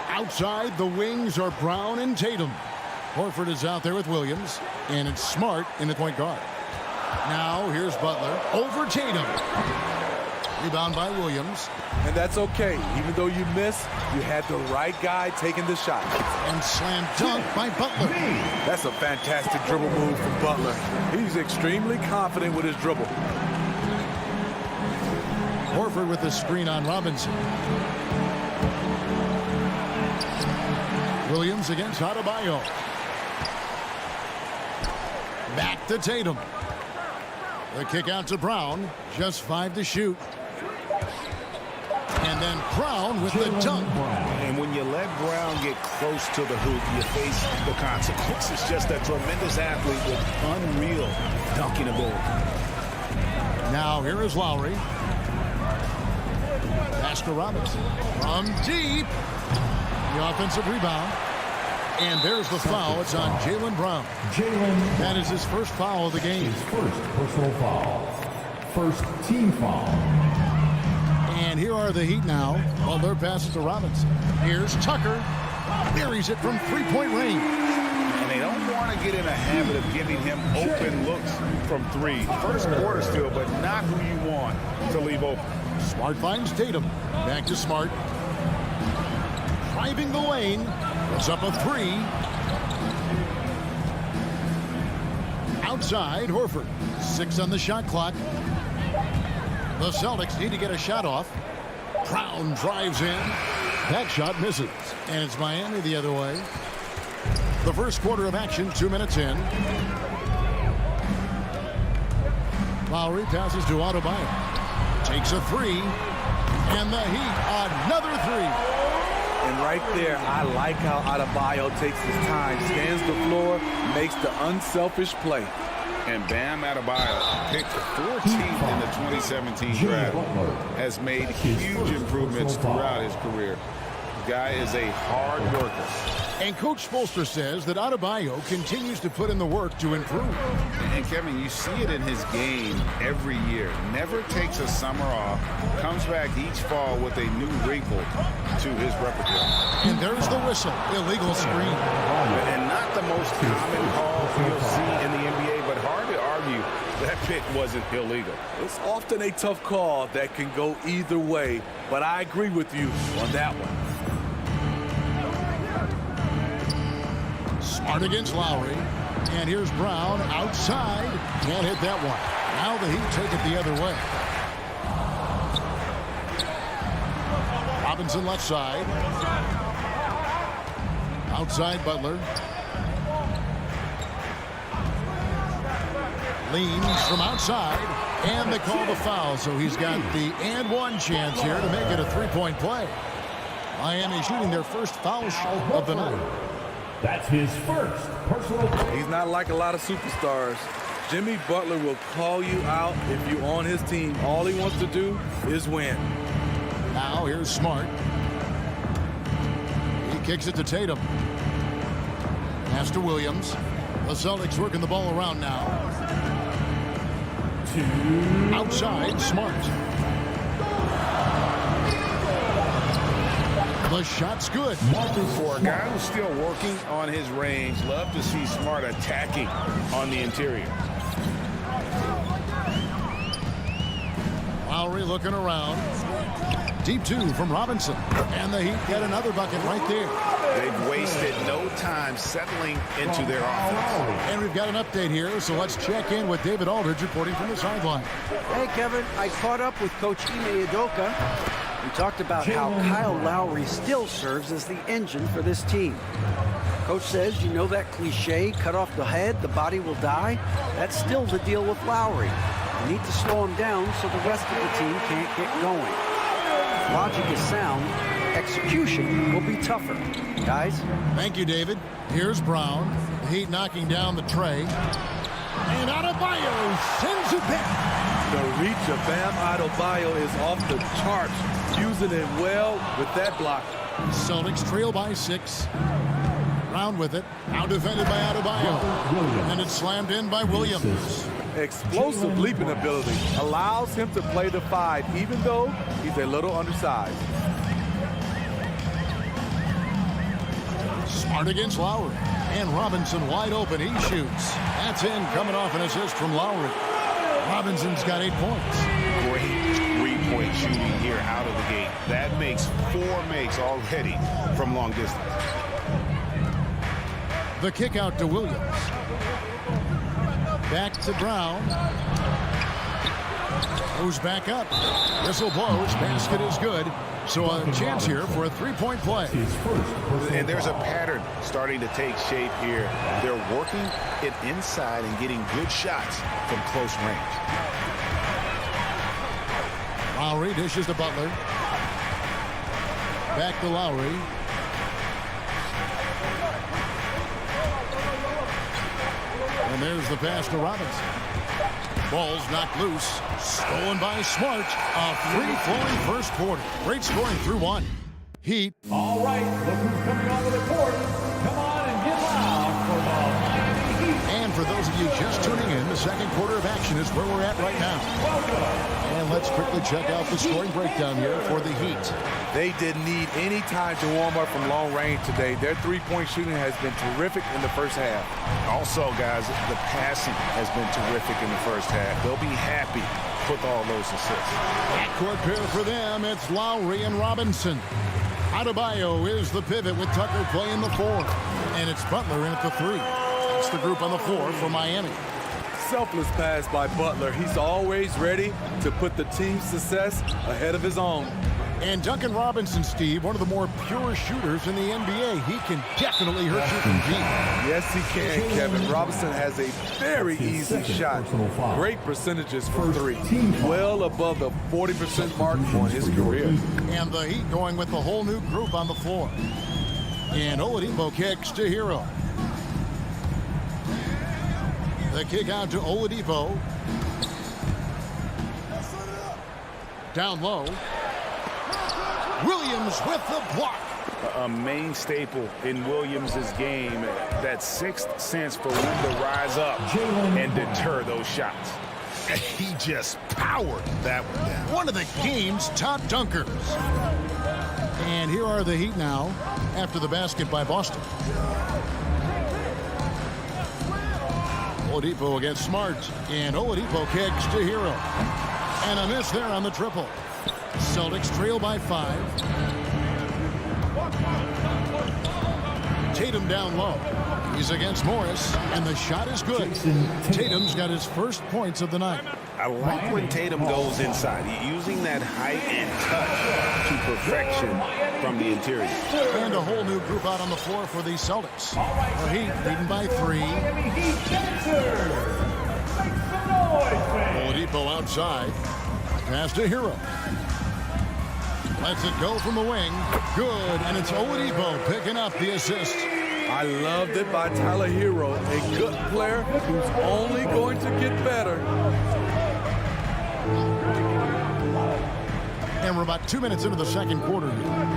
Outside, the wings are Brown and Tatum. Horford is out there with Williams, and it's Smart in the point guard. Now here's Butler over Tatum. Rebound by Williams.
And that's okay. Even though you miss, you had the right guy taking the shot.
And slam dunk by Butler.
That's a fantastic dribble move from Butler. He's extremely confident with his dribble.
Horford with the screen on Robinson. Williams against Adebayo. Back to Tatum. The kick out to Brown. Just 5 to shoot. And then Brown with the dunk.
And when you let Brown get close to the hoop, you face the consequences. Just a tremendous athlete with unreal dunking ability.
Now here is Lowry. Pass to Robinson. From deep. The offensive rebound. And there's the foul. It's on Jaylen Brown. That is his first foul of the game.
His first personal foul. First team foul.
And here are the Heat now. Butler passes to Robinson. Here's Tucker. Buries it from three-point range.
And they don't want to get in a habit of giving him open looks from three. First quarter still, but not who you want to leave open.
Smart finds Tatum. Back to Smart. Driving the lane. Puts up a three. Outside, Horford. 6 on the shot clock. The Celtics need to get a shot off. Brown drives in. That shot misses. And it's Miami the other way. The first quarter of action, 2 minutes in. Lowry passes to Adebayo. Takes a three. And the Heat, another three.
And right there, I like how Adebayo takes his time, scans the floor, makes the unselfish play.
And Bam Adebayo, picked 14th in the 2017 draft, has made huge improvements throughout his career. The guy is a hard worker.
And Coach Spoelstra says that Adebayo continues to put in the work to improve.
And Kevin, you see it in his game every year. Never takes a summer off. Comes back each fall with a new wrinkle to his repertoire.
And there's the whistle. Illegal screen.
And not the most common call you'll see in the NBA, but hard to argue that pick wasn't illegal.
It's often a tough call that can go either way, but I agree with you on that one.
Smart against Lowry. And here's Brown outside. Can't hit that one. Now the Heat take it the other way. Robinson left side. Outside Butler. Leans from outside. And they call the foul. So he's got the and one chance here to make it a three-point play. Miami shooting their first foul shot of the night.
That's his first personal.
He's not like a lot of superstars. Jimmy Butler will call you out if you're on his team. All he wants to do is win.
Now here's Smart. He kicks it to Tatum. Pass to Williams. The Celtics working the ball around now. Outside, Smart. The shot's good.
For a guy who's still working on his range, love to see Smart attacking on the interior.
Lowry looking around. Deep two from Robinson. And the Heat get another bucket right there.
They've wasted no time settling into their offense.
And we've got an update here, so let's check in with David Aldridge reporting from the sideline.
Hey, Kevin, I caught up with Coach Ime Udoka. We talked about how Kyle Lowry still serves as the engine for this team. Coach says, you know that cliche, cut off the head, the body will die? That's still the deal with Lowry. You need to slow him down so the rest of the team can't get going. Logic is sound. Execution will be tougher. Guys?
Thank you, David. Here's Brown. The Heat knocking down the tray. And Adebayo sends it back.
The reach of Bam Adebayo is off the charts. Using it well with that block.
Celtics trail by 6. Brown with it. Now defended by Adebayo. And it's slammed in by Williams.
Explosive leaping ability allows him to play the 5, even though he's a little undersized.
Smart against Lowry. And Robinson wide open. He shoots. That's in, coming off an assist from Lowry. Robinson's got 8 points.
Great three-point shooting here out of the gate. That makes 4 makes already from long distance.
The kick out to Williams. Back to Brown. Goes back up. Whistle blows. Basket is good. So a chance here for a 3-point play.
And there's a pattern starting to take shape here. They're working it inside and getting good shots from close range.
Lowry dishes to Butler. Back to Lowry. And there's the pass to Robinson. Ball's knocked loose. Stolen by Smart. A free-flowing first quarter. Great scoring through 1. Heat.
All right, look who's coming onto the court. Come on and get loud for the Miami Heat.
And for those of you just tuning in, the second quarter of action is where we're at right now. And let's quickly check out the scoring breakdown here for the Heat.
They didn't need any time to warm up from long range today. Their 3-point shooting has been terrific in the first half.
Also, guys, the passing has been terrific in the first half. They'll be happy with all those assists.
Backcourt pair for them, it's Lowry and Robinson. Adebayo is the pivot with Tucker playing the 4. And it's Butler in at the 3. That's the group on the floor for Miami.
Selfless pass by Butler. He's always ready to put the team's success ahead of his own.
And Duncan Robinson, Steve, one of the more pure shooters in the NBA. He can definitely hurt you from deep.
Yes, he can, Kevin. Robinson has a very easy shot. Great percentages for 3. Well above the 40% mark on his career.
And the Heat going with the whole new group on the floor. And Oladipo kicks to Hero. The kick out to Oladipo. Down low. Williams with the block.
A main staple in Williams' game, that 6th sense for when to rise up and deter those shots.
He just powered that one down.
One of the game's top dunkers. And here are the Heat now after the basket by Boston. Oladipo against Smart. And Oladipo kicks to Hero. And a miss there on the triple. Celtics trail by 5. Tatum down low. He's against Morris, and the shot is good. Tatum's got his first points of the night.
I like when Tatum goes inside, using that height and touch to perfection from the interior.
And a whole new group out on the floor for the Celtics. The Heat leading by 3. Oladipo outside. Pass to Hero. Lets it go from the wing. Good, and it's Oladipo picking up the assist.
I loved it by Tyler Hero, a good player who's only going to get better.
And we're about 2 minutes into the second quarter here.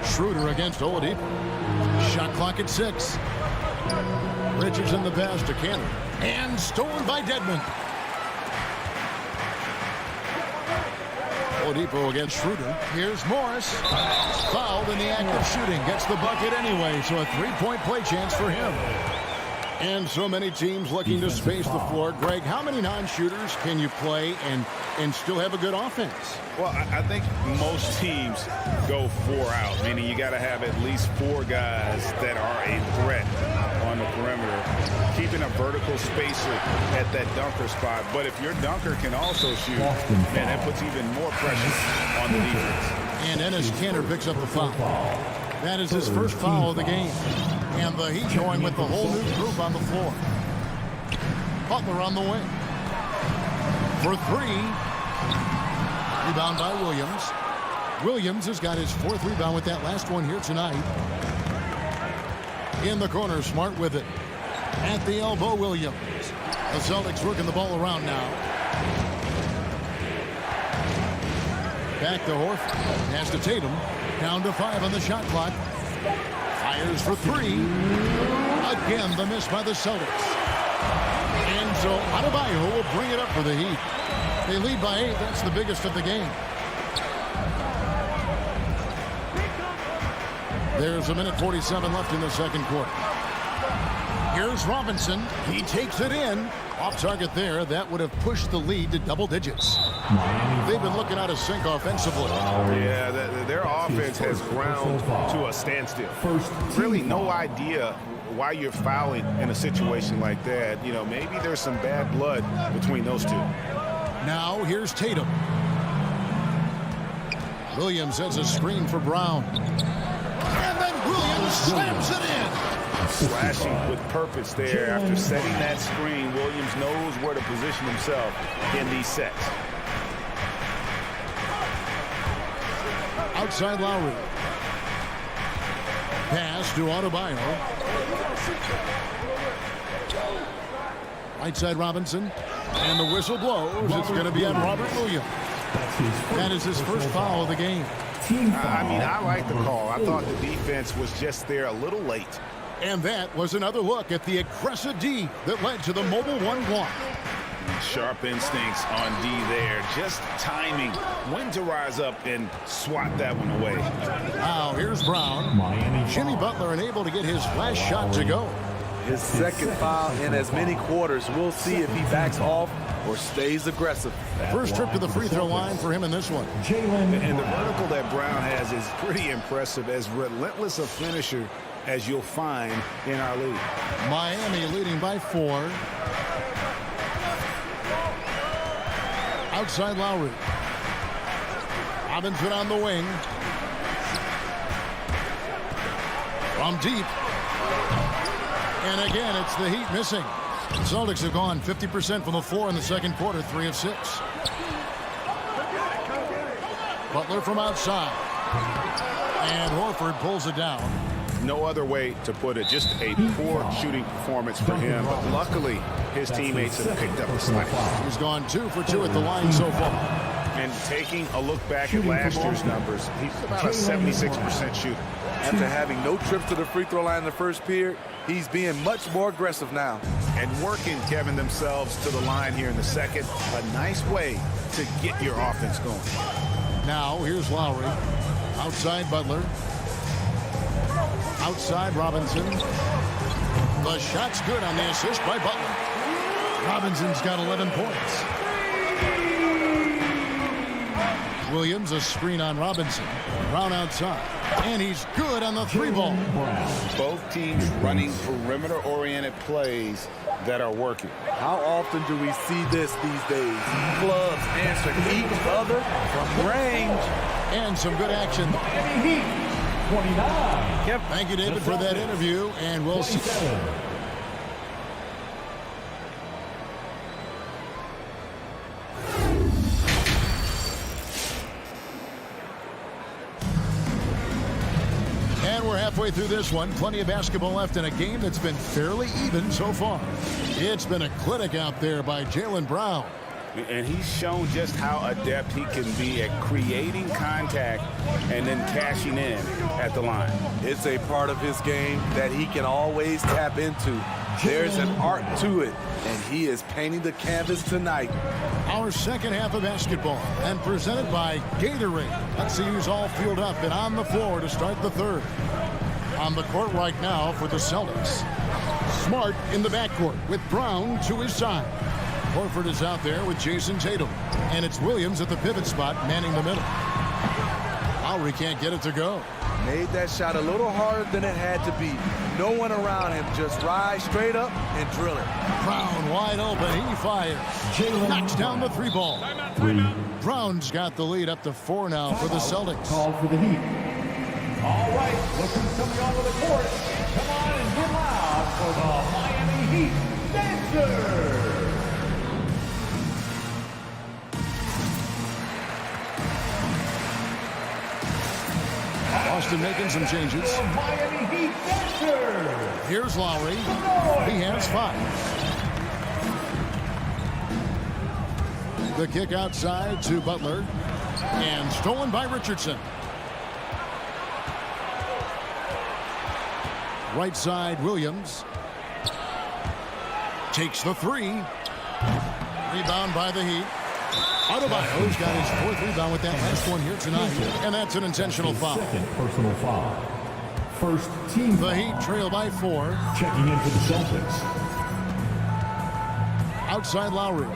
Schroeder against Oladipo. Shot clock at 6. Richardson the pass to Cannon. And stolen by Dedmon. Oladipo against Schroeder. Here's Morris. Fouled in the act of shooting. Gets the bucket anyway, so a 3-point play chance for him. And so many teams looking to space the floor. Greg, how many non-shooters can you play and still have a good offense?
Well, I think most teams go 4 out, meaning you got to have at least 4 guys that are a threat on the perimeter, keeping a vertical spacer at that dunker spot. But if your dunker can also shoot, man, that puts even more pressure on the defense.
And Enes Kanter picks up the foul. That is his first foul of the game. And the Heat going with the whole new group on the floor. Butler on the wing. For 3. Rebound by Williams. Williams has got his 4th rebound with that last one here tonight. In the corner, Smart with it. At the elbow, Williams. The Celtics working the ball around now. Back to Horford. Pass to Tatum. Down to 5 on the shot clock. Fires for 3. Again, the miss by the Celtics. And so Adebayo will bring it up for the Heat. They lead by 8. That's the biggest of the game. There's 1:47 left in the second quarter. Here's Robinson. He takes it in. Off target there. That would have pushed the lead to double digits. They've been looking out of sync offensively.
Yeah, their offense has ground to a standstill. Really no idea why you're fouling in a situation like that. You know, maybe there's some bad blood between those two.
Now here's Tatum. Williams sets a screen for Brown. And then Williams slams it in.
Slashing with purpose there. After setting that screen, Williams knows where to position himself in these sets.
Outside Lowry. Pass to Adebayo. Right side Robinson. And the whistle blows. It's going to be on Robert Williams. That is his first foul of the game.
I mean, I like the call. I thought the defense was just there a little late.
And that was another look at the aggressive D that led to the mobile 1 block.
Sharp instincts on D there. Just timing when to rise up and swat that one away.
Now here's Brown. Jimmy Butler unable to get his last shot to go.
His second foul in as many quarters. We'll see if he backs off or stays aggressive.
First trip to the free throw line for him in this one.
And the vertical that Brown has is pretty impressive. As relentless a finisher as you'll find in our league.
Miami leading by 4. Outside Lowry. Robinson on the wing. From deep. And again, it's the Heat missing. The Celtics have gone 50% from the floor in the second quarter, 3 of 6. Butler from outside. And Horford pulls it down.
No other way to put it. Just a poor shooting performance for him. But luckily, his teammates have picked up the slack.
He's gone 2 for 2 at the line so far.
And taking a look back at last year's numbers, he's about a 76% shooter.
After having no trips to the free throw line in the first period, he's being much more aggressive now.
And working, Kevin, themselves to the line here in the second. A nice way to get your offense going.
Now, here's Lowry. Outside Butler. Outside Robinson. The shot's good on the assist by Butler. Robinson's got 11 points. Williams, a screen on Robinson. Brown outside. And he's good on the 3-ball.
Both teams running perimeter-oriented plays that are working.
How often do we see this these days? Clubs answering each other from range.
And some good action.
29.
Thank you, David, for that interview, and we'll see. And we're halfway through this one. Plenty of basketball left in a game that's been fairly even so far. It's been a clinic out there by Jaylen Brown.
And he's shown just how adept he can be at creating contact and then cashing in at the line.
It's a part of his game that he can always tap into. There's an art to it, and he is painting the canvas tonight.
Our second half of basketball, and presented by Gatorade. Let's see who's all fueled up and on the floor to start the third. On the court right now for the Celtics. Smart in the backcourt with Brown to his side. Horford is out there with Jason Tatum. And it's Williams at the pivot spot, manning the middle. Lowry can't get it to go.
Made that shot a little harder than it had to be. No one around him. Just rise straight up and drill it.
Brown wide open. He fires. Knocks down the 3-ball. Brown's got the lead up to 4 now for the Celtics.
Call for the Heat. All right, look who's coming onto the court. Come on and get loud for the Miami Heat Dancers.
Boston making some changes.
Miami Heat Dancers.
Here's Lowry. He has 5. The kick outside to Butler. And stolen by Richardson. Right side, Williams. Takes the three. Rebound by the Heat. Adebayo's got his 4th rebound with that last one here tonight. And that's an intentional foul.
Second personal foul. First team
The Heat trail by 4.
checking in for the Celtics.
Outside Lowry.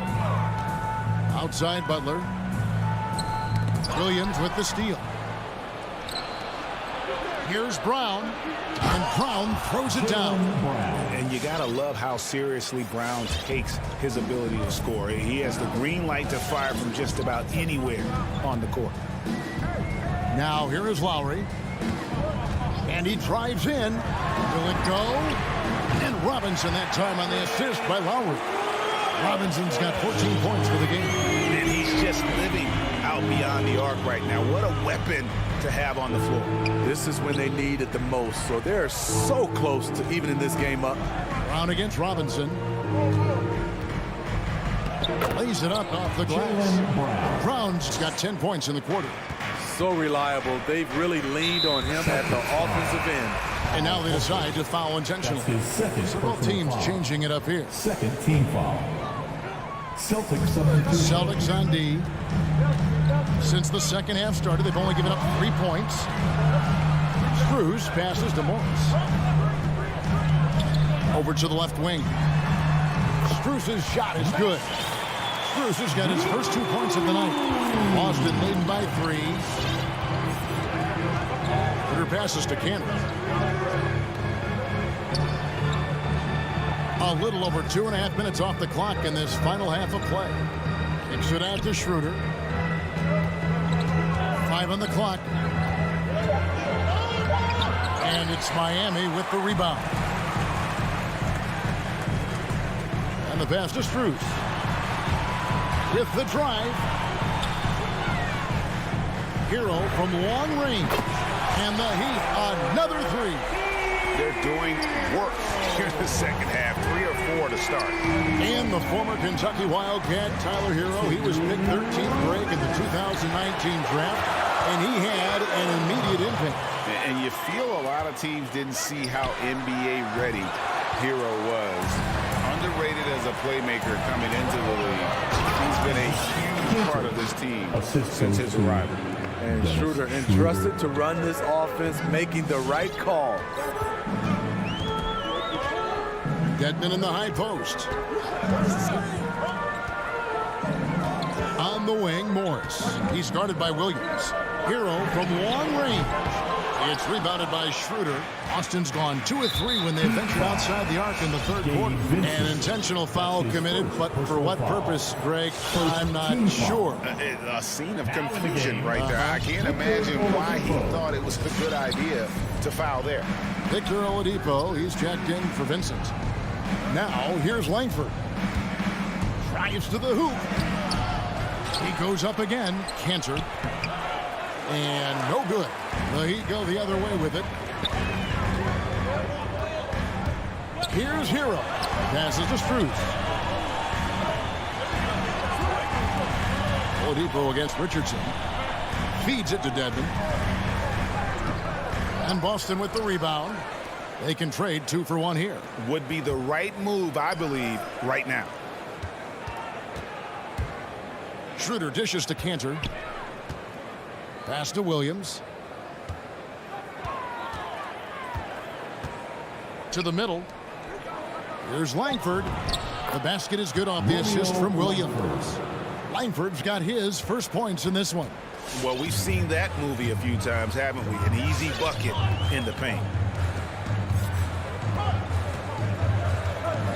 Outside Butler. Williams with the steal. Here's Brown. And Brown throws it down.
And you got to love how seriously Brown takes his ability to score. He has the green light to fire from just about anywhere on the court.
Now here is Lowry. And he drives in. Will it go? And Robinson that time on the assist by Lowry. Robinson's got 14 points for the game.
And he's just living out beyond the arc right now. What a weapon to have on the floor.
This is when they need it the most. So they're so close to evening this game up.
Brown against Robinson. Lays it up off the glass. Brown's got 10 points in the quarter.
So reliable. They've really leaned on him at the offensive end.
And now they decide to foul intentionally. So both teams changing it up here.
Second team foul.
Celtics on D. Since the second half started, they've only given up 3 points. Strus passes to Morris. Over to the left wing. Strus's shot is good. Strus has got his first 2 points of the night. Boston leading by 3. Her passes to Cannon. A little over 2.5 minutes off the clock in this final half of play. Kicks it out to Schroeder. 5 on the clock. And it's Miami with the rebound. And the pass to Strus. With the drive. Hero from long range. And the Heat, another 3.
They're doing work here in the second half. 3 or 4 to start.
And the former Kentucky Wildcat, Tyler Hero, he was picked 13th break in the 2019 draft, and he had an immediate impact.
And you feel a lot of teams didn't see how NBA ready Hero was. Underrated as a playmaker coming into the league. He's been a huge part of this team since his arrival.
And Schroeder entrusted to run this offense, making the right call.
Dedmon in the high post. On the wing, Morris. He's guarded by Williams. Hero from long range. It's rebounded by Schroeder. Austin's gone 2 of 3 when they ventured outside the arc in the third quarter. An intentional foul committed, but for what purpose, Greg, I'm not sure.
A scene of confusion right there. I can't imagine why he thought it was a good idea to foul there.
Victor Oladipo, he's checked in for Vincent. Now, here's Langford. Drives to the hoop. He goes up again. Cantor. And no good. The Heat go the other way with it. Here's Hero. Passes to Strus. Oladipo against Richardson. Feeds it to Dedmon. And Boston with the rebound. They can trade 2 for 1 here.
Would be the right move, I believe, right now.
Schroeder dishes to Cantor. Pass to Williams. To the middle. Here's Langford. The basket is good off the assist from Williams. Langford's got his first points in this one.
Well, we've seen that movie a few times, haven't we? An easy bucket in the paint.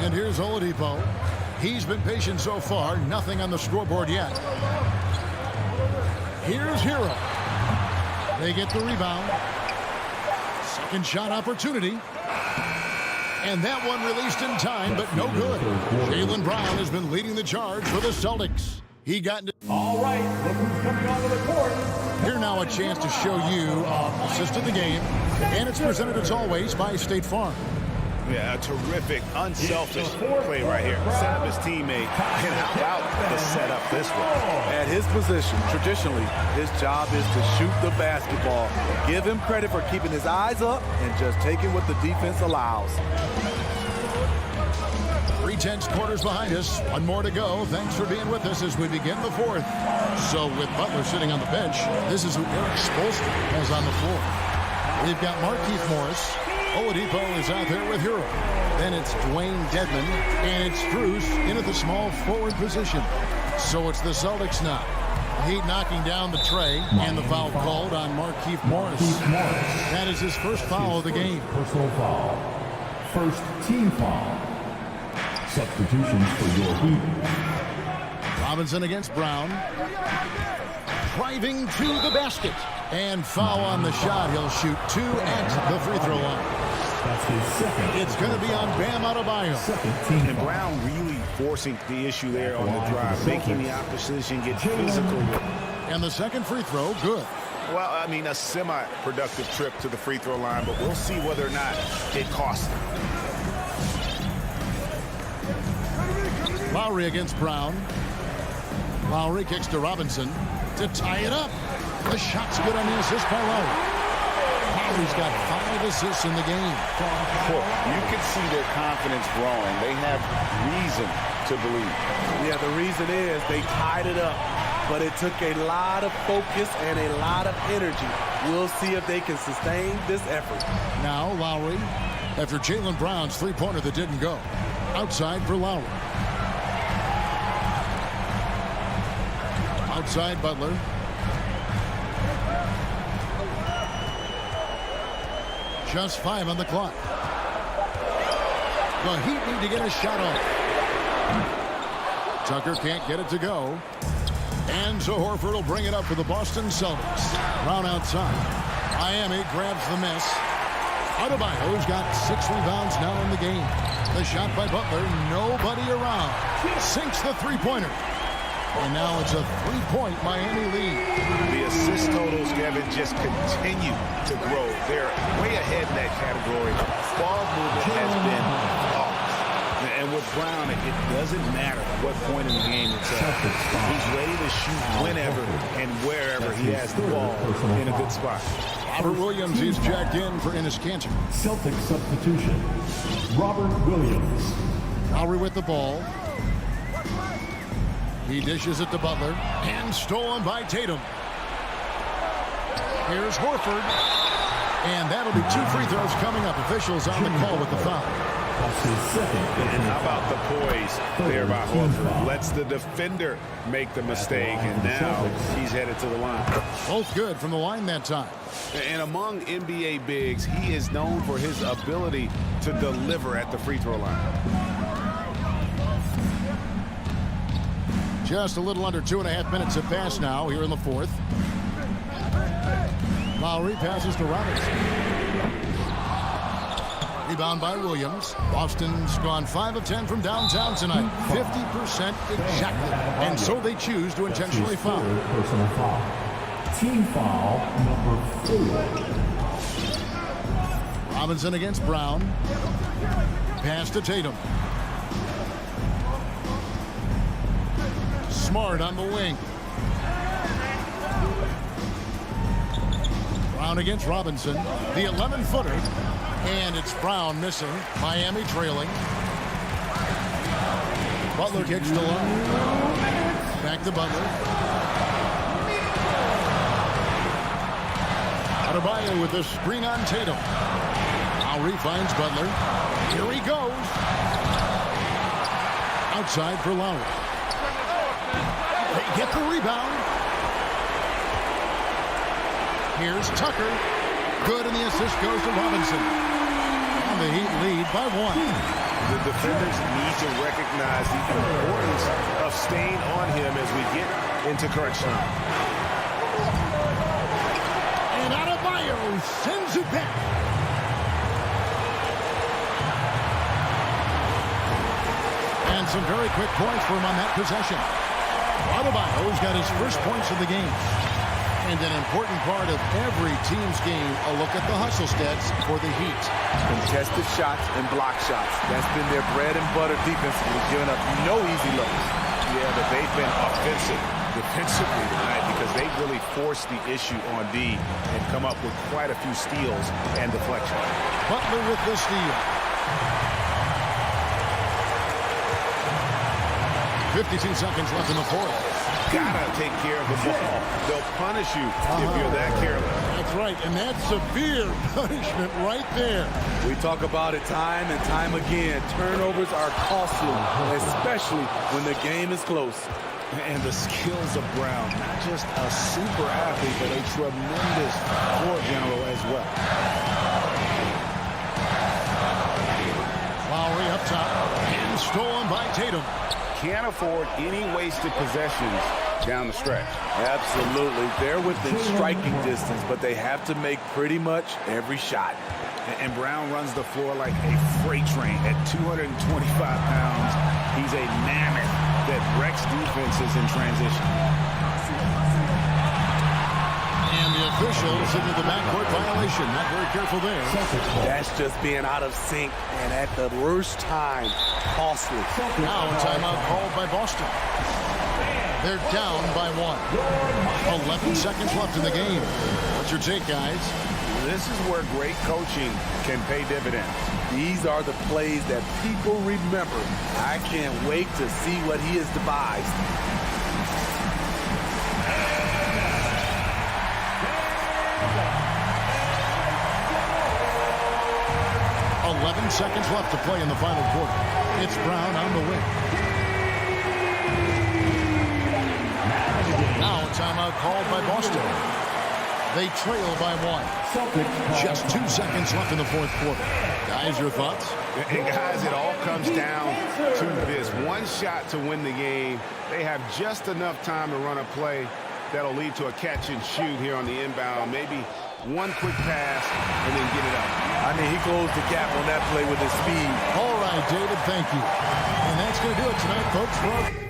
And here's Oladipo. He's been patient so far. Nothing on the scoreboard yet. Here's Hero. They get the rebound. Second shot opportunity. And that one released in time, but no good. Jaylen Brown has been leading the charge for the Celtics. He got into...
All right, look who's coming onto the court.
Here now a chance to show you assist of the game. And it's presented as always by State Farm.
Yeah, a terrific, unselfish play right here. Set up his teammate. And how about the setup this one?
At his position, traditionally, his job is to shoot the basketball. Give him credit for keeping his eyes up and just taking what the defense allows.
3/10 quarters behind us. One more to go. Thanks for being with us as we begin the fourth. So with Butler sitting on the bench, this is who Eric Spoelstra has on the floor. We've got Markieff Morris. Oladipo is out there with Hero. Then it's Dwayne Dedmon, and it's Strus in at the small forward position. So it's the Celtics now. Heat knocking down the tray, and the foul called on Markieff Morris. That is his first foul of the game.
Personal foul. First team foul. Substitutions for your Heat.
Robinson against Brown. Driving to the basket. And foul on the shot. He'll shoot 2 at the free throw line.
That's his second.
It's going to be on Bam Adebayo.
Second team
And Brown really forcing the issue there on the drive, making the opposition get physical.
And the second free throw, good.
Well, I mean, a semi-productive trip to the free throw line, but we'll see whether or not it costs him.
Lowry against Brown. Lowry kicks to Robinson to tie it up. The shot's good on the assist by Lowry. Lowry's got 5 assists in the game.
You can see their confidence growing. They have reason to believe.
Yeah, the reason is they tied it up, but it took a lot of focus and a lot of energy. We'll see if they can sustain this effort.
Now Lowry, after Jaylen Brown's three-pointer that didn't go. Outside for Lowry. Outside Butler. Just 5 on the clock. The Heat need to get a shot off. Tucker can't get it to go. And so Horford will bring it up for the Boston Celtics. Brown outside. Miami grabs the miss. Adebayo's got 6 rebounds now in the game. The shot by Butler, nobody around. Sinks the three-pointer. And now it's a 3-point Miami lead.
The assist totals, Kevin, just continue to grow. They're way ahead in that category. Ball movement has been off. And with Brown, it doesn't matter what point in the game it's at. He's ready to shoot whenever and wherever he has the ball in a good spot.
Robert Williams is jacked in for Enes Kanter.
Celtic substitution. Robert Williams.
Lowry with the ball. He dishes it to Butler. And stolen by Tatum. Here's Horford. And that'll be 2 free throws coming up. Officials on the call with the foul.
And how about the poise there by Horford? Lets the defender make the mistake, and now he's headed to the line.
Both good from the line that time.
And among NBA bigs, he is known for his ability to deliver at the free throw line.
Just a little under 2.5 minutes have passed now here in the fourth. Lowry passes to Robinson. Rebound by Williams. Boston's gone 5 of 10 from downtown tonight. 50% exactly. And so they choose to intentionally foul.
Personal foul. Team foul number 4.
Robinson against Brown. Pass to Tatum. Smart on the wing. Brown against Robinson. The 11-footer. And it's Brown missing. Miami trailing. Butler kicks to Lowry. Back to Butler. Adebayo with the screen on Tatum. Lowry finds Butler. Here he goes. Outside for Lowry. They get the rebound. Here's Tucker. Good, and the assist goes to Robinson. And the Heat lead by 1.
The defenders need to recognize the importance of staying on him as we get into crunch time.
And Adebayo sends it back. And some very quick points for him on that possession. Adebayo's got his first points of the game. And an important part of every team's game, a look at the hustle stats for the Heat.
Contested shots and block shots. That's been their bread and butter defensively, giving up no easy looks.
Yeah, but they've been offensive defensively tonight because they really forced the issue on D and come up with quite a few steals and deflections.
Butler with the steal. 52 seconds left in the fourth.
Gotta take care of the ball. They'll punish you if you're that careless.
That's right, and that's severe punishment right there.
We talk about it time and time again. Turnovers are costly, especially when the game is close.
And the skills of Brown, not just a super athlete, but a tremendous floor general as well.
Lowry up top, and stolen by Tatum.
Can't afford any wasted possessions down the stretch.
Absolutely. They're within striking distance, but they have to make pretty much every shot.
And Brown runs the floor like a freight train at 225 pounds. He's a mammoth that wrecks defenses in transition.
And the officials into the backcourt violation. Not very careful there.
That's just being out of sync and at the worst time, costly.
Now a timeout called by Boston. They're down by 1. 11 seconds left in the game. What's your take, guys?
This is where great coaching can pay dividends.
These are the plays that people remember. I can't wait to see what he has devised.
11 seconds left to play in the final quarter. It's Brown on the wing. Now a timeout called by Boston. They trail by 1. Just 2 seconds left in the fourth quarter. Guys, your thoughts?
And guys, it all comes down to this. One shot to win the game. They have just enough time to run a play that'll lead to a catch and shoot here on the inbound. Maybe one quick pass and then get it up.
I mean, he closed the gap on that play with his speed.
All right, David, thank you. And that's going to do it tonight, folks.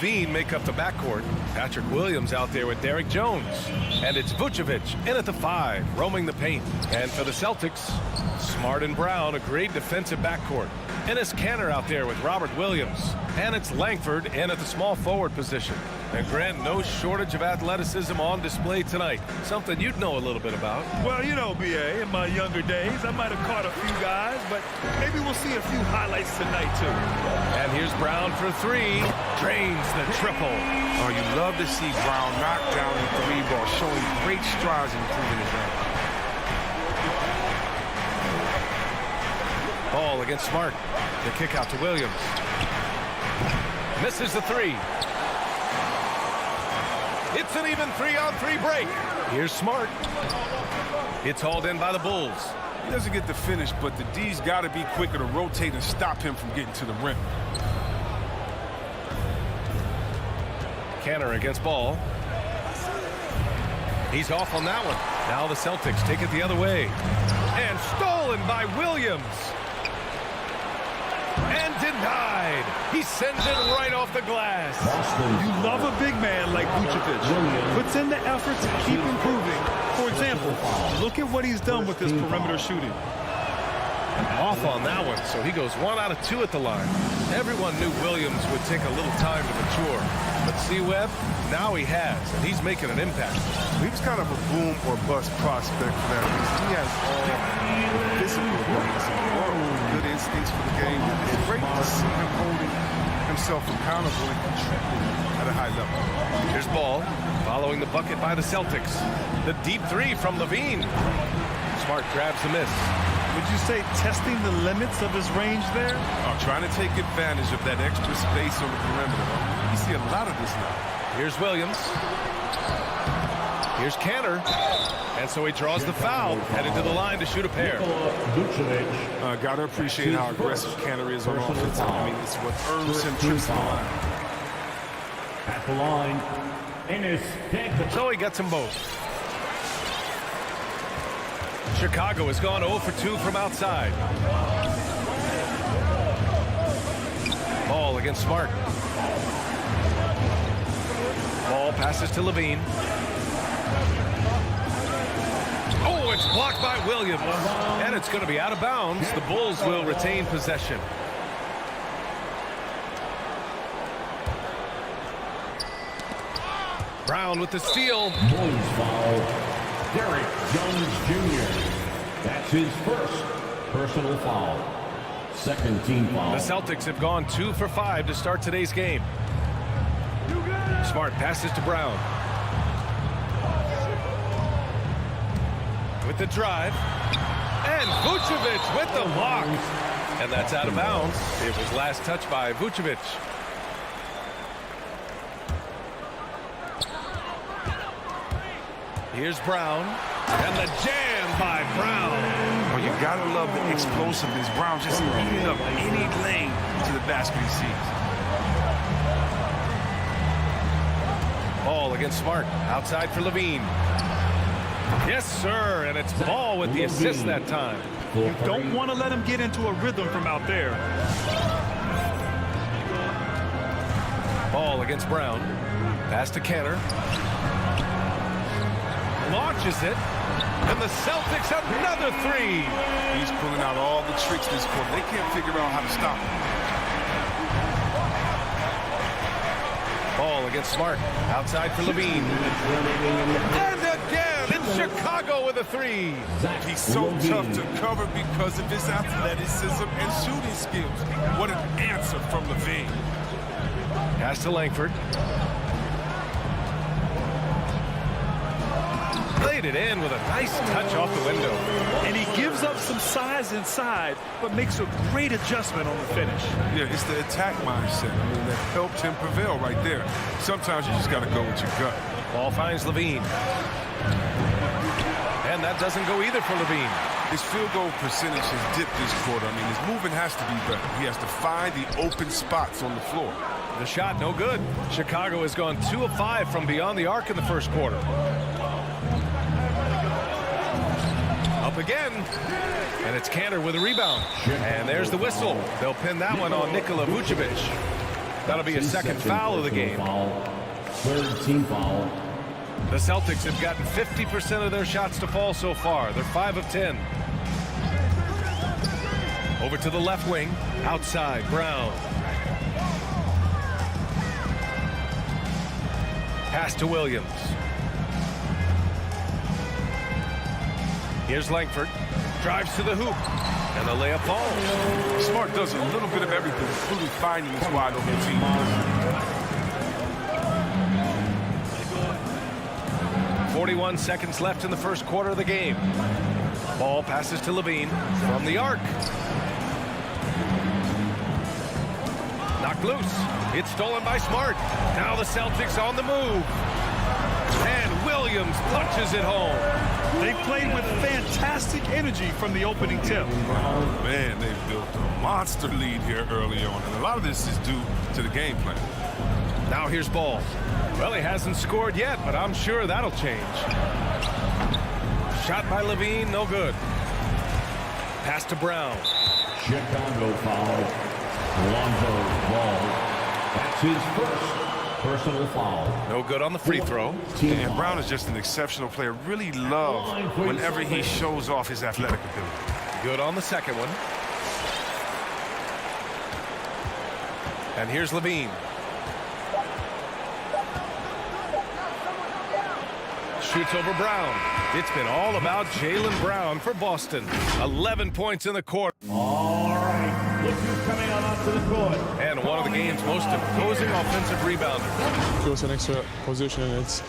Levine make up the backcourt. Patrick Williams out there with Derek Jones. And it's Vucevic in at the 5, roaming the paint. And for the Celtics, Smart and Brown, a great defensive backcourt. Enes Kanter out there with Robert Williams. And it's Langford in at the small forward position. And Grant, no shortage of athleticism on display tonight. Something you'd know a little bit about.
Well, you know, B.A., in my younger days, I might have caught a few guys, but maybe we'll see a few highlights tonight, too.
And here's Brown for 3. Drains the triple.
Oh, you love to see Brown knock down the 3 ball, showing great strides in improving his range.
Ball against Smart. The kick out to Williams. Misses the 3. It's an even 3-on-3 break. Here's Smart. It's hauled in by the Bulls.
He doesn't get the finish, but the D's got to be quicker to rotate and stop him from getting to the rim.
Kanter against Ball. He's off on that one. Now the Celtics take it the other way. And stolen by Williams. And denied. He sends it right off the glass.
You love a big man like Vucevic. Puts in the effort to keep improving. For example, look at what he's done with his perimeter shooting.
Off on that one, so he goes 1 out of 2 at the line. Everyone knew Williams would take a little time to mature. But see, Webb, now he has, and he's making an impact.
He was kind of a boom or bust prospect for that reason. He has all the physical abilities in the world, good instincts for the game. It's great to see him holding himself accountable and contributing at a high level.
Here's Ball, following the bucket by the Celtics. The deep 3 from Levine. Smart grabs the miss.
Would you say testing the limits of his range there?
Trying to take advantage of that extra space on the perimeter. You see a lot of this now.
Here's Williams. Here's Kanter. And so he draws the foul, headed to the line to shoot a pair.
Got to appreciate how aggressive Kanter is on offense. I mean, it's what earns him trips to the line.
At the line,
so he gets them both. Chicago has gone 0 for 2 from outside. Ball against Smart. Ball passes to Levine. Oh, it's blocked by Williams. And it's going to be out of bounds. The Bulls will retain possession. Brown with the steal.
Bulls foul. Derek Jones Jr. That's his first personal foul. Second team foul.
The Celtics have gone 2 for 5 to start today's game. Smart passes to Brown. With the drive. And Vucevic with the block. And that's out of bounds. It was last touched by Vucevic. Here's Brown. And the jam by Brown.
Well, you gotta love the explosiveness. Brown just eating up any lane to the basket he sees.
Ball against Smart. Outside for Levine. Yes, sir. And it's Ball with the assist that time.
You don't want to let him get into a rhythm from out there.
Ball against Brown. Pass to Kanter. Launches it. And the Celtics another 3.
He's pulling out all the tricks this quarter. They can't figure out how to stop him.
Ball against Smart. Outside for Levine. And again, it's Chicago with a 3.
He's so tough to cover because of his athleticism and shooting skills. What an answer from Levine.
Pass to Langford. Played it in with a nice touch off the window.
And he gives up some size inside, but makes a great adjustment on the finish.
Yeah, it's the attack mindset. I mean, that helped him prevail right there. Sometimes you just got to go with your gut.
Ball finds Levine. And that doesn't go either for Levine.
His field goal percentage has dipped this quarter. I mean, his movement has to be better. He has to find the open spots on the floor.
The shot, no good. Chicago has gone 2 of 5 from beyond the arc in the first quarter. Up again. And it's Kanter with a rebound. And there's the whistle. They'll pin that one on Nikola Vucevic. That'll be a second foul of the game.
Third team foul.
The Celtics have gotten 50% of their shots to fall so far. They're 5 of 10. Over to the left wing. Outside, Brown. Pass to Williams. Here's Langford. Drives to the hoop. And the layup falls.
Smart does a little bit of everything, including finding his wide open team.
41 seconds left in the first quarter of the game. Ball passes to Levine from the arc. Knocked loose. It's stolen by Smart. Now the Celtics on the move. And Williams punches it home.
They played with fantastic energy from the opening tip.
Man, they've built a monster lead here early on, and a lot of this is due to the game plan.
Now here's Ball. Well, he hasn't scored yet, but I'm sure that'll change. Shot by Levine, no good. Pass to Brown.
Chicago foul. Lonzo Ball. That's his first personal foul.
No good on the free throw.
And Brown is just an exceptional player. Really love whenever he shows off his athletic ability.
Good on the second one. And here's Levine. Shoots over Brown. It's been all about Jaylen Brown for Boston. 11 points in the court.
All right, look who's coming on onto the court.
And one of the game's most imposing offensive rebounders.
Feels an extra position. It's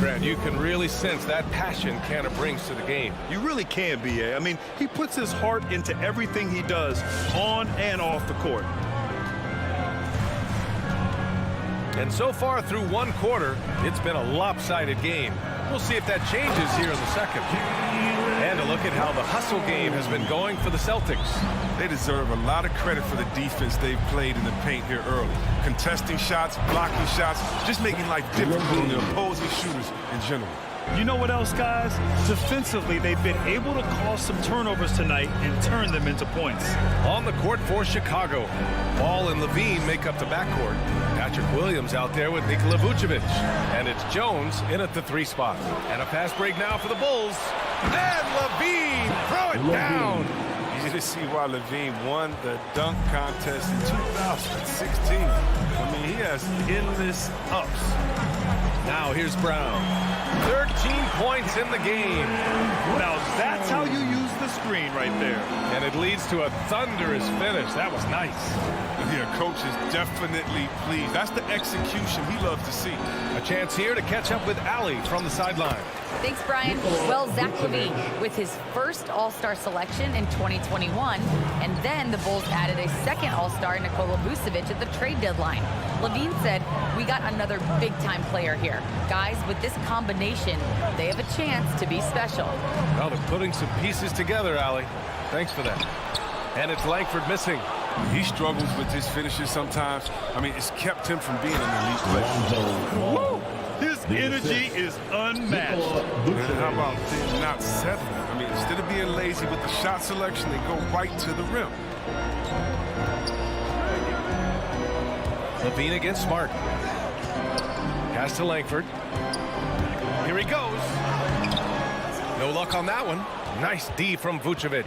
Grant, you can really sense that passion Canna brings to the game.
You really can, B.A. I mean, he puts his heart into everything he does on and off the court.
And so far through one quarter, it's been a lopsided game. We'll see if that changes here in the second. And a look at how the hustle game has been going for the Celtics.
They deserve a lot of credit for the defense they've played in the paint here early. Contesting shots, blocking shots, just making life difficult on the opposing shooters in general.
You know what else, guys? Defensively, they've been able to cause some turnovers tonight and turn them into points.
On the court for Chicago, Ball and Levine make up the backcourt. Patrick Williams out there with Nikola Vucevic. And it's Jones in at the 3 spot. And a fast break now for the Bulls. And Levine throw it down.
Easy to see why Levine won the dunk contest in 2016. I mean, he has endless ups.
Now here's Brown. 13 points in the game.
Now that's how you use the screen right there.
And it leads to a thunderous finish. That was nice.
Yeah, coach is definitely pleased. That's the execution he loves to see.
A chance here to catch up with Allie from the sideline.
Thanks, Brian. Well, Zach Levine with his first All-Star selection in 2021, and then the Bulls added a second All-Star, Nikola Vucevic, at the trade deadline. Levine said, "We got another big-time player here. Guys, with this combination, they have a chance to be special."
Well, they're putting some pieces together, Allie. Thanks for that. And it's Langford missing.
He struggles with his finishes sometimes. I mean, it's kept him from being an elite player.
Woo! His energy is unmatched.
And how about them not settling? I mean, instead of being lazy with the shot selection, they go right to the rim.
Levine against Smart. Pass to Langford. Here he goes. No luck on that one. Nice D from Vucevic.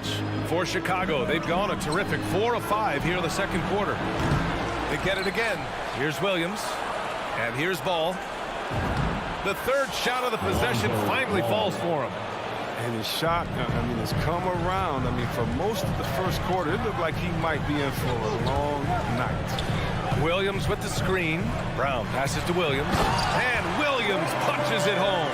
For Chicago, they've gone a terrific 4 of 5 here in the second quarter. They get it again. Here's Williams. And here's Ball. The third shot of the possession finally falls for him.
And his shot, I mean, has come around. I mean, for most of the first quarter, it looked like he might be in for a long night.
Williams with the screen. Brown passes to Williams. And Williams punches it home.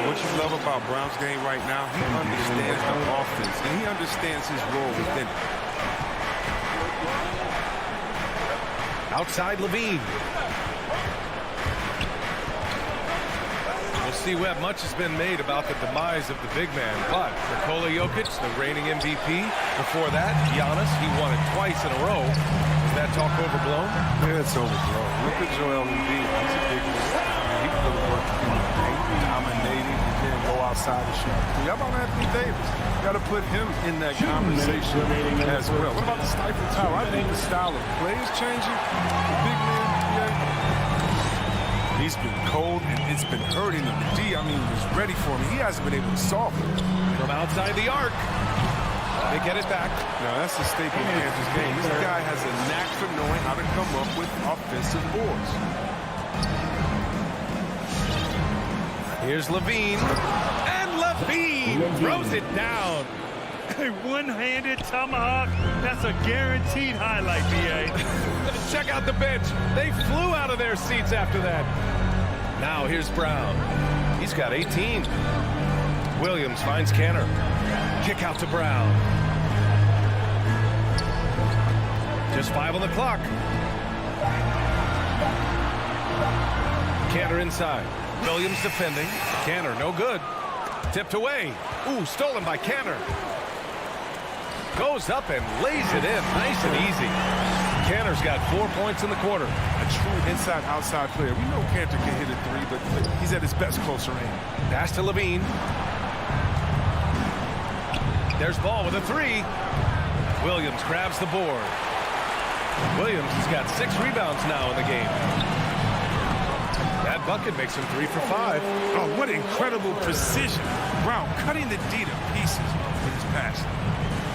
What you love about Brown's game right now, he understands the offense, and he understands his role within it.
Outside Levine. We'll see what much has been made about the demise of the big man, but Nikola Jokic, the reigning MVP. Before that, Giannis, he won it twice in a row. Is that talk overblown?
Yeah, it's overblown. Look at Joel Embiid. He's a big man. He put the work in the paint, dominating, and then go outside and shoot. How about Anthony Davis? You got to put him in that conversation as well. What about the stifle power? I think the style of play is changing. The big man, he's been cold and it's been hurting him. The D, I mean, was ready for him. He hasn't been able to solve it.
From outside the arc. They get it back.
Now, that's the staple of Kansas game. This guy has a knack for knowing how to come up with offensive boards.
Here's Levine. And Levine throws it down.
A one-handed tomahawk. That's a guaranteed highlight, B.A.
Check out the bench. They flew out of their seats after that. Now here's Brown. He's got 18. Williams finds Canner. Kick out to Brown. Just 5 on the clock. Canner inside. Williams defending. Canner, no good. Tipped away. Ooh, stolen by Canner. Goes up and lays it in. Nice and easy. Canner's got 4 points in the quarter.
A true inside-outside player. We know Cantor can hit a three, but he's at his best closer range.
Pass to Levine. There's Ball with a three. Williams grabs the board. Williams has got 6 rebounds now in the game. That bucket makes him 3 for 5.
Oh, what incredible precision. Brown cutting the D to pieces with his pass.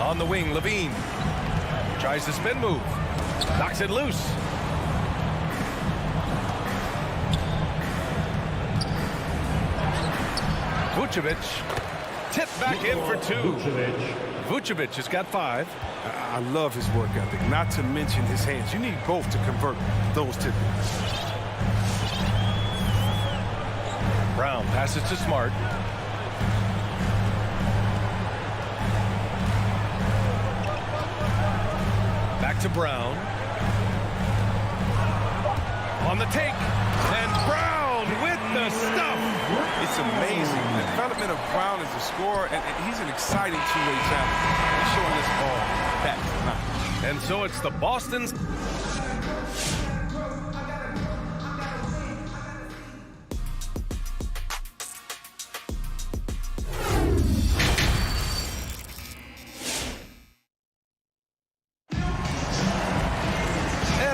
On the wing, Levine. Tries the spin move. Knocks it loose. Vucevic. Tipped back in for 2. Vucevic has got 5.
I love his work ethic, not to mention his hands. You need both to convert those tip-ins.
Brown passes to Smart. Back to Brown. On the take. And Brown with the stuff.
It's amazing. The development of Brown as a scorer, and he's an exciting two-way talent. He's showing us all that tonight.
And so it's the Boston's.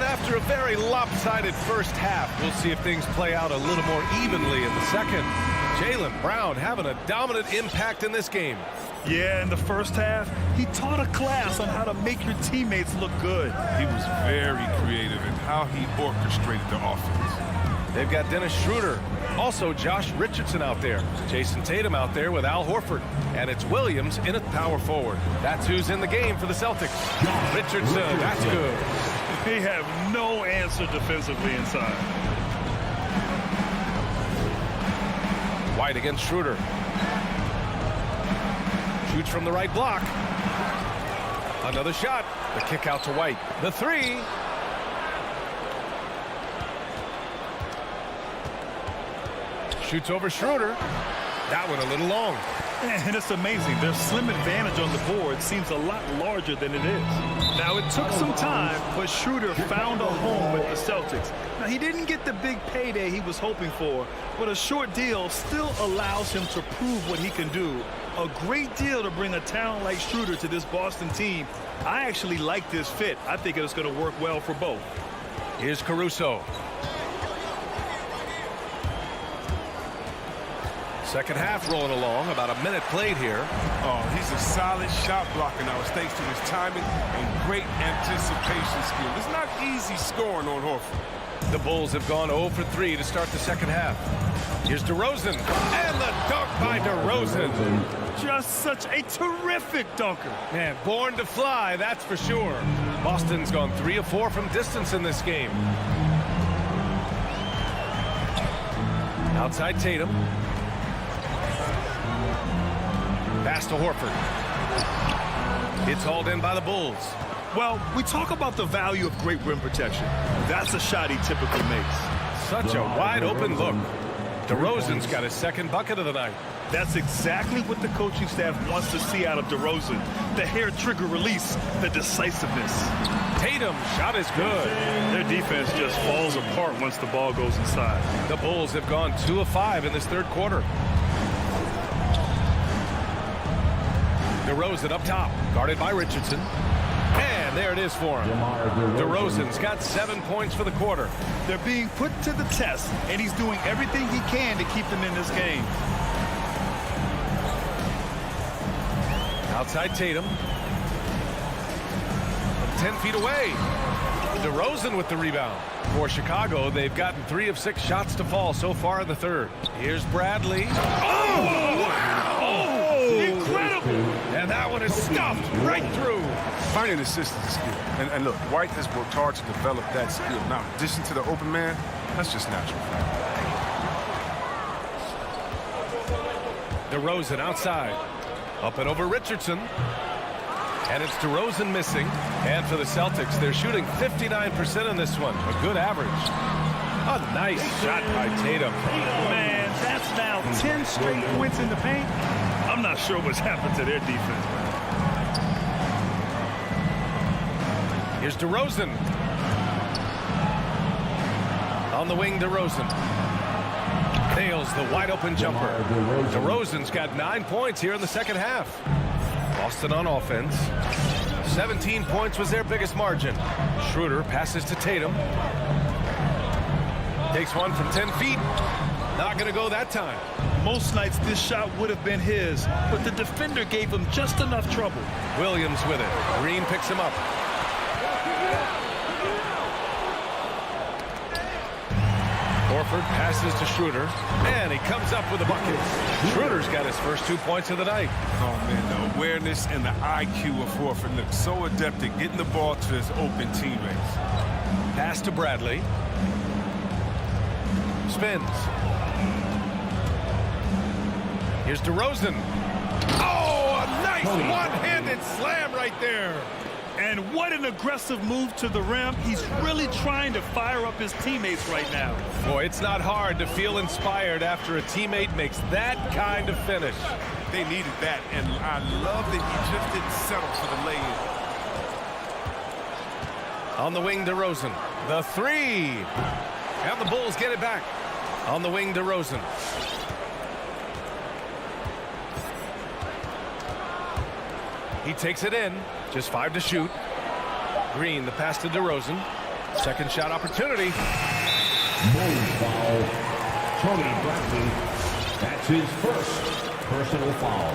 After a very lopsided first half, we'll see if things play out a little more evenly in the second. Jaylen Brown having a dominant impact in this game.
Yeah, in the first half, he taught a class on how to make your teammates look good.
He was very creative in how he orchestrated the offense.
They've got Dennis Schroeder, also Josh Richardson out there, Jason Tatum out there with Al Horford, and it's Williams in at power forward. That's who's in the game for the Celtics. Richardson, that's good.
They have no answer defensively inside.
White against Schroeder. Shoots from the right block. Another shot. The kick out to White. The three. Shoots over Schroeder. That one a little long.
And it's amazing. Their slim advantage on the board seems a lot larger than it is. Now, it took some time, but Schroeder found a home with the Celtics. Now, he didn't get the big payday he was hoping for, but a short deal still allows him to prove what he can do. A great deal to bring a talent like Schroeder to this Boston team. I actually like this fit. I think it's going to work well for both.
Here's Caruso. Second half rolling along, about a minute played here.
Oh, he's a solid shot blocker now. It's thanks to his timing and great anticipation skill. It's not easy scoring on Horford.
The Bulls have gone 0 for 3 to start the second half. Here's DeRozan, and the dunk by DeRozan.
Just such a terrific dunker.
Man, born to fly, that's for sure. Boston's gone 3 of 4 from distance in this game. Outside Tatum. Pass to Horford. It's hauled in by the Bulls.
Well, we talk about the value of great rim protection. That's a shot he typically makes.
Such a wide open look. DeRozan's got his second bucket of the night.
That's exactly what the coaching staff wants to see out of DeRozan. The hair trigger release, the decisiveness.
Tatum, shot is good.
Their defense just falls apart once the ball goes inside.
The Bulls have gone 2 of 5 in this third quarter. DeRozan up top, guarded by Richardson. And there it is for him. DeRozan's got 7 points for the quarter.
They're being put to the test, and he's doing everything he can to keep them in this game.
Outside Tatum. 10 feet away. DeRozan with the rebound. For Chicago, they've gotten 3 of 6 shots to fall so far in the third. Here's Bradley. Oh, wow! Oh, incredible! And that one is stuffed right through.
Finding assists is a skill. And look, White has worked hard to develop that skill. Now, in addition to the open man, that's just natural.
DeRozan outside. Up and over Richardson. And it's DeRozan missing. And for the Celtics, they're shooting 59% in this one. A good average. A nice shot by Tatum.
Man, that's now 10 straight points in the paint. I'm not sure what's happened to their defense, man.
Here's DeRozan. On the wing, DeRozan. Nails the wide-open jumper. DeRozan's got 9 points here in the second half. Boston on offense. 17 points was their biggest margin. Schroeder passes to Tatum. Takes one from 10 feet. Not going to go that time.
Most nights this shot would have been his, but the defender gave him just enough trouble.
Williams with it. Green picks him up. Horford passes to Schroeder, and he comes up with a bucket. Schroeder's got his first 2 points of the night.
Oh, man, the awareness and the IQ of Horford looks so adept at getting the ball to his open teammates.
Pass to Bradley. Spins. Here's DeRozan. Oh, a nice one-handed slam right there.
And what an aggressive move to the rim. He's really trying to fire up his teammates right now.
Boy, it's not hard to feel inspired after a teammate makes that kind of finish.
They needed that, and I love that he just didn't settle for the lay-in.
On the wing, DeRozan. The three. And the Bulls get it back. On the wing, DeRozan. He takes it in. Just 5 to shoot. Green, the pass to DeRozan. Second shot opportunity.
Foul. Tony Bradley. That's his first personal foul.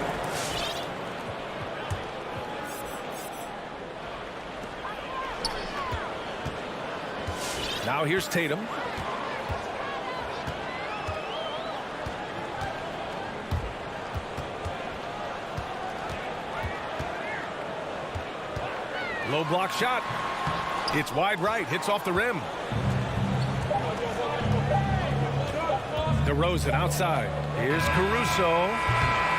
Now here's Tatum. Low block shot. It's wide right. Hits off the rim. DeRozan outside. Here's Caruso.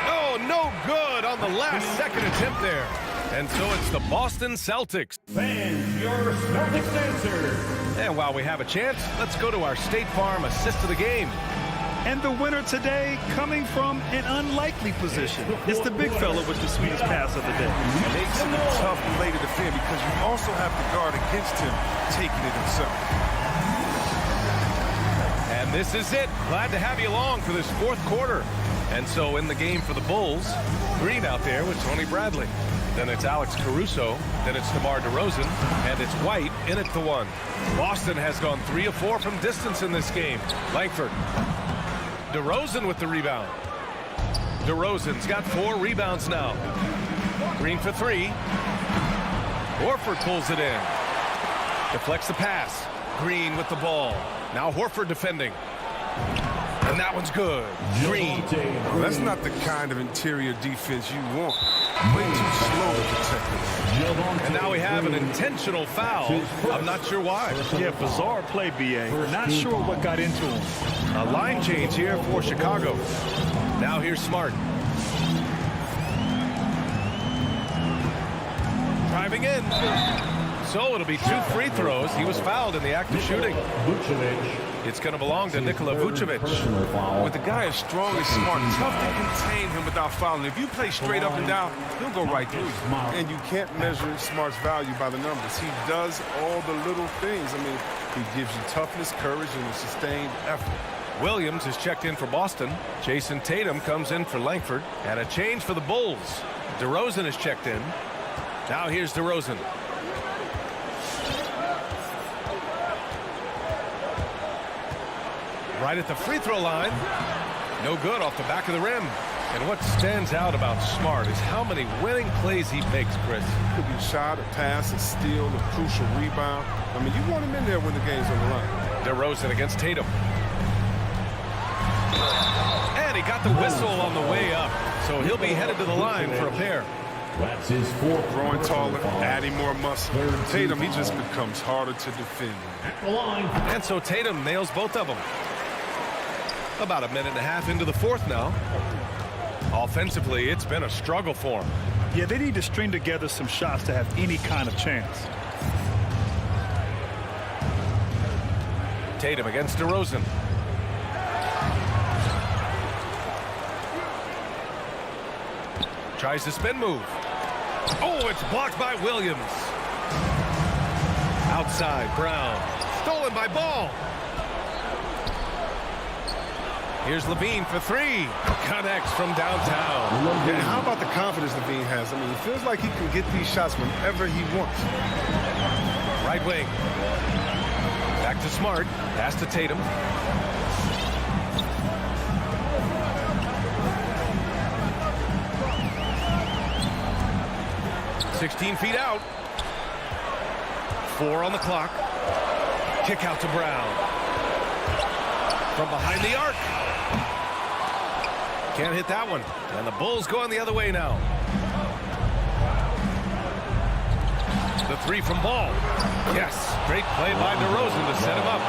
Oh, no good on the last second attempt there. And so it's the Boston Celtics.
Fans, your Celtics answer.
And while we have a chance, let's go to our State Farm assist of the game.
And the winner today coming from an unlikely position. It's the big fella with the sweetest pass of the day.
It makes him a tough play to defend because you also have to guard against him taking it himself.
And this is it. Glad to have you along for this fourth quarter. And so in the game for the Bulls, Green out there with Tony Bradley. Then it's Alex Caruso. Then it's DeMar DeRozan. And it's White in at the one. Boston has gone 3 of 4 from distance in this game. Langford. DeRozan with the rebound. DeRozan's got 4 rebounds now. Green for 3. Horford pulls it in. Deflects the pass. Green with the ball. Now Horford defending. And that one's good. Green.
Well, that's not the kind of interior defense you want. Way too slow to protect it.
And now we have an intentional foul. I'm not sure why.
Yeah, bizarre play, B.A. Not sure what got into him.
A line change here for Chicago. Now here's Smart. Driving in. So it'll be 2 free throws. He was fouled in the act of shooting. It's going to belong to Nikola Vucevic.
With a guy as strong as Smart, tough to contain him without fouling. If you play straight up and down, he'll go right through. And you can't measure Smart's value by the numbers. He does all the little things. I mean, he gives you toughness, courage, and a sustained effort.
Williams is checked in for Boston. Jason Tatum comes in for Langford. And a change for the Bulls. DeRozan is checked in. Now here's DeRozan. Right at the free throw line. No good off the back of the rim. And what stands out about Smart is how many winning plays he makes, Chris.
Could be a shot, a pass, a steal, a crucial rebound. I mean, you want him in there when the game's on the line.
DeRozan against Tatum. And he got the whistle on the way up. So he'll be headed to the line for a pair.
That's his fourth.
Growing taller, adding more muscle. Tatum, he just becomes harder to defend.
At the line.
And so Tatum nails both of them. About a minute and a half into the fourth now. Offensively, it's been a struggle for him.
Yeah, they need to string together some shots to have any kind of chance.
Tatum against DeRozan. Tries the spin move. Oh, it's blocked by Williams. Outside, Brown. Stolen by Ball. Here's Levine for three. Connects from downtown.
And how about the confidence Levine has? I mean, it feels like he can get these shots whenever he wants.
Right wing. Back to Smart. Pass to Tatum. "16 feet out. 4 on the clock. Kick out to Brown. From behind the arc. Can't hit that one. And the Bulls going the other way now. The three from Ball. Yes, great play by DeRozan to set him up.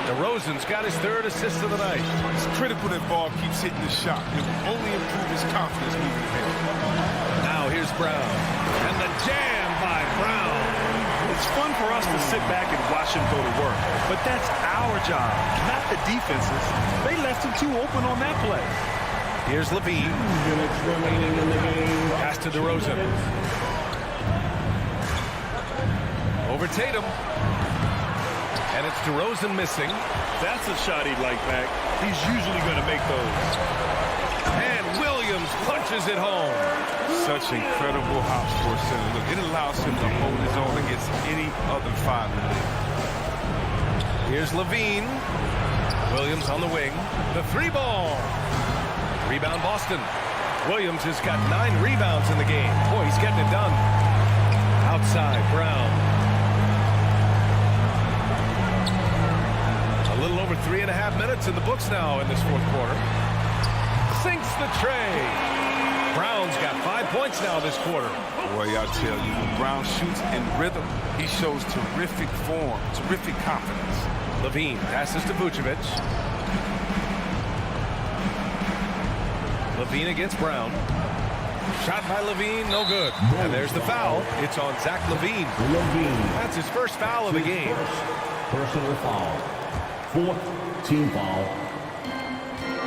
DeRozan's got his third assist of the night.
It's critical that Ball keeps hitting the shot. It will only improve his confidence moving ahead.
Now here's Brown. And the jam by Brown.
It's fun for us to sit back and watch him go to work, but that's our job, not the defense's. They left him too open on that play.
Here's Levine. Pass to DeRozan. Over Tatum. And it's DeRozan missing.
That's a shot he'd like back. He's usually going to make those.
And Williams punches it home.
Such incredible hop for center. Look, it allows him to hold his own against any other five in the league.
Here's Levine. Williams on the wing. The three ball. Rebound Boston. Williams has got 9 rebounds in the game. Boy, he's getting it done. Outside, Brown. A little over 3.5 minutes in the books now in this fourth quarter. Sinks the tray. Brown's got 5 points now this quarter.
Boy, I tell you, when Brown shoots in rhythm, he shows terrific form, terrific confidence.
Levine passes to Vucevic. Levine against Brown. Shot by Levine, no good. And there's the foul. It's on Zach Levine. That's his first foul of the game.
Personal foul. 4th team foul.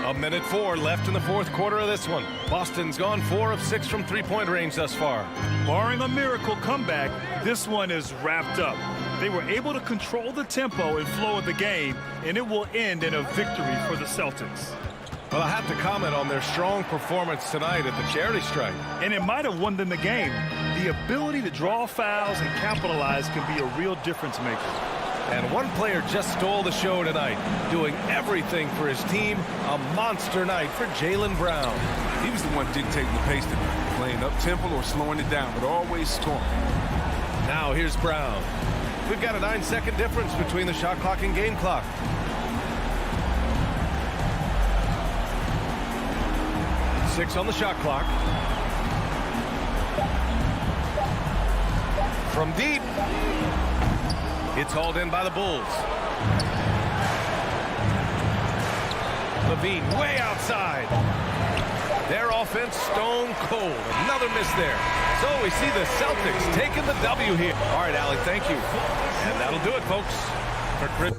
1:04 left in the fourth quarter of this one. Boston's gone 4 of 6 from three-point range thus far.
Barring a miracle comeback, this one is wrapped up. They were able to control the tempo and flow of the game, and it will end in a victory for the Celtics.
Well, I have to comment on their strong performance tonight at the charity strike.
And it might have won them the game. The ability to draw fouls and capitalize can be a real difference maker.
And one player just stole the show tonight, doing everything for his team. A monster night for Jaylen Brown.
He was the one dictating the pace tonight, playing up-tempo or slowing it down, but always scoring.
Now here's Brown. We've got a 9-second difference between the shot clock and game clock. Six on the shot clock. From deep. It's hauled in by the Bulls. Levine way outside. Their offense stone cold. Another miss there. So we see the Celtics taking the W here. All right, Allie, thank you. And that'll do it, folks. For Chris.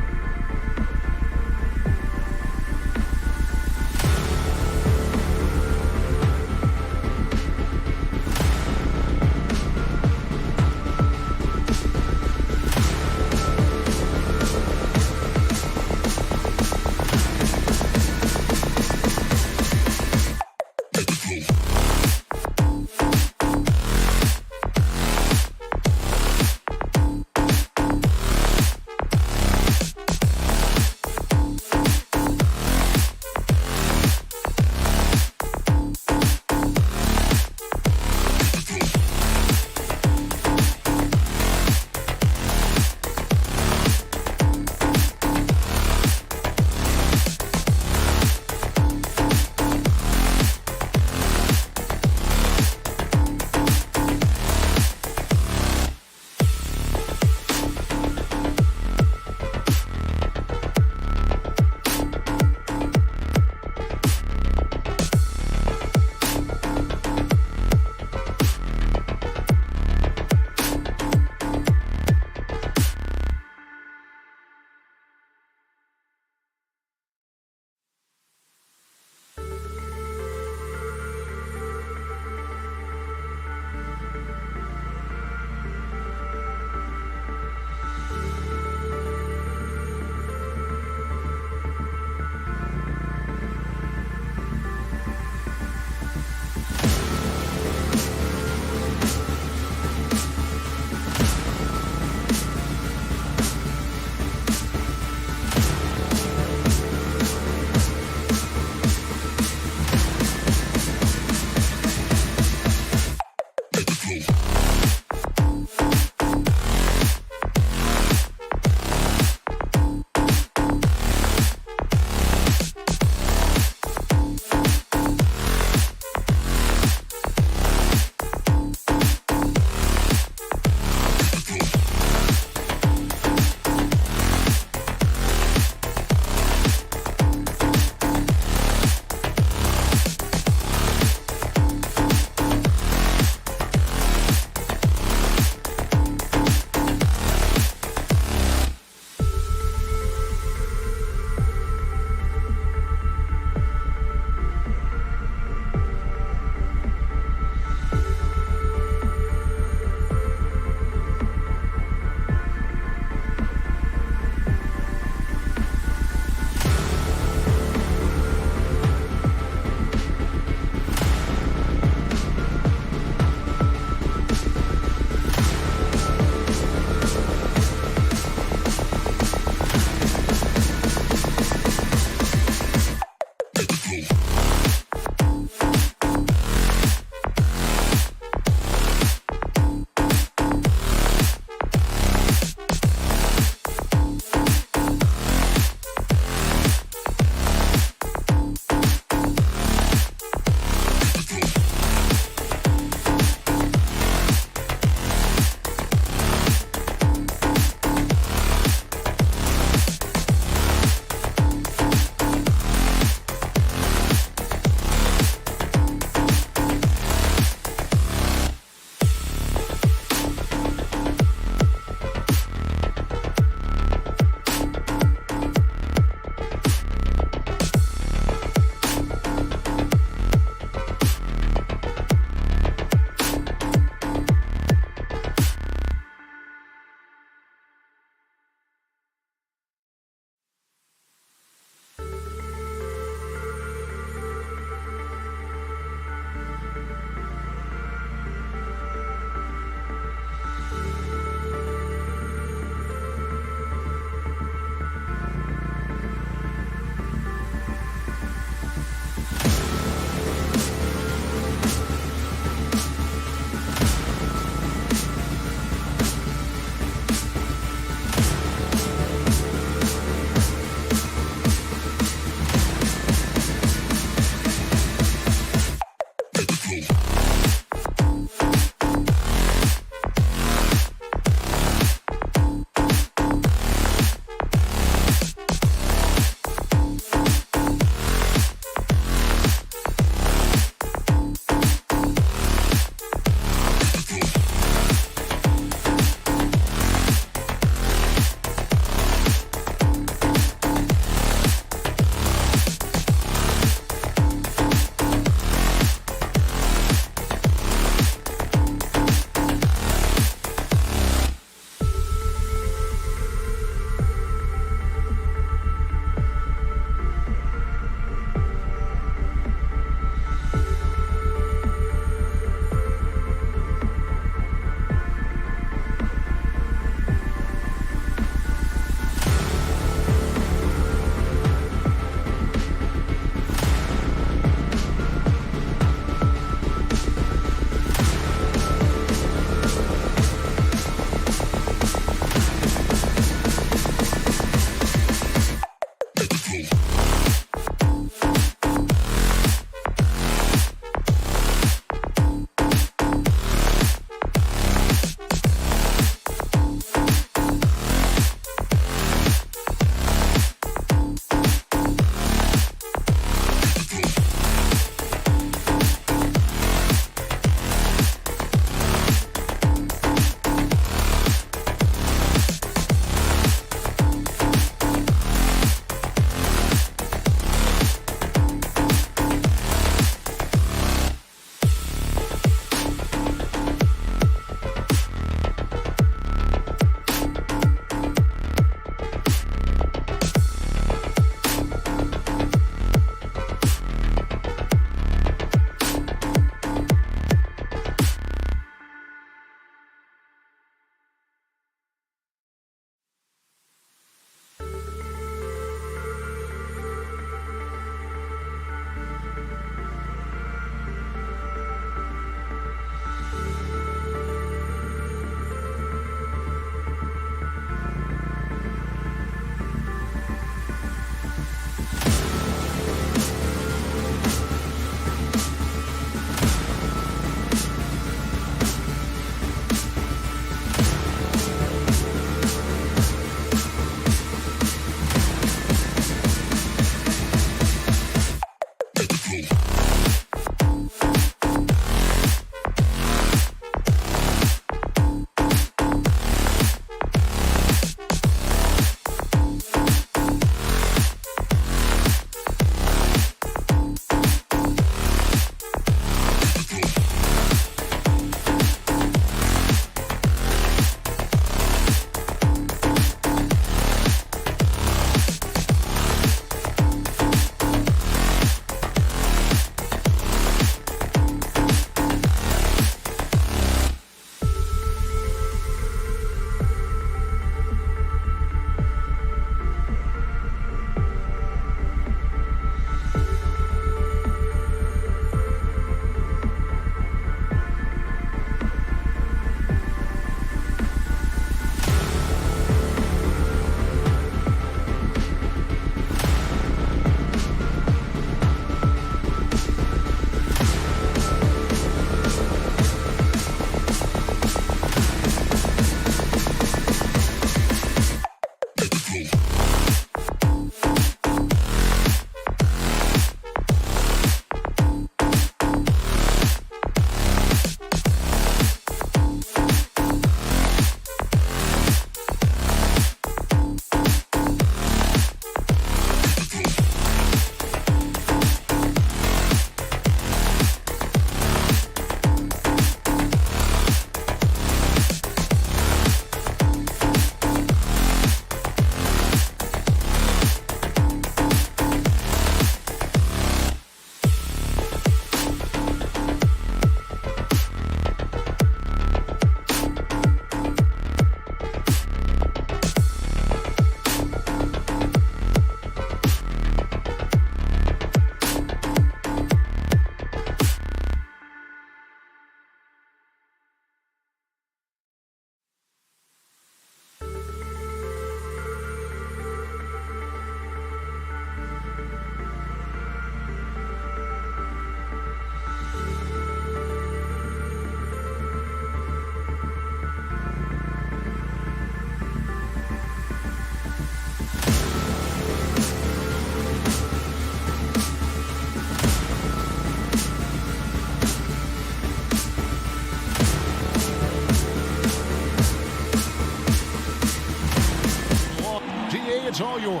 it's all yours.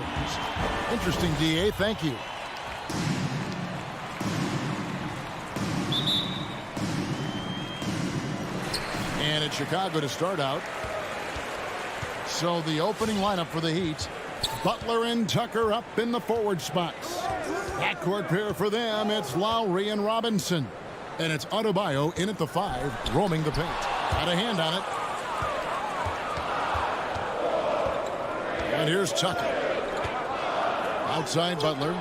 Interesting, DA. Thank you. And it's Chicago to start out. So the opening lineup for the Heat. Butler and Tucker up in the forward spots. Backcourt pair for them, it's Lowry and Robinson. And it's Adebayo in at the 5, roaming the paint. Got a hand on it. And here's Tucker. Outside Butler.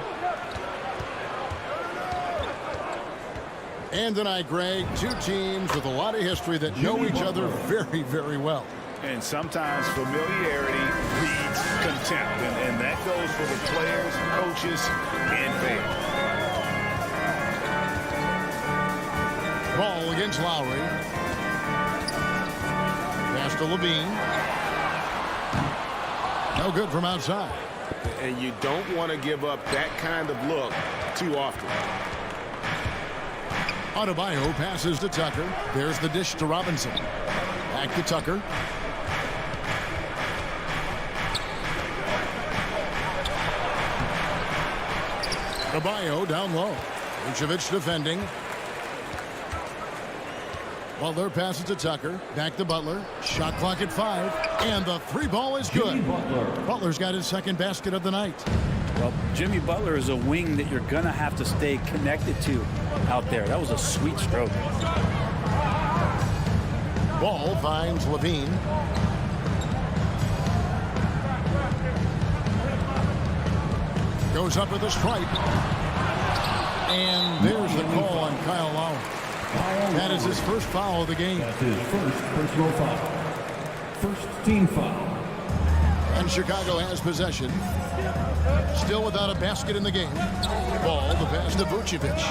And tonight, Greg, two teams with a lot of history that know each other very, very well.
And sometimes familiarity breeds contempt, and that goes for the players, coaches, and fans.
Ball against Lowry. Pass to Levine. No good from outside.
And you don't want to give up that kind of look too often.
Adebayo passes to Tucker. There's the dish to Robinson. Back to Tucker. Adebayo down low. Vucevic defending. Butler passes to Tucker. Back to Butler. Shot clock at 5. And the 3 ball is good. Butler's got his second basket of the night.
Well, Jimmy Butler is a wing that you're going to have to stay connected to out there. That was a sweet stroke.
Ball finds Levine. Goes up with a stripe. And there's the call on Kyle Lowry. That is his first foul of the game.
That's his first personal foul. First team foul.
And Chicago has possession. Still without a basket in the game. Ball, the pass to Vucevic.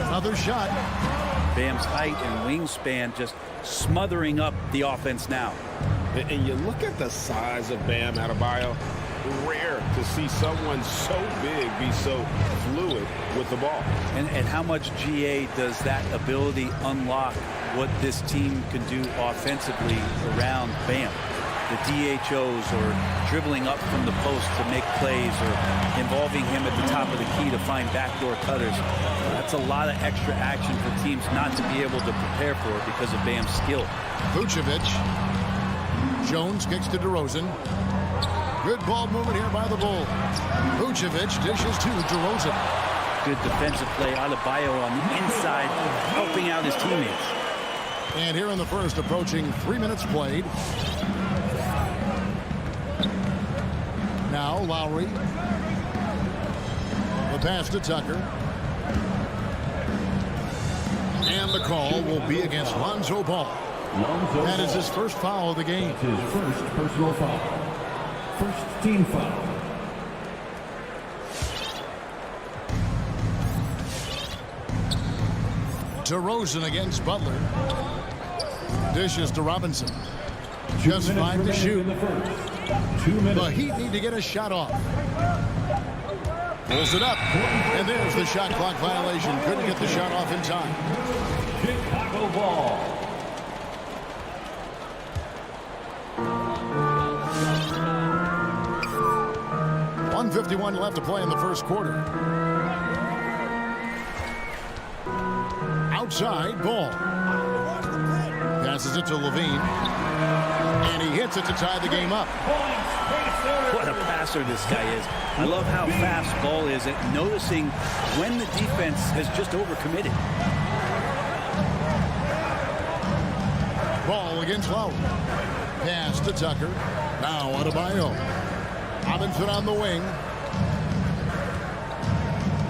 Another shot.
Bam's height and wingspan just smothering up the offense now.
And you look at the size of Bam Adebayo. Rare to see someone so big be so fluid with the ball.
And how much GA does that ability unlock what this team can do offensively around Bam? The DHOs or dribbling up from the post to make plays or involving him at the top of the key to find backdoor cutters. That's a lot of extra action for teams not to be able to prepare for because of Bam's skill.
Vucevic. Jones kicks to DeRozan. Good ball movement here by the Bulls. Vucevic dishes to DeRozan.
Good defensive play. Adebayo on the inside, helping out his teammates.
And here in the first, approaching 3 minutes played. Now Lowry. The pass to Tucker. And the call will be against Lonzo Ball. That is his first foul of the game.
That's his first personal foul. First team foul.
DeRozan against Butler. Dishes to Robinson. Just 5 to shoot. The Heat need to get a shot off. Pulls it up. And there's the shot clock violation. Couldn't get the shot off in time.
Chicago ball.
.151 left to play in the first quarter. Outside, Ball. Passes it to Levine. And he hits it to tie the game up.
What a passer this guy is. I love how fast Ball is at noticing when the defense has just overcommitted.
Ball against Lowry. Pass to Tucker. Now Adebayo. Robinson on the wing.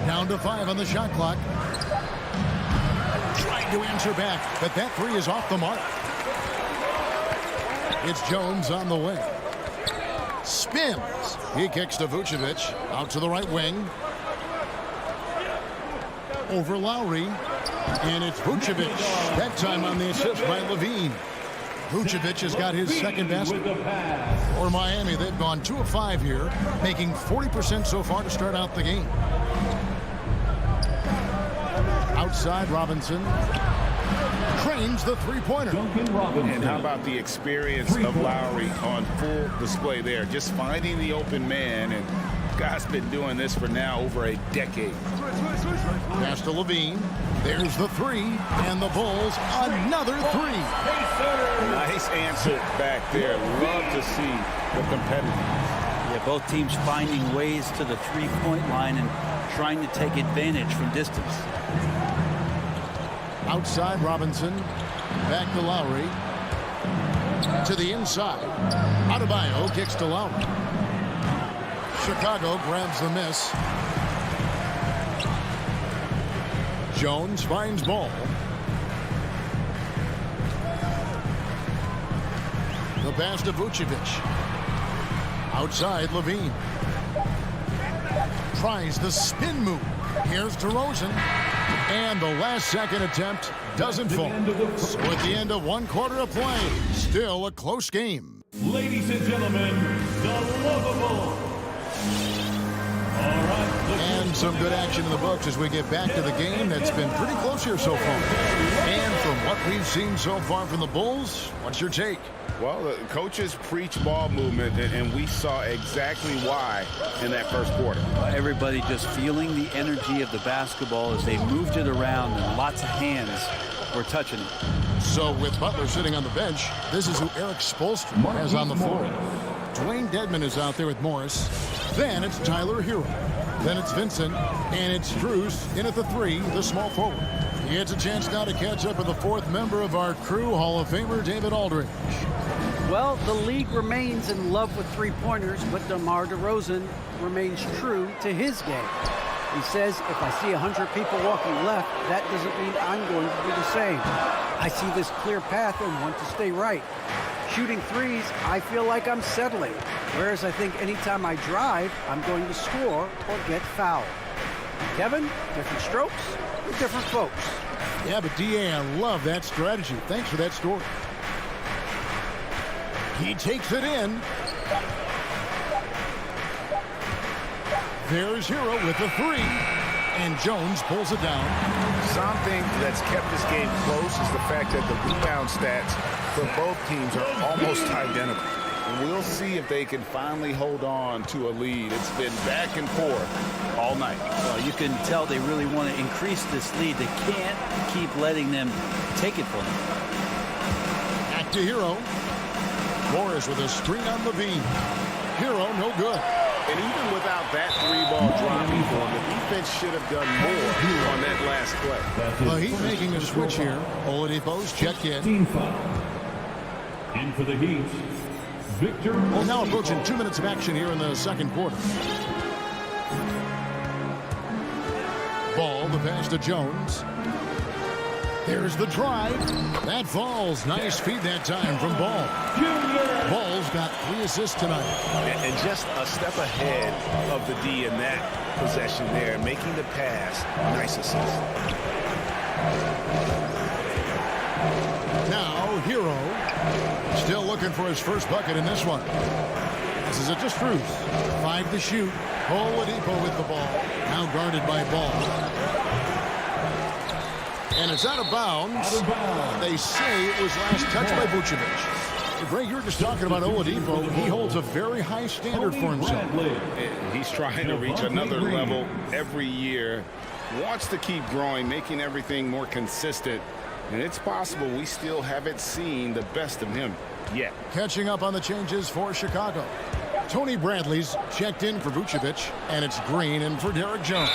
Down to 5 on the shot clock. Trying to answer back, but that 3 is off the mark. It's Jones on the wing. Spins. He kicks to Vucevic. Out to the right wing. Over Lowry. And it's Vucevic. That time on the assist by Levine. Vucevic has got his second basket. For Miami, they've gone 2 of 5 here, making 40% so far to start out the game. Outside Robinson. Drains the three-pointer.
And how about the experience of Lowry on full display there? Just finding the open man, and guy's been doing this for now over a decade.
Pass to Levine. There's the three, and the Bulls another three.
Nice answer back there. Love to see the competitiveness.
Yeah, both teams finding ways to the three-point line and trying to take advantage from distance.
Outside Robinson. Back to Lowry. To the inside. Adebayo kicks to Lowry. Chicago grabs the miss. Jones finds Ball. The pass to Vucevic. Outside Levine. Tries the spin move. Here's DeRozan. And the last-second attempt doesn't fall. So at the end of one quarter of play, still a close game.
Ladies and gentlemen, the lovable. All right.
And some good action in the books as we get back to the game that's been pretty close here so far. And from what we've seen so far from the Bulls, what's your take?
Well, the coaches preach ball movement, and we saw exactly why in that first quarter.
Everybody just feeling the energy of the basketball as they moved it around, and lots of hands were touching it.
So with Butler sitting on the bench, this is who Eric Spoelstra has on the floor. Dwayne Dedmon is out there with Morris. Then it's Tyler Hero. Then it's Vincent. And it's Strus in at the three, the small forward. He gets a chance now to catch up with the fourth member of our crew, Hall of Famer David Aldridge.
Well, the league remains in love with three-pointers, but DeMar DeRozan remains true to his game. He says, if I see 100 people walking left, that doesn't mean I'm going to do the same. I see this clear path and want to stay right. Shooting threes, I feel like I'm settling. Whereas I think anytime I drive, I'm going to score or get fouled. Kevin, different strokes for different folks.
Yeah, but D.A., I love that strategy. Thanks for that story. He takes it in. There's Hero with the three. And Jones pulls it down.
Something that's kept this game close is the fact that the rebound stats for both teams are almost identical. And we'll see if they can finally hold on to a lead. It's been back and forth all night.
Well, you can tell they really want to increase this lead. They can't keep letting them take it from them.
Back to Hero. Morris with a screen on Levine. Hero, no good.
And even without that three-ball dropping for him, the defense should have done more on that last play.
The Heat making a switch here. Oladipo's checked in.
Team foul. In for the Heat, Victor.
Well, now approaching 2 minutes of action here in the second quarter. Ball, the pass to Jones. There's the drive. That falls. Nice feed that time from Ball. Ball's got 3 assists tonight.
And just a step ahead of the D in that possession there, making the pass. Nice assist.
Now, Hero. Still looking for his first bucket in this one. This is it to Strus. 5 to shoot. Oladipo with the ball. Now guarded by Ball. And it's out of bounds. They say it was last touched by Vucevic. Greg, you're just talking about Oladipo. He holds a very high standard for himself.
He's trying to reach another level every year. Wants to keep growing, making everything more consistent. And it's possible we still haven't seen the best of him yet.
Catching up on the changes for Chicago. Tony Bradley's checked in for Vucevic. And it's Green in for Derek Jones.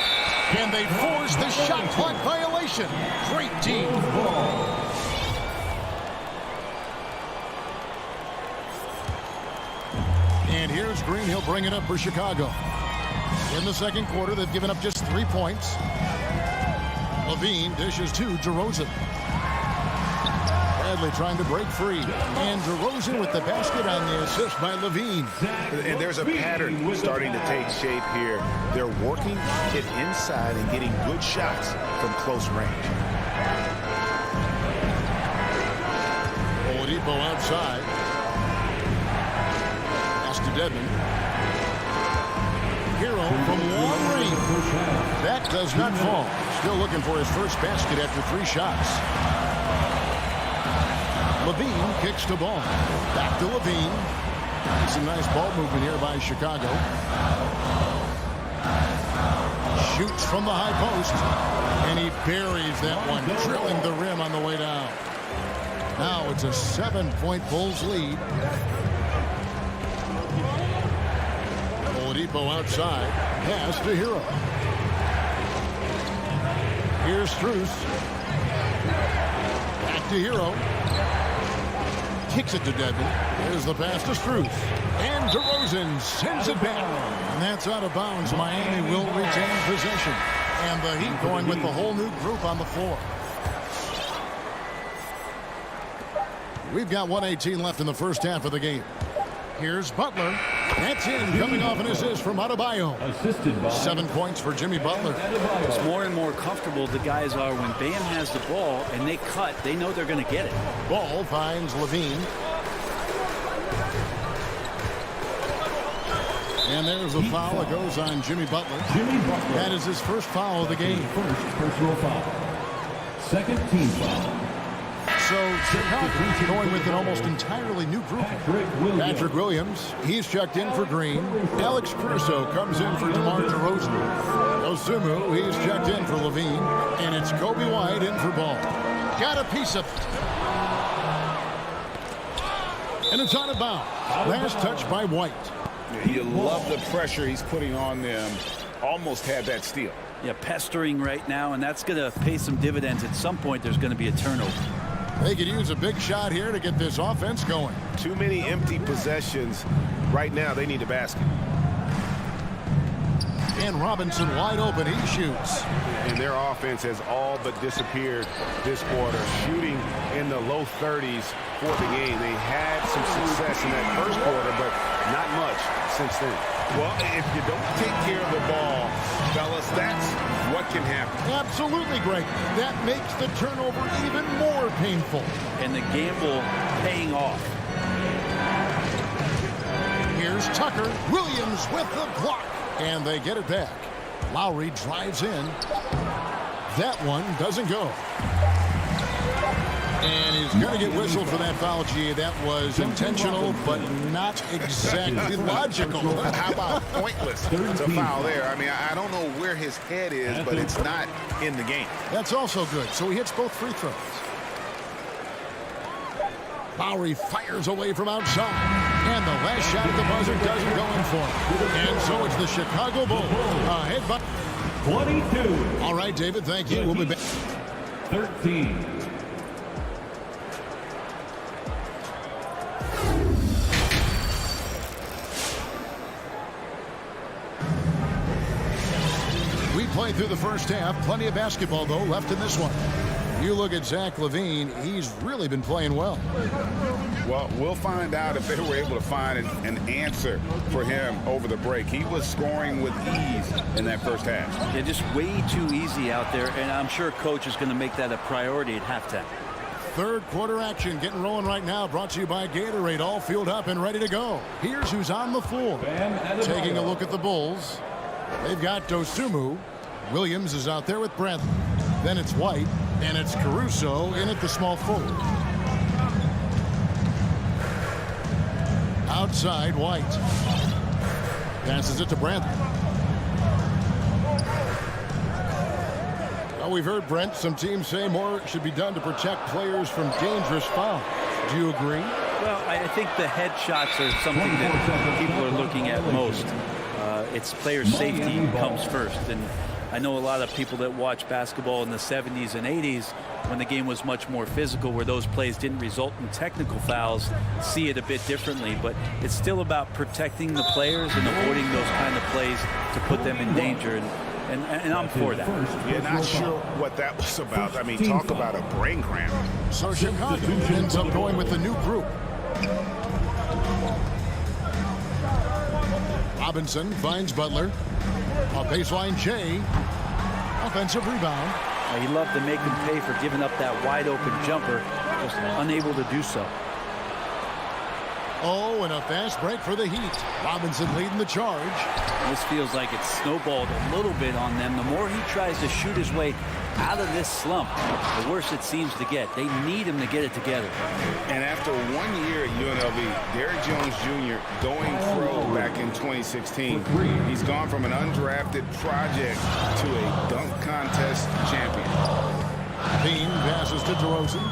Can they force the shot clock violation? Great team. And here's Green. He'll bring it up for Chicago. In the second quarter, they've given up just 3 points. Levine dishes to DeRozan. Bradley trying to break free. And DeRozan with the basket on the assist by Levine.
And there's a pattern starting to take shape here. They're working it inside and getting good shots from close range.
Oladipo outside. Pass to Dedmon. Hero from long range. That does not fall. Still looking for his first basket after 3 shots. Levine kicks the ball. Back to Levine. Some nice ball movement here by Chicago. Shoots from the high post. And he buries that one, drilling the rim on the way down. Now it's a 7-point Bulls lead. Oladipo outside. Pass to Hero. Here's Strus. Back to Hero. Kicks it to Dedmon. There's the pass to Strus. And DeRozan sends it back. And that's out of bounds. Miami will retain possession. And the Heat going with the whole new group on the floor. We've got 1:18 left in the first half of the game. Here's Butler. That's in, coming off an assist from Adebayo. 7 points for Jimmy Butler.
It's more and more comfortable the guys are when Bam has the ball and they cut. They know they're going to get it.
Ball finds Levine. And there's a foul that goes on Jimmy Butler. That is his first foul of the game.
First personal foul. Second team foul.
So Chicago going with an almost entirely new group. Patrick Williams, he's checked in for Green. Alex Caruso comes in for DeMar DeRozan. Osumu, he's checked in for Levine. And it's Kobe White in for Ball. Got a piece of it. And it's out of bounds. Last touch by White.
You love the pressure he's putting on them. Almost had that steal.
Yeah, pestering right now, and that's going to pay some dividends. At some point, there's going to be a turnover.
They could use a big shot here to get this offense going.
Too many empty possessions. Right now, they need a basket.
And Robinson wide open. He shoots.
And their offense has all but disappeared this quarter. Shooting in the low 30s for the game. They had some success in that first quarter, but not much since then. Well, if you don't take care of the ball, fellas, that's what can happen.
Absolutely, Greg. That makes the turnover even more painful.
And the gamble paying off.
Here's Tucker. Williams with the block. And they get it back. Lowry drives in. That one doesn't go. And he's going to get whistled for that foul, G. That was intentional, but not exactly logical.
How about pointless to foul there? I mean, I don't know where his head is, but it's not in the game.
That's also good. So he hits both free throws. Lowry fires away from outside. And the last shot at the buzzer doesn't go in for him. And so it's the Chicago Bulls ahead by
22.
All right, David, thank you. We'll be back.
13.
We played through the first half. Plenty of basketball, though, left in this one. You look at Zach Levine, he's really been playing well.
Well, we'll find out if they were able to find an answer for him over the break. He was scoring with ease in that first half.
They're just way too easy out there, and I'm sure Coach is going to make that a priority at halftime.
Third quarter action getting rolling right now, brought to you by Gatorade, all fueled up and ready to go. Here's who's on the floor. Taking a look at the Bulls. They've got Dosumu. Williams is out there with Bradley. Then it's White, and it's Caruso in at the small forward. Outside, White. Passes it to Bradley. Well, we've heard, Brent, some teams say more should be done to protect players from dangerous fouls. Do you agree?
Well, I think the head shots are something that people are looking at most. It's player safety comes first. And I know a lot of people that watch basketball in the 70s and 80s when the game was much more physical, where those plays didn't result in technical fouls, see it a bit differently. But it's still about protecting the players and avoiding those kind of plays to put them in danger. And I'm for that.
Yeah, not sure what that was about. I mean, talk about a brain cramp.
So Chicago ends up going with the new group. Robinson finds Butler. A baseline Jay. Offensive rebound.
He loved to make him pay for giving up that wide open jumper. Just unable to do so.
Oh, and a fast break for the Heat. Robinson leading the charge.
This feels like it's snowballed a little bit on them. The more he tries to shoot his way out of this slump, the worse it seems to get. They need him to get it together.
And after 1 year at UNLV, Derrick Jones Jr. going pro back in 2016, he's gone from an undrafted project to a dunk contest champion.
Levine passes to DeRozan.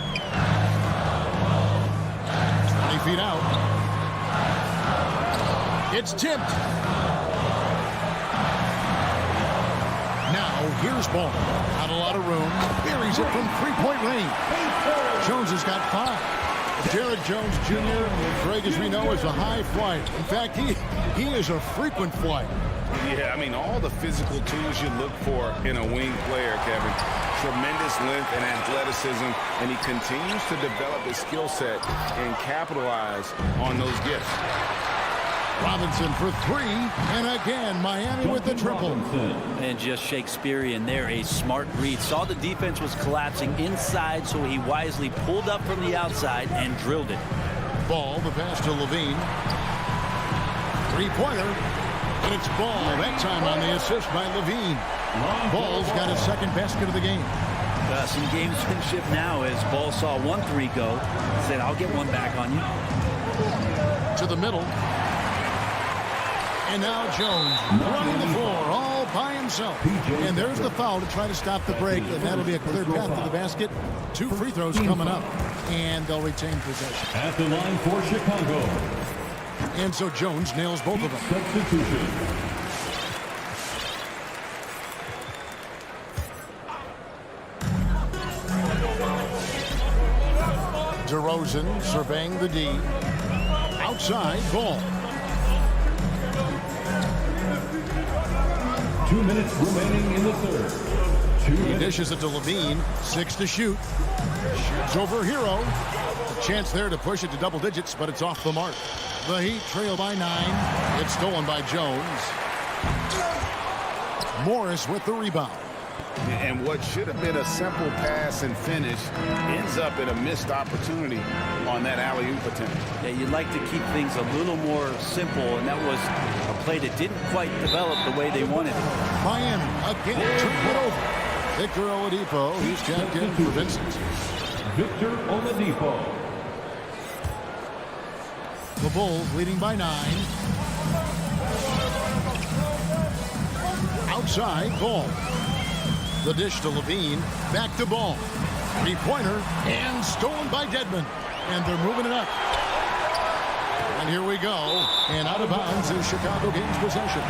20 feet out. It's tipped. Now here's Ball. Not a lot of room. Buries it from three-point range. Jones has got 5. Derrick Jones Jr., Greg, as we know, is a high flyer. In fact, he is a frequent flyer.
Yeah, I mean, all the physical tools you look for in a wing player, Kevin. Tremendous length and athleticism, and he continues to develop his skill set and capitalize on those gifts.
Robinson for 3, and again, Miami with the triple.
And just Shakespearean there, a smart read. Saw the defense was collapsing inside, so he wisely pulled up from the outside and drilled it.
Ball, the pass to Levine. Three-pointer, and it's Ball. That time on the assist by Levine. Ball's got his second basket of the game.
Some gamesmanship now as Ball saw 1-3 go. Said, I'll get one back on you.
To the middle. And now Jones running the floor all by himself. And there's the foul to try to stop the break. And that'll be a clear path to the basket. 2 free throws coming up. And they'll retain possession.
At the line for Chicago.
And so Jones nails both of them.
Substitution.
DeRozan surveying the D. Outside, Ball.
2 minutes remaining in the third.
He dishes it to Levine. 6 to shoot. Shoots over Hero. A chance there to push it to double digits, but it's off the mark. The Heat trail by 9. It's stolen by Jones. Morris with the rebound.
And what should have been a simple pass and finish ends up in a missed opportunity on that alley-oop attempt.
Yeah, you'd like to keep things a little more simple, and that was a play that didn't quite develop the way they wanted it.
Miami again turning it over. Victor Oladipo, he's checked in for Vincent.
Victor Oladipo.
The Bulls leading by 9. Outside, Ball. The dish to Levine. Back to Ball. Three-pointer. And stolen by Dedmon. And they're moving it up. And here we go. And out of bounds is Chicago gains possession.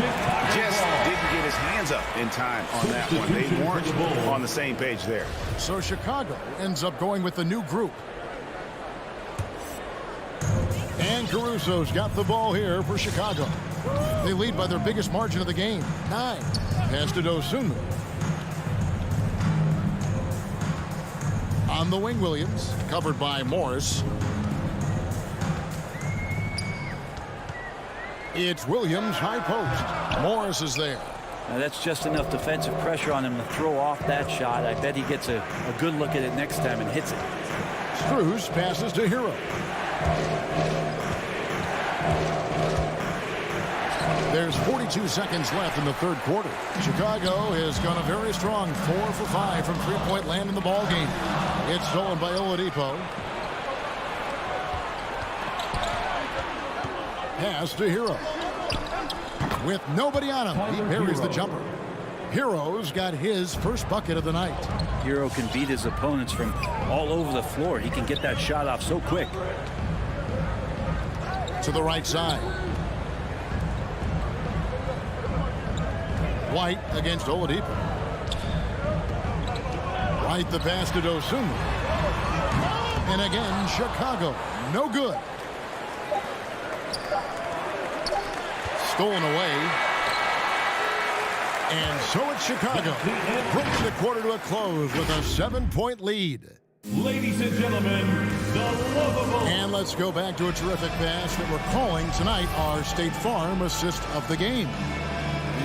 Just didn't get his hands up in time on that one. They weren't on the same page there.
So Chicago ends up going with the new group. And Caruso's got the ball here for Chicago. They lead by their biggest margin of the game, 9. Pass to Dosunmu. On the wing, Williams, covered by Morris. It's Williams, high post. Morris is there.
Now that's just enough defensive pressure on him to throw off that shot. I bet he gets a good look at it next time and hits it.
Struz passes to Hero. There's 42 seconds left in the third quarter. Chicago has gone a very strong 4 for 5 from three-point land in the ball game. It's stolen by Oladipo. Pass to Hero. With nobody on him, he buries the jumper. Hero's got his first bucket of the night.
Hero can beat his opponents from all over the floor. He can get that shot off so quick.
To the right side. White against Oladipo. White the pass to Dosunmu. And again, Chicago. No good. Stolen away. And so it's Chicago. Brings the quarter to a close with a 7-point lead.
Ladies and gentlemen, the lovable.
And let's go back to a terrific pass that we're calling tonight our State Farm assist of the game.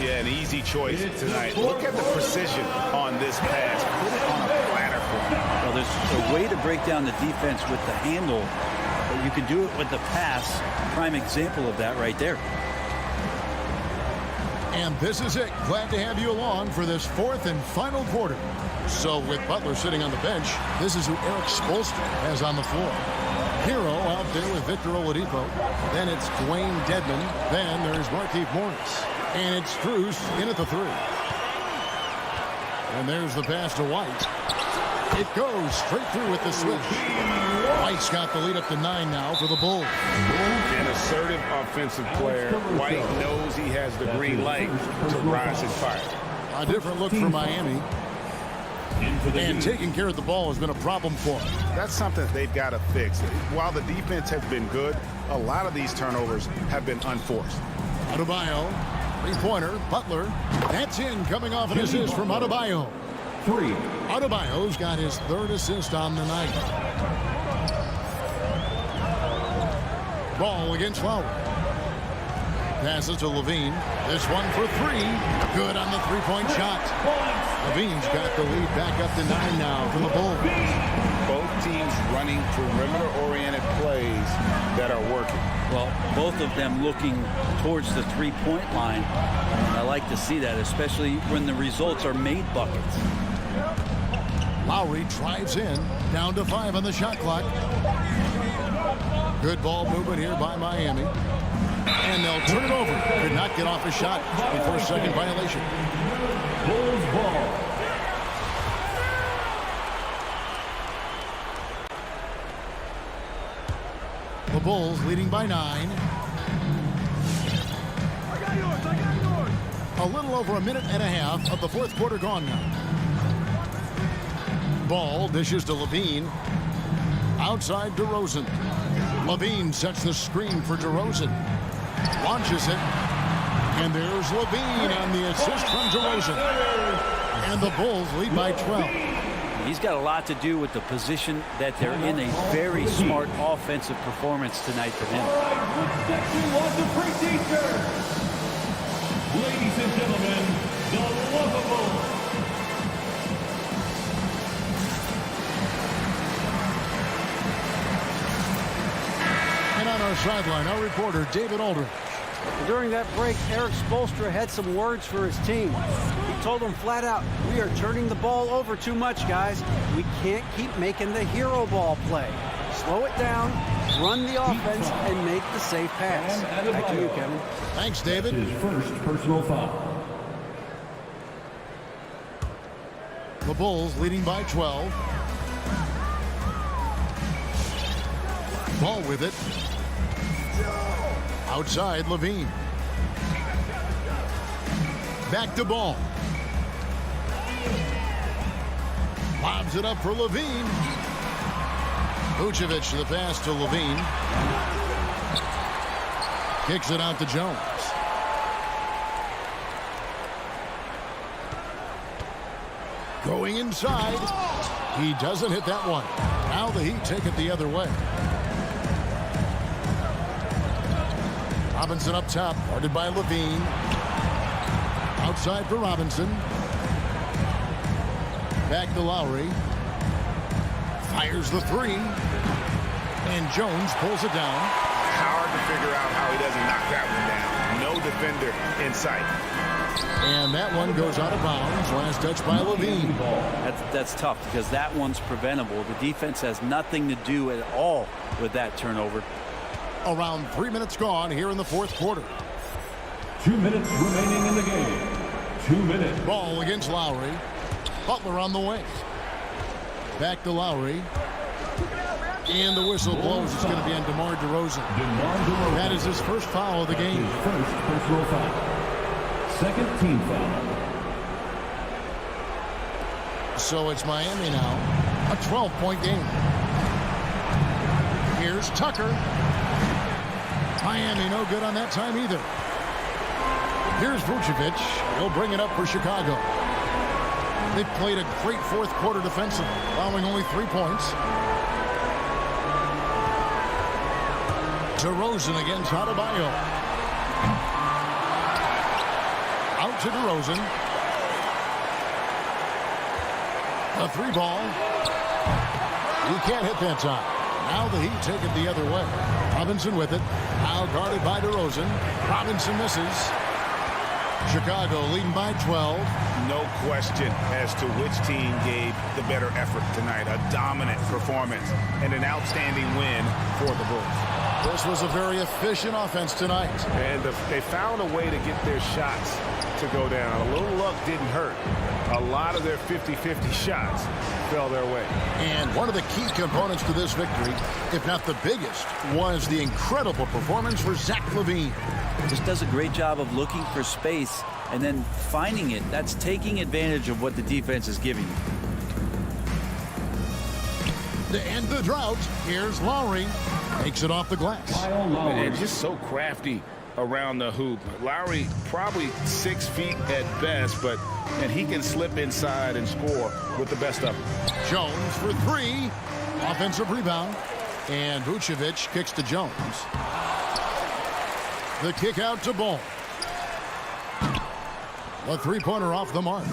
Yeah, an easy choice tonight. Look at the precision on this pass. Put it on a platter for him.
Well, there's a way to break down the defense with the handle, but you can do it with the pass. Prime example of that right there.
And this is it. Glad to have you along for this fourth and final quarter. So with Butler sitting on the bench, this is who Eric Spoelstra has on the floor. Hero out there with Victor Oladipo. Then it's Dwayne Dedman. Then there's Markieff Morris. And it's Strus in at the 3. And there's the pass to White. It goes straight through with the switch. White's got the lead up to 9 now for the Bulls.
An assertive offensive player. White knows he has the green light to rise his fire.
A different look for Miami. And taking care of the ball has been a problem for him.
That's something they've got to fix. While the defense has been good, a lot of these turnovers have been unforced.
Adebayo, three-pointer, Butler. That's in, coming off an assist from Adebayo.
3.
Adebayo's got his 3rd assist on the night. Ball against Lowry. Passes to Levine. This one for 3. Good on the three-point shot. Levine's got the lead back up to 9 now from the Bulls.
Both teams running perimeter-oriented plays that are working.
Well, both of them looking towards the three-point line. I like to see that, especially when the results are made buckets.
Lowry drives in, down to 5 on the shot clock. Good ball movement here by Miami. And they'll turn it over. Could not get off a shot before second violation.
Bulls ball.
The Bulls leading by 9. A little over a minute and a half of the fourth quarter gone now. Ball dishes to Levine. Outside DeRozan. Levine sets the screen for DeRozan. Launches it. And there's Levine on the assist from DeRozan. And the Bulls lead by 12.
He's got a lot to do with the position that they're in. A very smart offensive performance tonight for him.
Ladies and gentlemen, the lovable.
And on our sideline, our reporter, David Aldridge.
During that break, Eric Spoelstra had some words for his team. He told them flat out, we are turning the ball over too much, guys. We can't keep making the hero ball play. Slow it down, run the offense, and make the safe pass. Back to you, Kevin.
Thanks, David.
His first personal foul.
The Bulls leading by 12. Ball with it. Outside, Levine. Back to Ball. Lobs it up for Levine. Vucevic the pass to Levine. Kicks it out to Jones. Going inside. He doesn't hit that one. Now the Heat take it the other way. Robinson up top, guarded by Levine. Outside for Robinson. Back to Lowry. Fires the 3. And Jones pulls it down.
Hard to figure out how he doesn't knock that one down. No defender in sight.
And that one goes out of bounds. Last touch by Levine.
That's tough because that one's preventable. The defense has nothing to do at all with that turnover.
Around 3 minutes gone here in the fourth quarter.
2 minutes remaining in the game. 2 minutes.
Ball against Lowry. Butler on the wing. Back to Lowry. And the whistle blows. It's going to be on DeMar DeRozan. That is his first foul of the game.
First personal foul. Second team foul.
So it's Miami now. A 12-point game. Here's Tucker. Miami no good on that time either. Here's Vucevic. He'll bring it up for Chicago. They've played a great fourth quarter defensively, allowing only 3 points. DeRozan against Adebayo. Out to DeRozan. A 3 ball. He can't hit that time. Now the Heat take it the other way. Robinson with it. Now guarded by DeRozan. Robinson misses. Chicago leading by 12.
No question as to which team gave the better effort tonight. A dominant performance and an outstanding win for the Bulls.
This was a very efficient offense tonight.
And they found a way to get their shots to go down. A little luck didn't hurt. A lot of their 50-50 shots fell their way.
And one of the key components to this victory, if not the biggest, was the incredible performance for Zach Levine.
Just does a great job of looking for space and then finding it. That's taking advantage of what the defense is giving you.
To end the drought, here's Lowry. Takes it off the glass.
And just so crafty around the hoop. Lowry probably 6 feet at best, and he can slip inside and score with the best of them.
Jones for 3. Offensive rebound. And Vucevic kicks to Jones. The kick out to Ball. A three-pointer off the mark.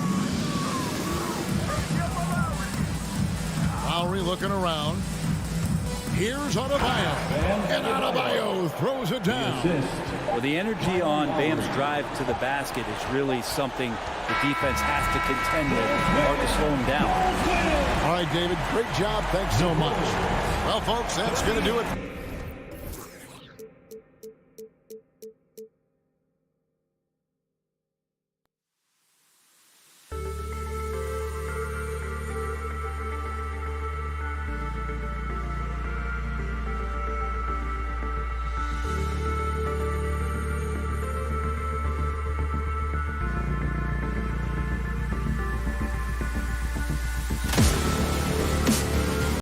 Lowry looking around. Here's Adebayo. And Adebayo throws it down.
Well, the energy on Bam's drive to the basket is really something the defense has to contend with. Hard to slow him down.
All right, David, great job. Thanks so much. Well, folks, that's going to do it.